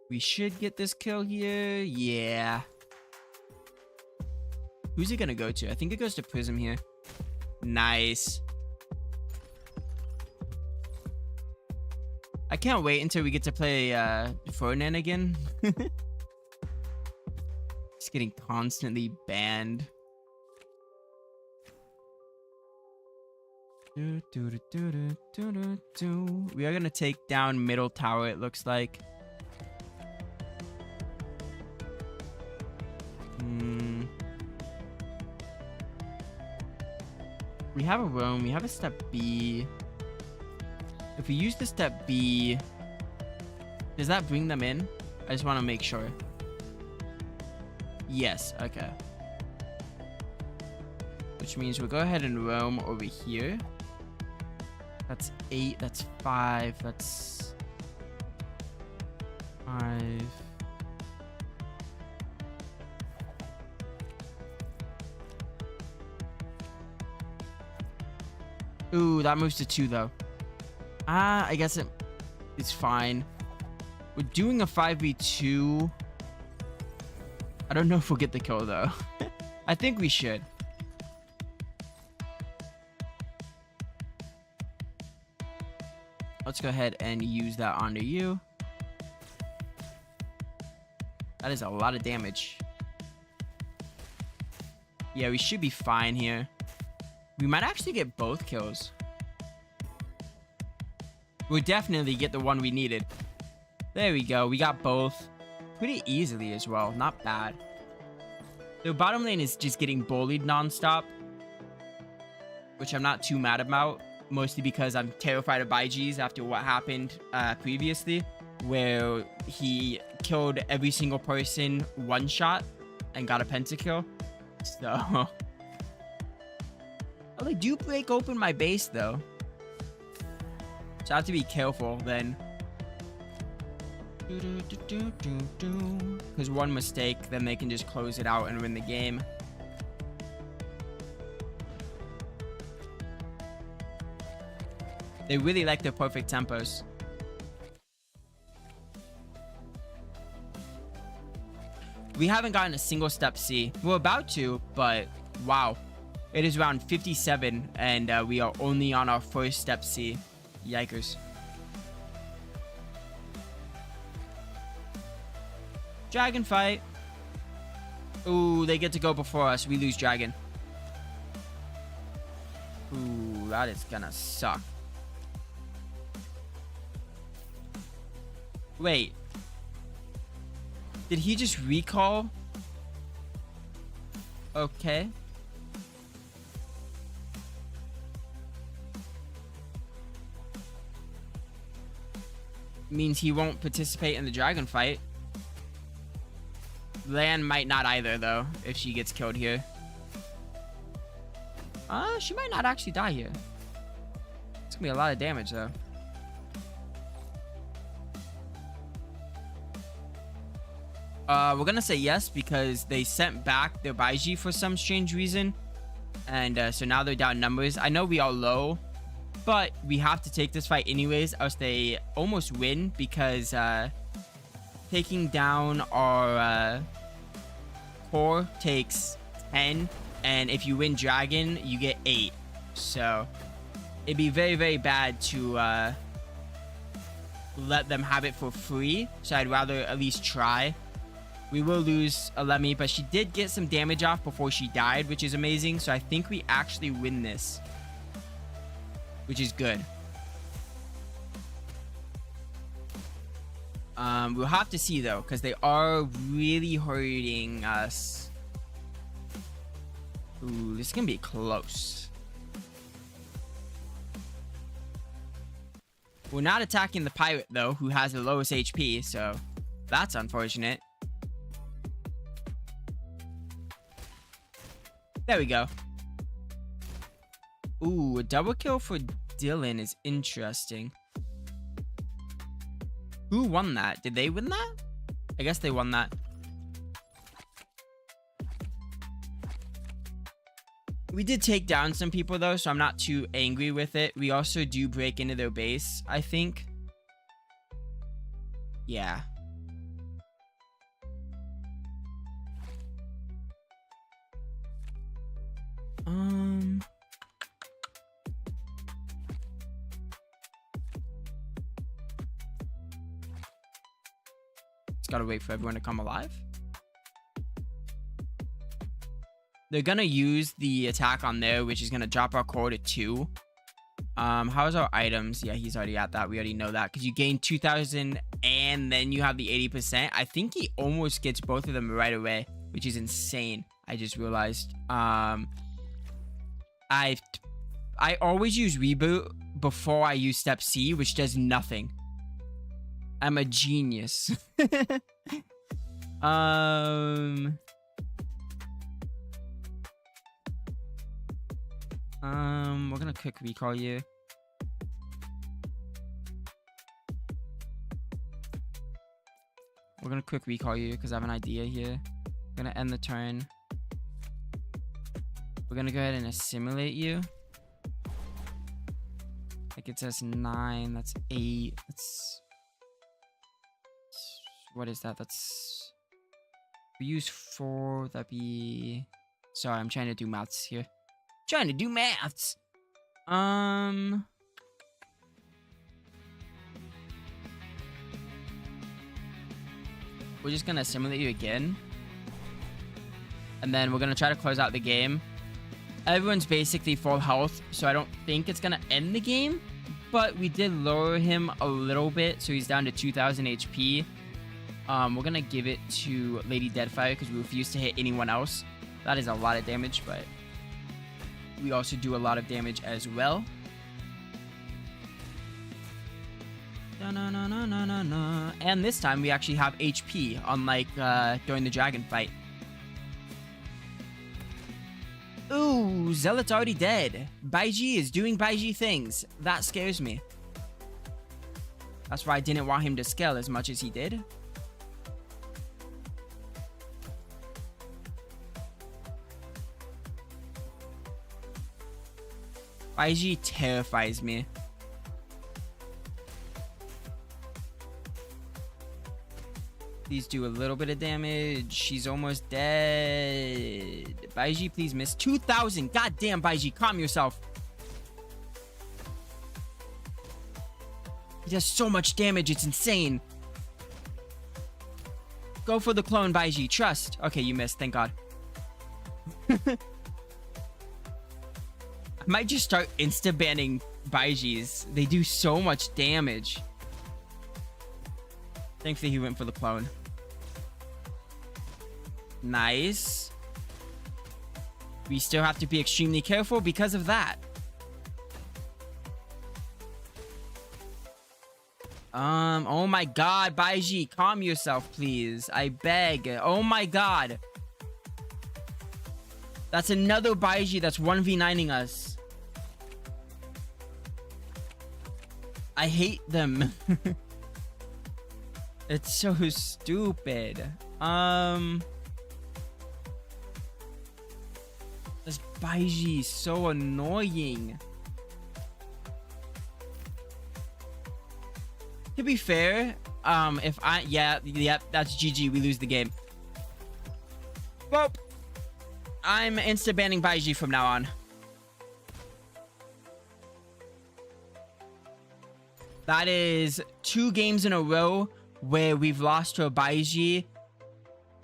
We should get this kill here. Yeah. Who's it gonna go to? I think it goes to Prism here. Nice. I can't wait until we get to play Ferdinand again. Just getting constantly banned. We are gonna take down middle tower, it looks like. We have a roam, we have a step B. If we use the step B, does that bring them in? I just want to make sure. Yes, okay. Which means we'll go ahead and roam over here. That's 8, that's 5, that's 5. Ooh, that moves to 2 though. I guess it's fine. We're doing a 5v2. I don't know if we'll get the kill though. I think we should. Let's go ahead and use that onto you. That is a lot of damage. Yeah, we should be fine here. We might actually get both kills. We'll definitely get the one we needed. There we go. We got both pretty easily as well. Not bad. Their bottom lane is just getting bullied nonstop, which I'm not too mad about, mostly because I'm terrified of Baiji's after what happened previously, where he killed every single person one shot and got a pentakill. So, oh, they do break open my base though, so I have to be careful then. Because one mistake, then they can just close it out and win the game. They really like their perfect tempos. We haven't gotten a single step C. We're about to, but wow. It is round 57, and we are only on our first step C. Yikers. Dragon fight. Ooh, they get to go before us. We lose dragon. Ooh, that is gonna suck. Wait. Did he just recall? Okay. Means he won't participate in the dragon fight. Lan might not either, though, if she gets killed here. She might not actually die here. It's gonna be a lot of damage, though. We're gonna say yes because they sent back their Baiji for some strange reason. And so now they're down numbers. I know we are low, but we have to take this fight anyways, else they almost win because taking down our core takes 10, and if you win dragon, you get 8. So it'd be very, very bad to let them have it for free. So I'd rather at least try. We will lose Alemi, but she did get some damage off before she died, which is amazing. So I think we actually win this, which is good. We'll have to see though, because they are really hurting us. Ooh, this is gonna be close. We're not attacking the pirate though, who has the lowest HP, so that's unfortunate. There we go. Ooh, a double kill for Dylan is interesting. Who won that? Did they win that? I guess they won that. We did take down some people though, so I'm not too angry with it. We also do break into their base, I think. Yeah. Just gotta wait for everyone to come alive. They're gonna use the attack on there, which is gonna drop our core to 2. How's our items? Yeah, he's already at that. We already know that because you gain 2,000 and then you have the 80%. I think he almost gets both of them right away, which is insane. I just realized. I always use reboot before I use step C, which does nothing. I'm a genius. We're gonna quick recall you. We're gonna quick recall you because I have an idea here. We're gonna end the turn. We're gonna go ahead and assimilate you. That gets us 9. That's 8. That's... What is that? That's... We use 4. That'd be... Sorry, I'm trying to do maths here. Trying to do maths. We're just gonna assimilate you again. And then we're gonna try to close out the game. Everyone's basically full health, so I don't think it's gonna end the game. But we did lower him a little bit, so he's down to 2,000 HP. We're gonna give it to Lady Deadfire because we refuse to hit anyone else. That is a lot of damage, but we also do a lot of damage as well. And this time we actually have HP, unlike during the dragon fight. Ooh, Zealot's already dead. Baiji is doing Baiji things. That scares me. That's why I didn't want him to scale as much as he did. Baiji terrifies me. Please do a little bit of damage. She's almost dead. Baiji, please miss. 2,000. God damn, Baiji, calm yourself. He does so much damage, it's insane. Go for the clone, Baiji. Trust. Okay, you missed. Thank God. I might just start insta-banning Baijis. They do so much damage. Thankfully, he went for the clone. Nice. We still have to be extremely careful because of that. Oh my God, Baiji, calm yourself, please. I beg. Oh my God. That's another Baiji that's 1v9ing us. I hate them. It's so stupid. This Baiji is so annoying. To be fair, yep, that's GG. We lose the game. Well, I'm insta-banning Baiji from now on. That is 2 games in a row where we've lost to a Baiji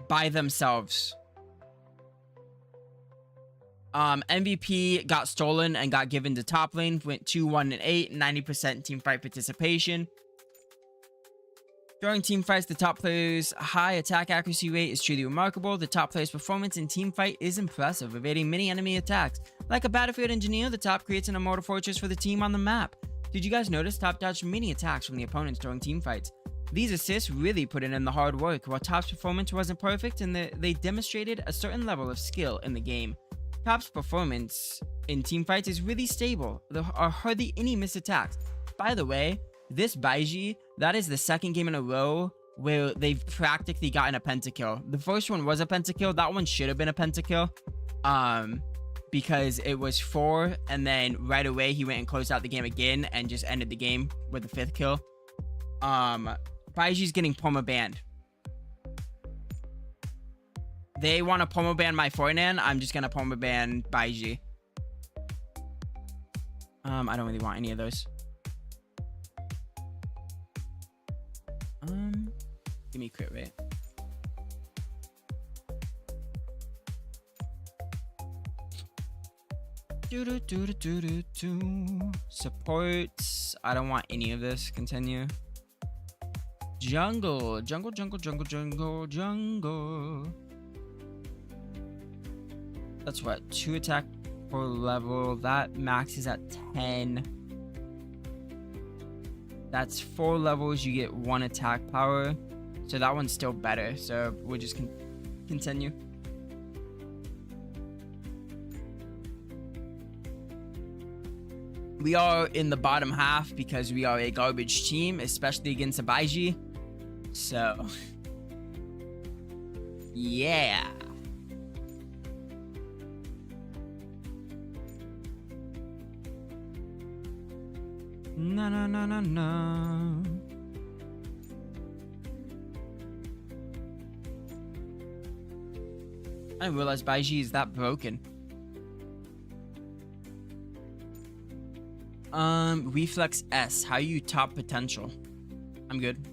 by themselves. MVP got stolen and got given to top lane. Went 2-1-8, 90% team fight participation. During team fights, the top player's high attack accuracy rate is truly remarkable. The top player's performance in team fight is impressive, evading many enemy attacks. Like a battlefield engineer, the top creates an immortal fortress for the team on the map. Did you guys notice top dodged many attacks from the opponents during team fights? These assists really put in the hard work. While Top's performance wasn't perfect, and they demonstrated a certain level of skill in the game. Top's performance in team fights is really stable. There are hardly any missed attacks. By the way, this Baiji, that is the second game in a row where they've practically gotten a pentakill. The first one was a pentakill. That one should have been a pentakill. Because it was 4, and then right away he went and closed out the game again and just ended the game with the 5th kill. Baiji's getting perma banned. They want to perma ban my Fortnan. I'm just gonna perma ban Baiji. I don't really want any of those. Give me crit rate. Supports. I don't want any of this. Continue. Jungle. Jungle. That's what? 2 attack per level. That max is at 10. That's 4 levels. You get 1 attack power. So that one's still better. So we'll just continue. We are in the bottom half because we are a garbage team, especially against a Baiji. So, yeah. No. I didn't realize Baiji is that broken. Reflex S. How you top potential? I'm good.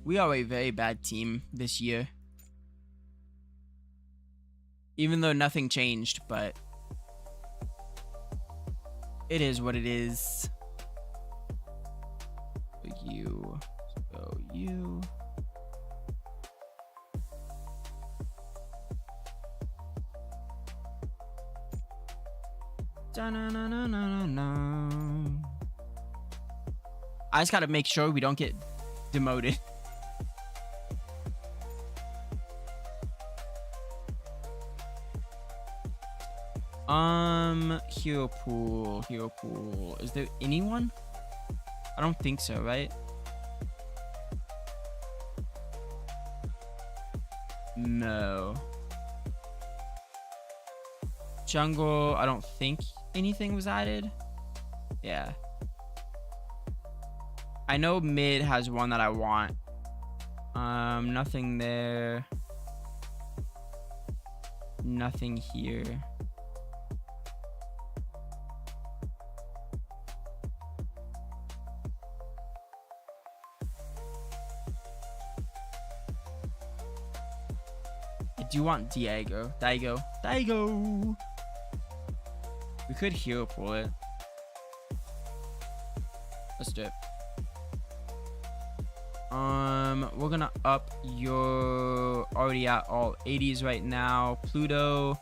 We are a very bad team this year. Even though nothing changed, but it is what it is. You you. I just gotta make sure we don't get demoted. Hero pool. Is there anyone? I don't think so, right? No. Jungle, I don't think anything was added. Yeah. I know mid has one that I want. Nothing there. Nothing here. I do want Diego. We could hero pool it. Let's do it. We're gonna up your already at all 80s right now. Pluto,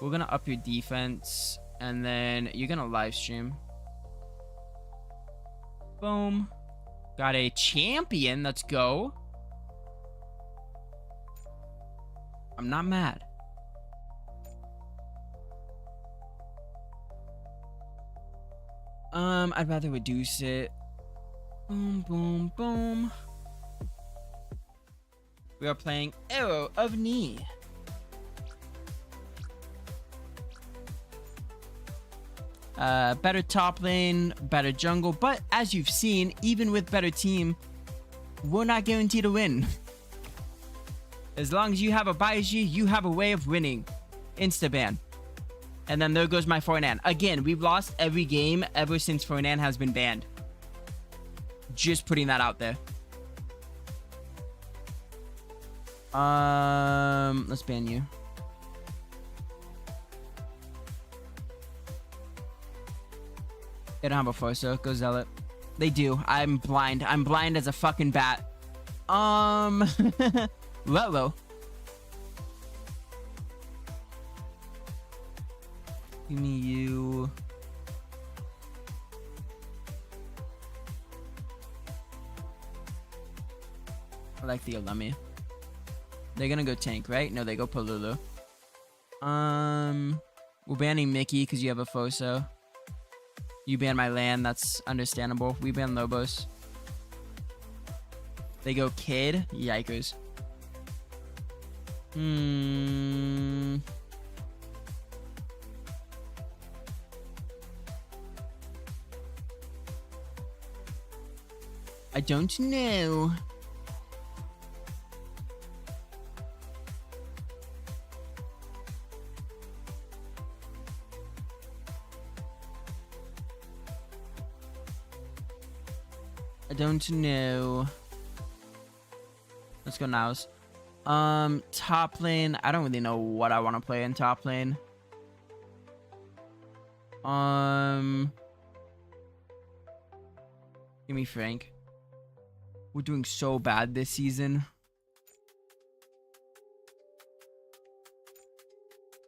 we're gonna up your defense, and then you're gonna live stream. Boom. Got a champion. Let's go. I'm not mad. I'd rather reduce it. Boom, boom, boom. We are playing Arrow of Knee. Better top lane, better jungle, but as you've seen, even with better team, we're not guaranteed to win. As long as you have a Baiji, you have a way of winning. Insta-ban. And then there goes my Fornan. Again, we've lost every game ever since Fornan has been banned. Just putting that out there. Let's ban you. They don't have a Forcer. Go Zealot. They do. I'm blind. I'm blind as a fucking bat. Lolo. Give me you. I like the Olemi. They're gonna go tank, right? No, they go Polulu. We're banning Mickey because you have a Foso. You ban my land, that's understandable. We ban Lobos. They go Kid. Yikers. I don't know. I don't know. Let's go nows. Top lane. I don't really know what I want to play in top lane. Give me Frank. We're doing so bad this season.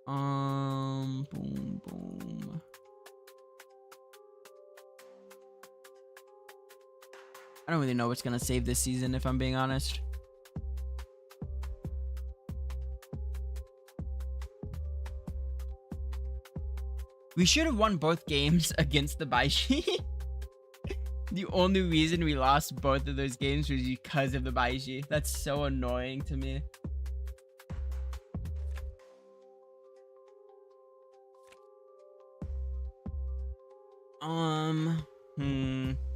Boom, boom. I don't really know what's gonna save this season, if I'm being honest. We should have won both games against the Baishi. The only reason we lost both of those games was because of the Baishi. That's so annoying to me.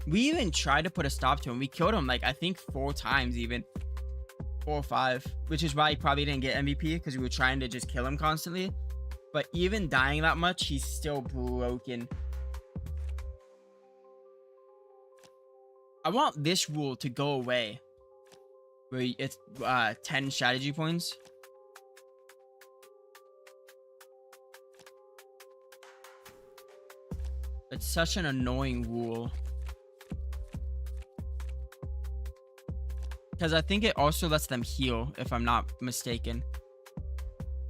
We even tried to put a stop to him. We killed him like I think 4 times, even 4 or 5, which is why he probably didn't get MVP, because we were trying to just kill him constantly. But even dying that much, he's still broken. I want this rule to go away, where it's 10 strategy points. It's such an annoying rule. Because I think it also lets them heal, if I'm not mistaken.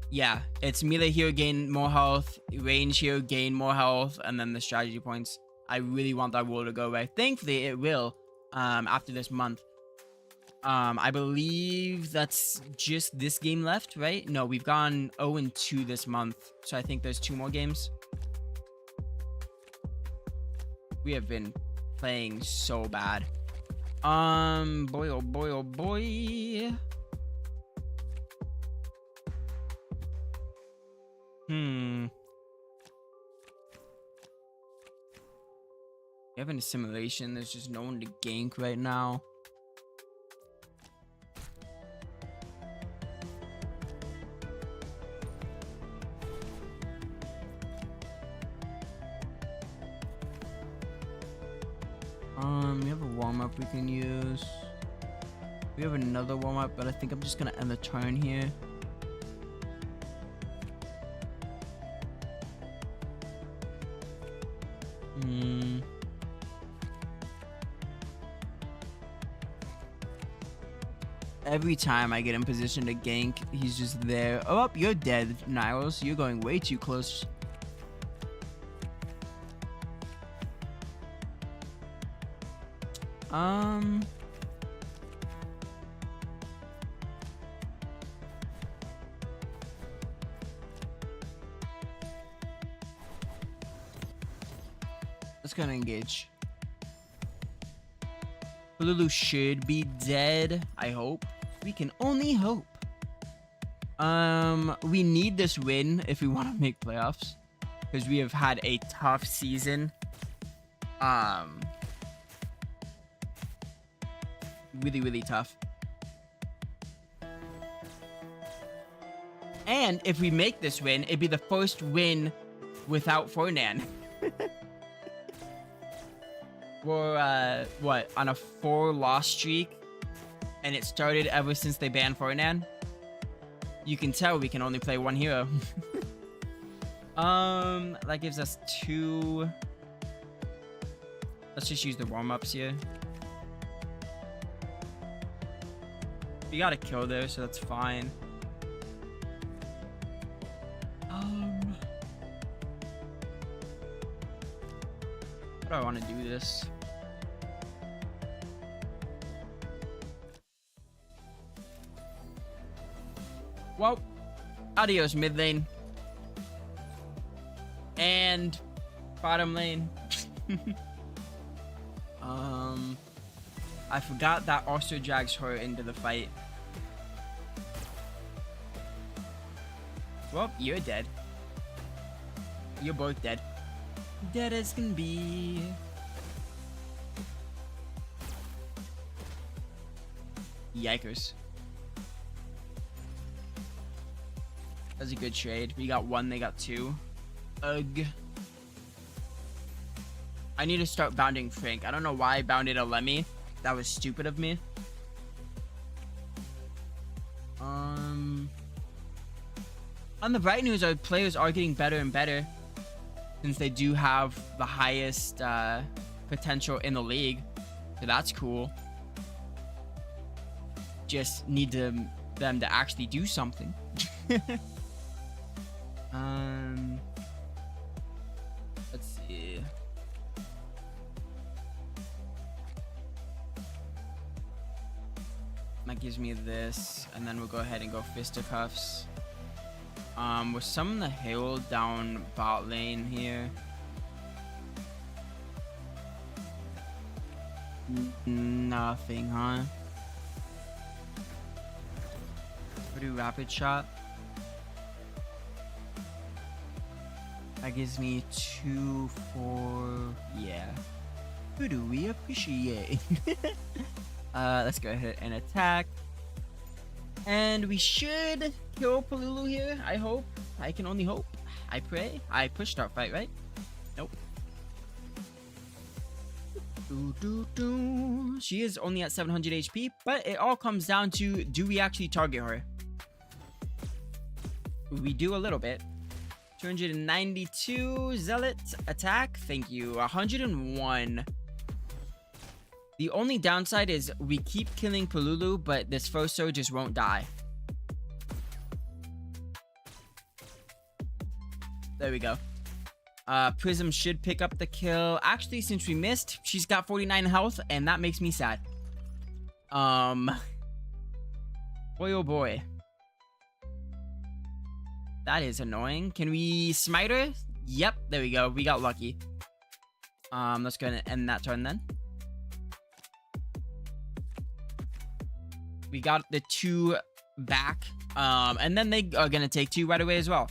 Yeah, it's melee hero gain more health, range hero gain more health, and then the strategy points. I really want that rule to go away. Thankfully, it will after this month. I believe that's just this game left, right? No, we've gone 0-2 this month. So I think there's 2 more games. We have been playing so bad. Boy, oh boy, oh boy. We have an assimilation. There's just no one to gank right now. We have a warm-up we can use. We have another warm-up, but I think I'm just gonna end the turn here. Every time I get in position to gank, he's just there. Oh, you're dead, Niles. You're going way too close. Let's go and engage. Lulu should be dead, I hope. We can only hope. We need this win if we want to make playoffs, because we have had a tough season. Really, really tough. And if we make this win, it'd be the first win without Fornan. We're, what, on a 4-loss streak, and it started ever since they banned Fornan. You can tell we can only play 1 hero. That gives us 2. Let's just use the warm-ups here. We got a kill there, so that's fine. How do I want to do this? Well, adios mid lane. And bottom lane. I forgot that also drags her into the fight. Well, you're dead. You're both dead. Dead as can be. Yikers. That's a good trade. We got 1, they got 2. Ugh. I need to start bounding Frank. I don't know why I bounded a Lemmy. That was stupid of me. On the bright news, our players are getting better and better, since they do have the highest potential in the league. So that's cool. Just need them to actually do something. Let's see. That gives me this, and then we'll go ahead and go fisticuffs. We'll summon the Hail down bot lane here. Nothing, huh? We'll do rapid shot. That gives me 2, 4. Yeah. Who do we appreciate? Let's go ahead and attack. And we should kill Palulu here, I hope. I can only hope. I pray. I push start fight, right? Nope. She is only at 700 HP, but it all comes down to, do we actually target her? We do a little bit. 292 Zealot attack. Thank you. 101. The only downside is we keep killing Polulu, but this Foso just won't die. There we go. Prism should pick up the kill. Actually, since we missed, she's got 49 health, and that makes me sad. Boy, oh boy. That is annoying. Can we smite her? Yep, there we go. We got lucky. Let's go ahead and end that turn then. We got the 2 back. And then they are gonna take 2 right away as well.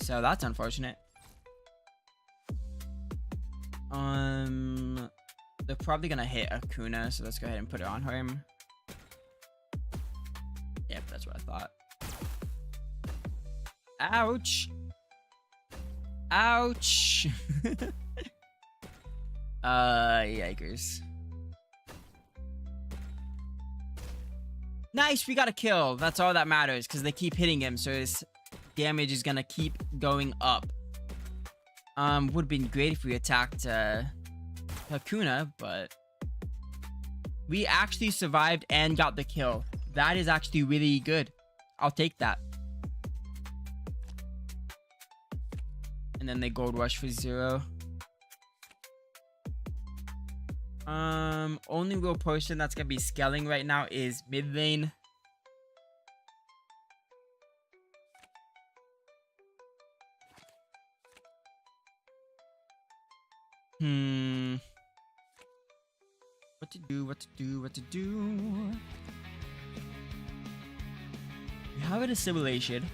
So that's unfortunate. They're probably gonna hit Akuna, so let's go ahead and put it on him. Yep, that's what I thought. Ouch. Ouch. Yikers. Nice, we got a kill. That's all that matters, because they keep hitting him, so his damage is gonna keep going up. Would have been great if we attacked Hakuna, but we actually survived and got the kill. That is actually really good. I'll take that. And then they gold rush for 0. Only real person that's gonna be scaling right now is mid lane. What to do, what to do, what to do. We have an assimilation,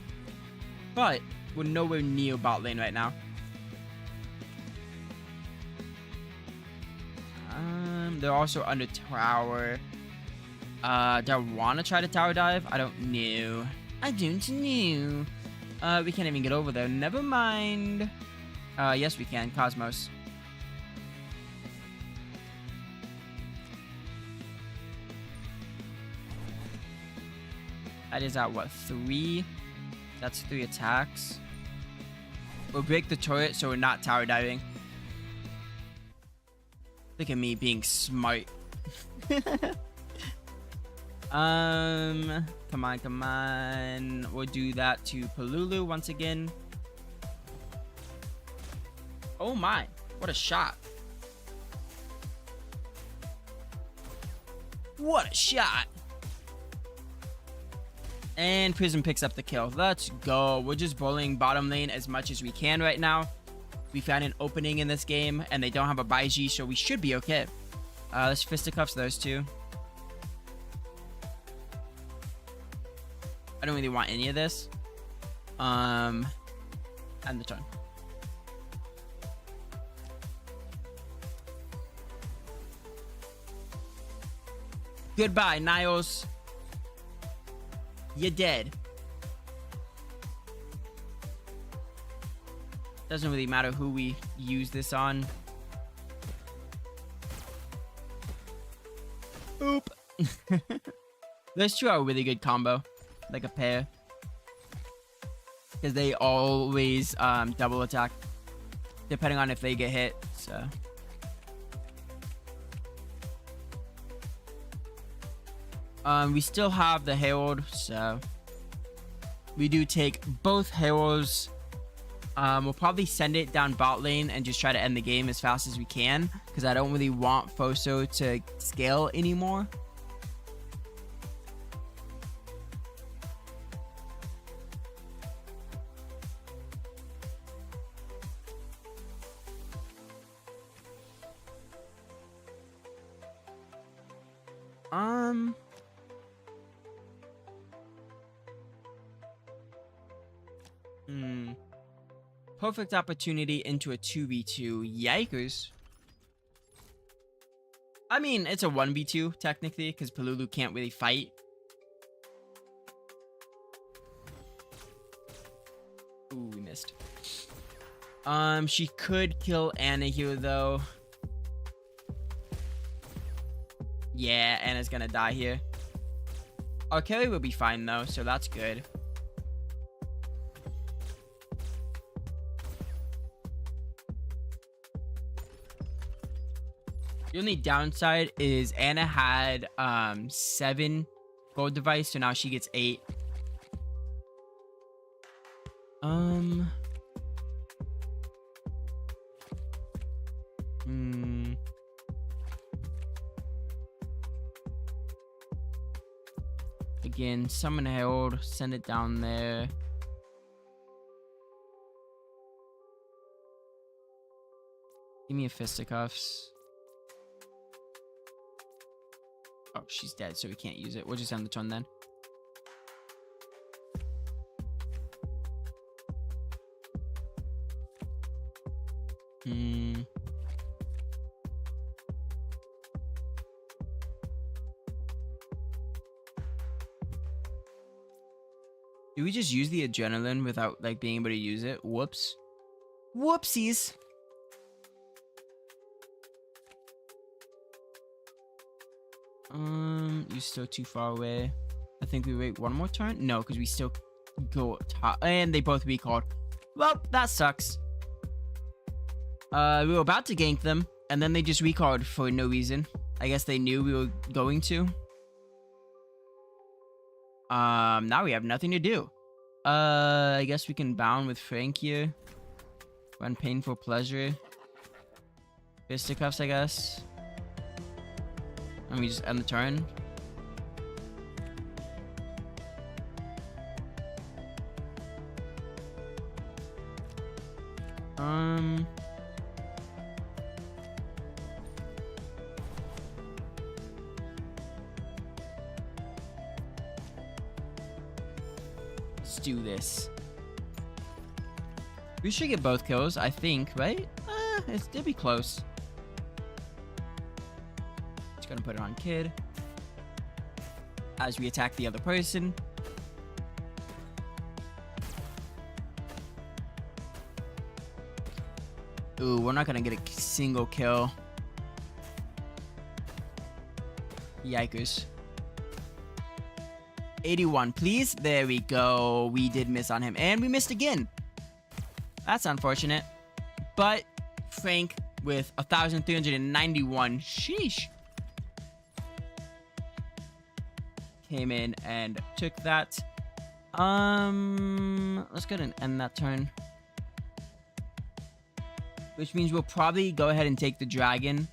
but we're nowhere near bot lane right now. They're also under tower. Do I want to try to tower dive? I don't know. I don't know. We can't even get over there. Never mind. Yes, we can. Cosmos. That is at what, 3? That's 3 attacks. We'll break the turret so we're not tower diving. Look at me being smart. Come on, come on. We'll do that to Polulu once again. Oh my, what a shot. What a shot. And Prism picks up the kill. Let's go. We're just bullying bottom lane as much as we can right now. We found an opening in this game, and they don't have a Baiji, so we should be okay. Let's fisticuffs those 2. I don't really want any of this. And the turn. Goodbye, Niles. You're dead. Doesn't really matter who we use this on. Oop. Those 2 are a really good combo. Like a pair. Because they always double attack. Depending on if they get hit. So. We still have the Herald. So. We do take both Heralds. We'll probably send it down bot lane and just try to end the game as fast as we can, because I don't really want Foso to scale anymore. Perfect opportunity into a 2v2. Yikers. I mean, it's a 1v2 technically, because Polulu can't really fight. Ooh, we missed. She could kill Anna here though. Yeah, Anna's gonna die here. Our carry will be fine though, so that's good. The only downside is Anna had 7 gold device, so now she gets 8. Again, summon Herald, send it down there. Give me a fisticuffs. Oh, she's dead, so we can't use it. We'll just end the turn then. Do we just use the adrenaline without like being able to use it? Whoops. Whoopsies. You're still too far away. I think we wait one more turn. No, because we still go top. And they both recalled. Well, that sucks. We were about to gank them, and then they just recalled for no reason. I guess they knew we were going to. Now we have nothing to do. I guess we can bound with Frank here. Run painful pleasure. Fisticuffs, I guess. And we just end the turn. Let's do this. We should get both kills, I think, right? It'd be close. Just gonna put it on Kid as we attack the other person. Ooh, we're not gonna get a single kill. Yikers. 81, please. There we go. We did miss on him, and we missed again. That's unfortunate. But Frank with 1,391. Sheesh. Came in and took that. Let's go ahead and end that turn. Which means we'll probably go ahead and take the dragon.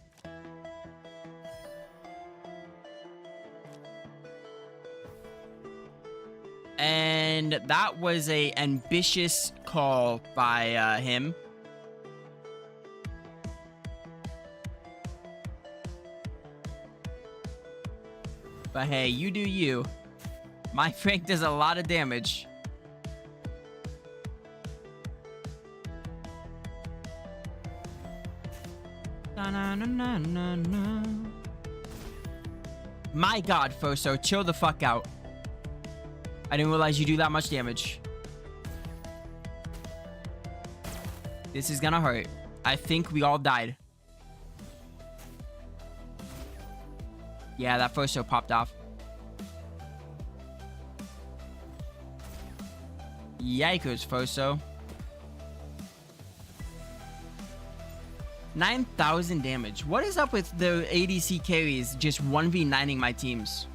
And that was a ambitious call by him. But hey, you do you. My Frank does a lot of damage. Na, na, na, na, na, na. My God, Foso, chill the fuck out. I didn't realize you do that much damage. This is gonna hurt. I think we all died. Yeah, that Foso popped off. Yikers, Foso. 9,000 damage. What is up with the ADC carries just 1v9ing my teams?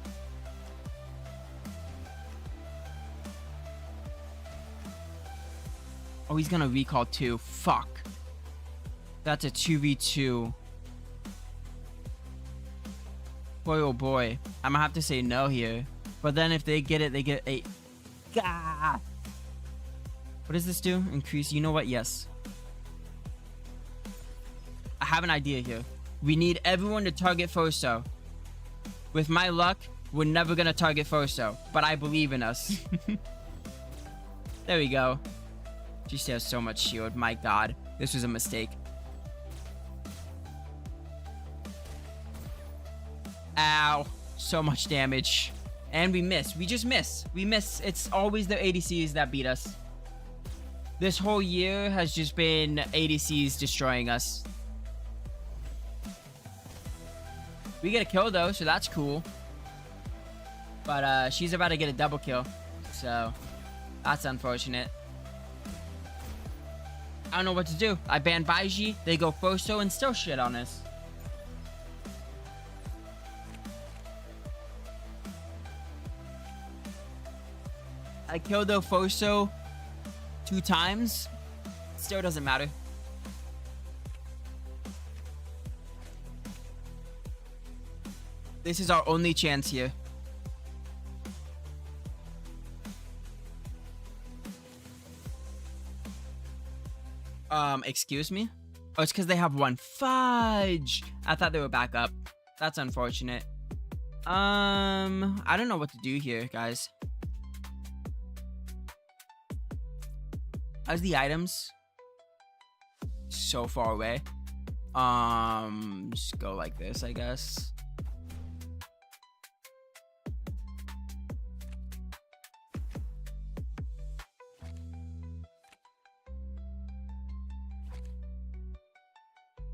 Oh, he's gonna recall too. Fuck. That's a 2v2. Boy, oh boy. I'm gonna have to say no here. But then if they get it, they get a... Gah! What does this do? Increase... You know what? Yes. I have an idea here. We need everyone to target Foso. With my luck, we're never gonna target Foso. But I believe in us. There we go. She still has so much shield. My God. This was a mistake. Ow. So much damage. And we miss. We just miss. We miss. It's always the ADCs that beat us. This whole year has just been ADCs destroying us. We get a kill though, so that's cool. But she's about to get a double kill. So that's unfortunate. I don't know what to do. I banned Baiji, they go Foso and still shit on us. I killed the Foso 2 times. Still doesn't matter. This is our only chance here. Excuse me? Oh, it's because they have one. Fudge! I thought they were back up. That's unfortunate. I don't know what to do here, guys. How's the items? So far away. Just go like this, I guess.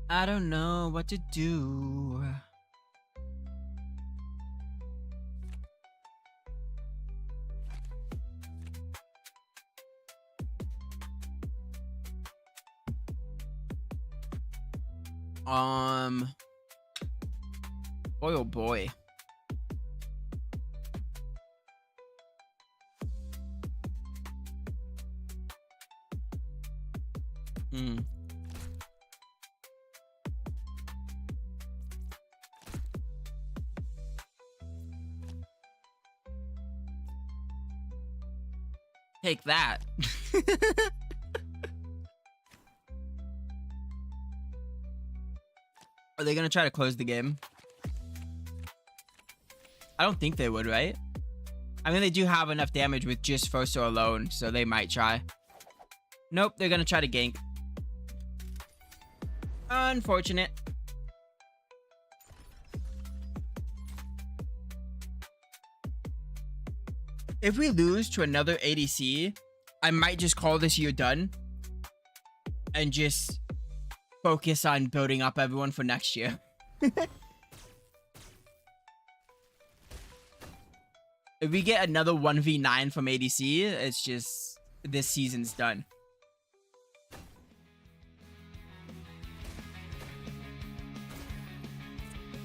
I don't know what to do. Boy, oh boy. Take that. Are they gonna try to close the game? I don't think they would, right? I mean, they do have enough damage with just Foso alone, so they might try. Nope, they're gonna try to gank. Unfortunate. If we lose to another ADC, I might just call this year done and just focus on building up everyone for next year. If we get another 1v9 from ADC, it's just, this season's done.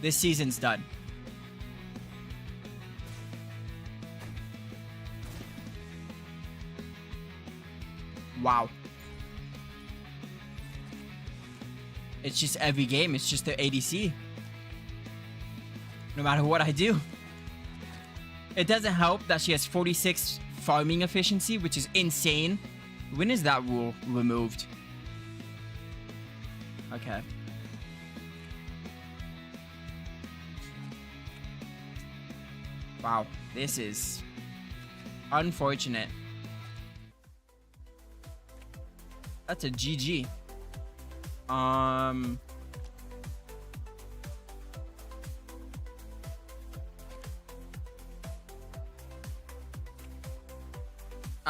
This season's done. Wow. It's just every game, it's just their ADC. No matter what I do. It doesn't help that she has 46 farming efficiency, which is insane. When is that rule removed? Okay. Wow, this is unfortunate. That's a GG. I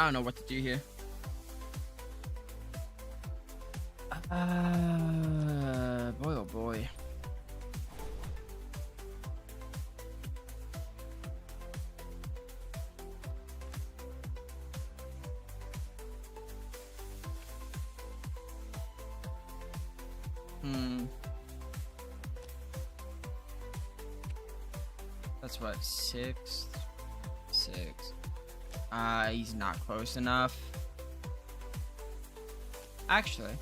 don't know what to do here. Boy, oh boy. That's what, 6. He's not close enough. Actually.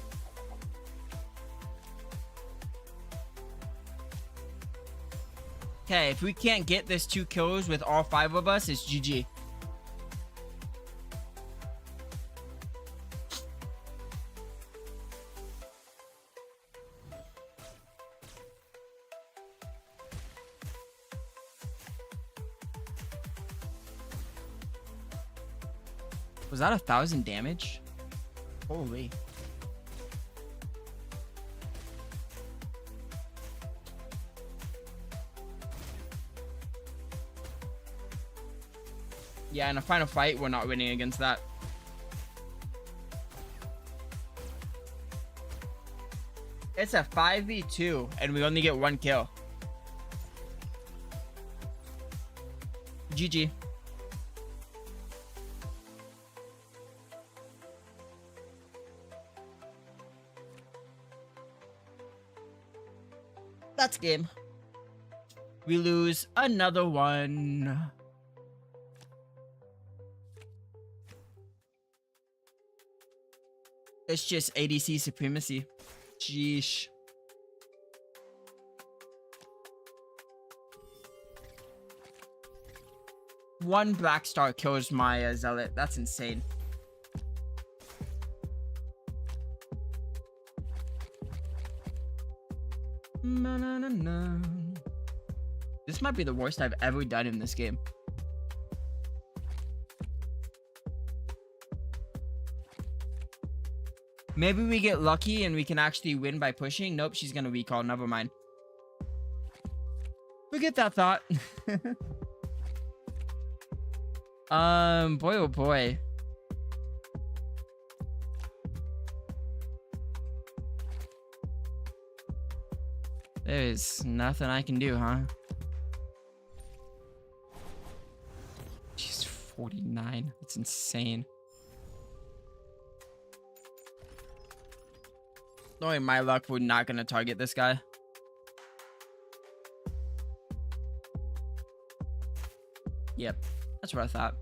Okay, if we can't get this 2 kills with all 5 of us, it's GG. Was that 1,000 damage? Holy. Yeah, in a final fight, we're not winning against that. It's a 5v2, and we only get 1 kill. GG. That's game. We lose another one. It's just ADC supremacy. Sheesh. One black star kills my zealot. That's insane. Na, na, na, na. This might be the worst I've ever done in this game. Maybe we get lucky and we can actually win by pushing. Nope, she's gonna recall. Never mind. Forget that thought. Boy, oh boy. There's nothing I can do, huh? She's 49. That's insane. Knowing my luck, we're not gonna target this guy. Yep, that's what I thought.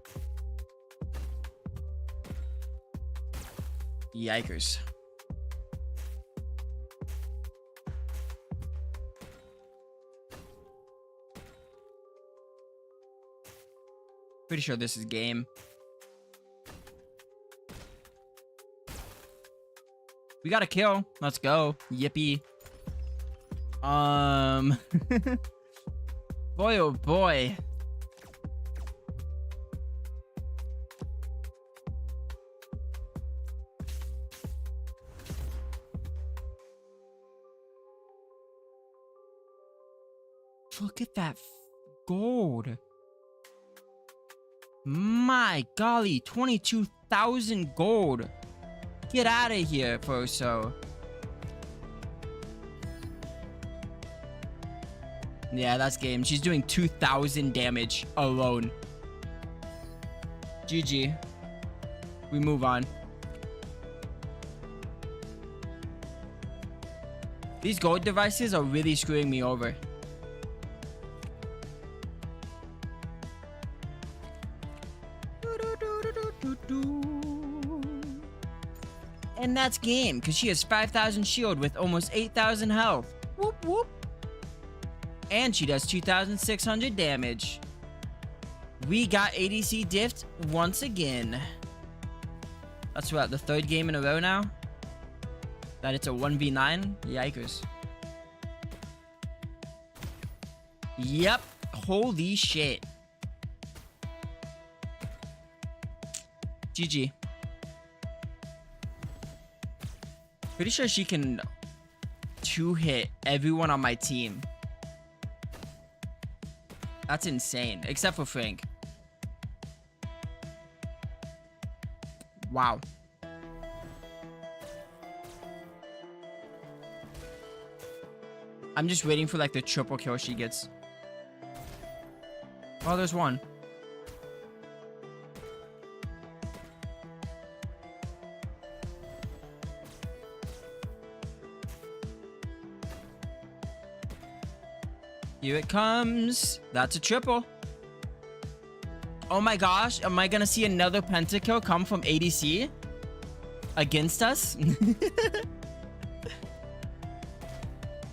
Yikers. Pretty sure this is game. We got a kill. Let's go. Yippee. Boy, oh boy. Look at that gold. My golly, 22,000 gold. Get out of here, Foso. Yeah, that's game. She's doing 2,000 damage alone. GG. We move on. These gold devices are really screwing me over. And that's game, because she has 5,000 shield with almost 8,000 health. Whoop, whoop. And she does 2,600 damage. We got ADC diffed once again. That's about the third game in a row now that it's a 1v9. Yikers. Yep. Holy shit. GG. Pretty sure she can two-hit everyone on my team. That's insane. Except for Frank. Wow. I'm just waiting for like the triple kill she gets. Oh, there's one. Here it comes. That's a triple. Oh my gosh. Am I gonna see another pentakill come from ADC? Against us?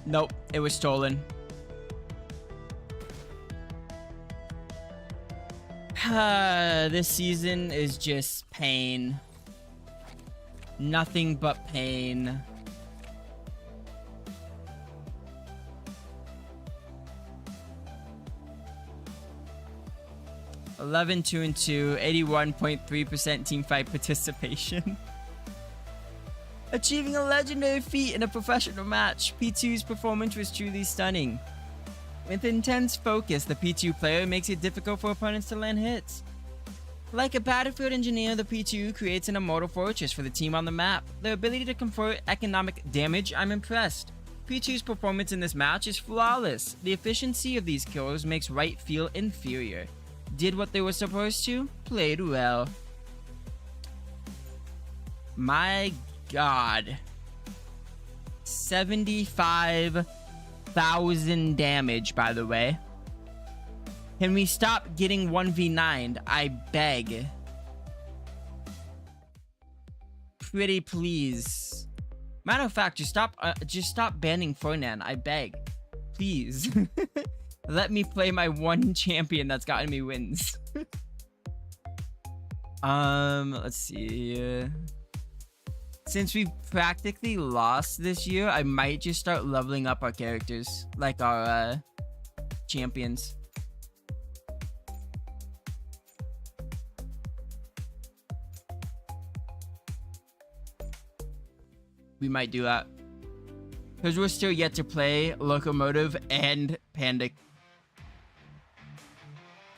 Nope. It was stolen. This season is just pain. Nothing but pain. 11, 2-2, 81.3% teamfight participation. Achieving a legendary feat in a professional match, P2's performance was truly stunning. With intense focus, the P2 player makes it difficult for opponents to land hits. Like a battlefield engineer, the P2 creates an immortal fortress for the team on the map. Their ability to convert economic damage, I'm impressed. P2's performance in this match is flawless. The efficiency of these kills makes Right feel inferior. Did what they were supposed to, played well. My god. 75,000 damage, by the way. Can we stop getting 1v9'd? I beg. pretty please. Matter of fact, just stop banning Fernan, I beg. Please. Let me play my one champion that's gotten me wins. Let's see. Since we've practically lost this year, I might just start leveling up our characters, like our champions. We might do that. Because we're still yet to play Locomotive and Pandic.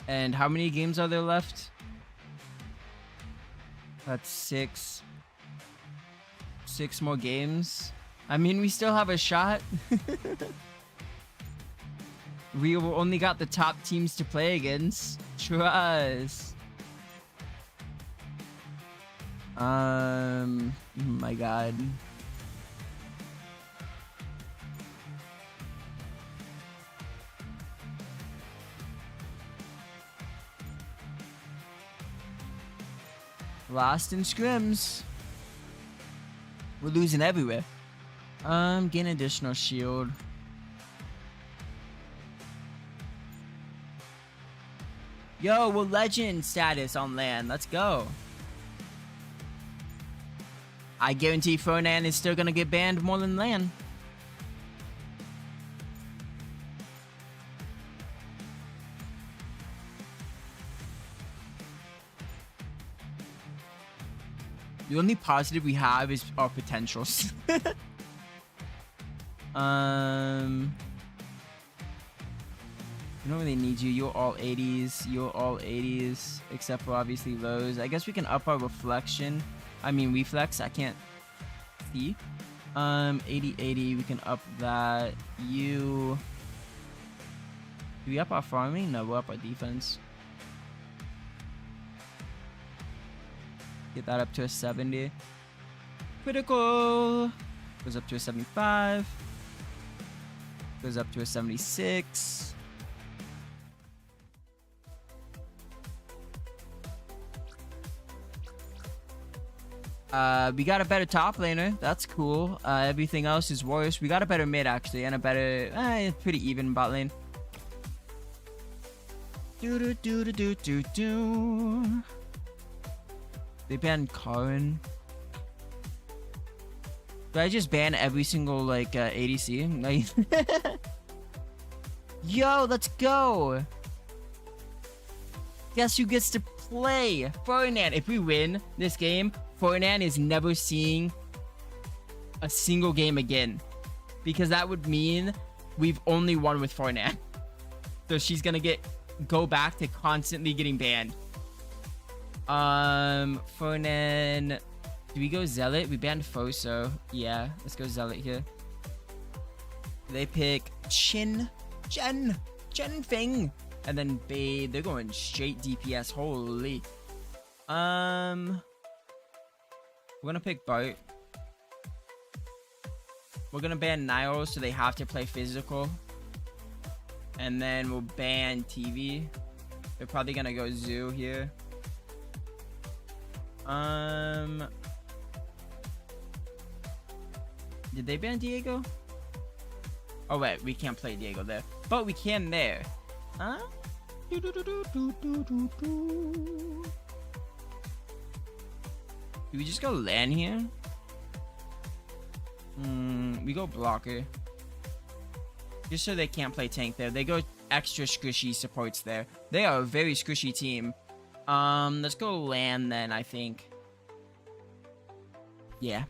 And how many games are there left? That's 6. 6 more games. I mean, we still have a shot. We only got the top teams to play against. Trust. Oh my god. Lost in scrims. We're losing everywhere. Gain additional shield. Yo, we're legend status on land. Let's go. I guarantee Fernan is still gonna get banned more than land. The only positive we have is our potentials. We don't really need you. You're all 80s. You're all 80s. Except for obviously lows. I guess we can up our reflection. I mean reflex. I can't see. 80. We can up that. Do we up our farming? No, we'll up our defense. Get that up to a 70. Critical. Goes up to a 75. Goes up to a 76. We got a better top laner. That's cool. Everything else is worse. We got a better mid actually, and a better, pretty even bot lane. They banned Karin. Did I just ban every single like ADC? Like, yo, let's go. Guess who gets to play? Fernan. If we win this game, Fernan is never seeing a single game again, because that would mean we've only won with Fernan. So she's gonna go back to constantly getting banned. Fernan. Do we go Zealot? We banned Foso. Yeah, let's go Zealot here. They pick Chen Feng. And then Babe. They're going straight DPS. Holy. We're gonna pick Bart. We're gonna ban Niall, so they have to play physical. And then we'll ban TV. They're probably gonna go Zoo here. Did they ban Diego? Oh wait, we can't play Diego there, but we can there. Huh? Do we just go LAN here? We go blocker. Just so they can't play tank there. They go extra squishy supports there. They are a very squishy team. Let's go LAN then, I think. Yeah.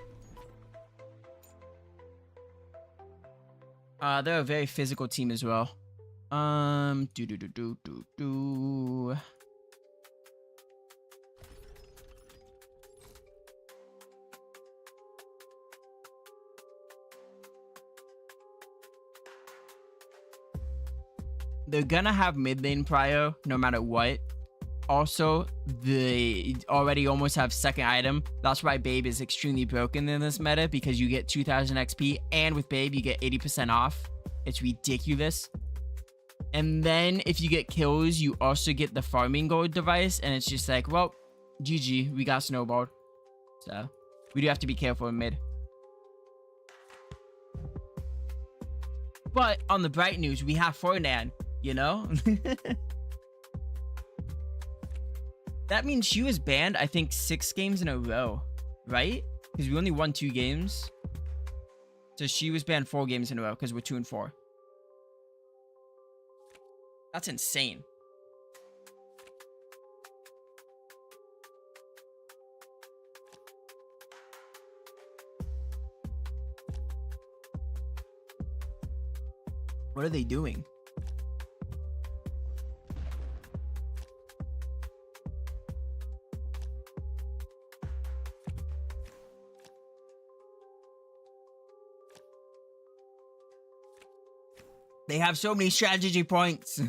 They're a very physical team as well. They're gonna have mid lane prio no matter what. Also, they already almost have second item. That's why Babe is extremely broken in this meta, because you get 2000 XP, and with Babe you get 80% off. It's ridiculous. And then if you get kills, you also get the farming gold device, and it's just like, well, GG, we got snowballed. So We do have to be careful in mid. But on the bright news, we have Fernand, you know? That means she was banned, I think, 6 games in a row, right? Because we only won 2 games. So she was banned 4 games in a row because we're 2-4. That's insane. What are they doing? They have so many strategy points.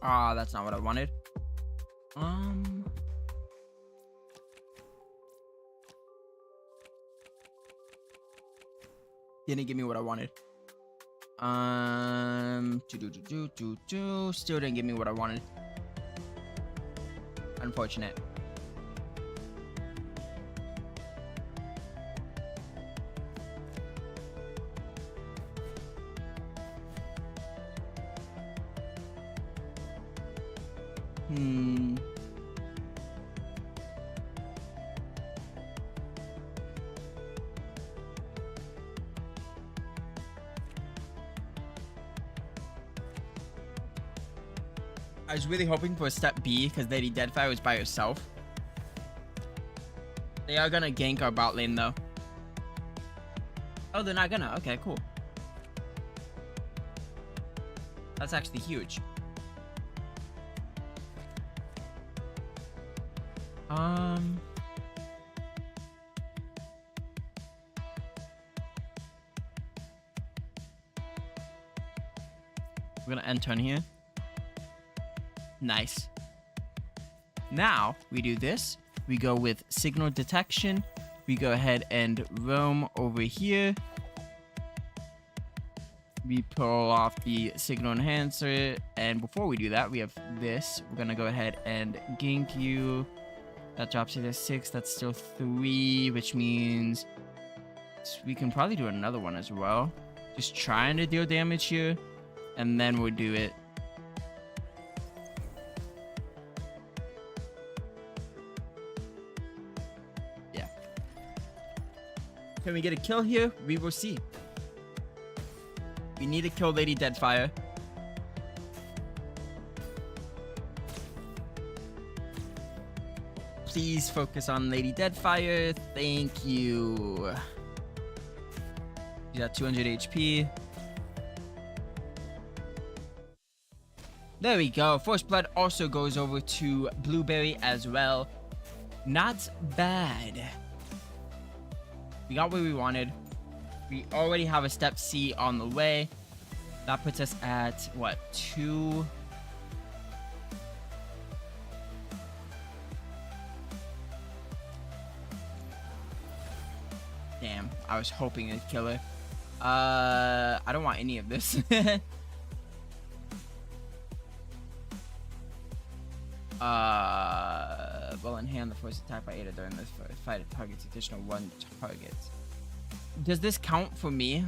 Ah, that's not what I wanted. Didn't give me what I wanted. Still didn't give me what I wanted. Unfortunate. I was really hoping for a step B because Lady Deadfire was by herself. They are gonna gank our bot lane though. Oh, they're not gonna. Okay, cool. That's actually huge. We're gonna end turn here. Nice. Now we do this. We go with signal detection. We go ahead and roam over here. We pull off the signal enhancer. And before we do that, we have this. We're gonna go ahead and gank you. That drops you to 6. That's still 3, which means we can probably do another one as well. Just trying to deal damage here. And then we'll do it. Can we get a kill here? We will see. We need to kill Lady Deadfire. Please focus on Lady Deadfire. Thank you. You got 200 HP. There we go. First blood also goes over to Blueberry as well. Not bad. We got what we wanted. We already have a step C on the way. That puts us at what, 2? Damn, I was hoping to kill her. I don't want any of this. Well in hand, the force attack by Ada during this fight it targets additional 1 target. Does this count for me?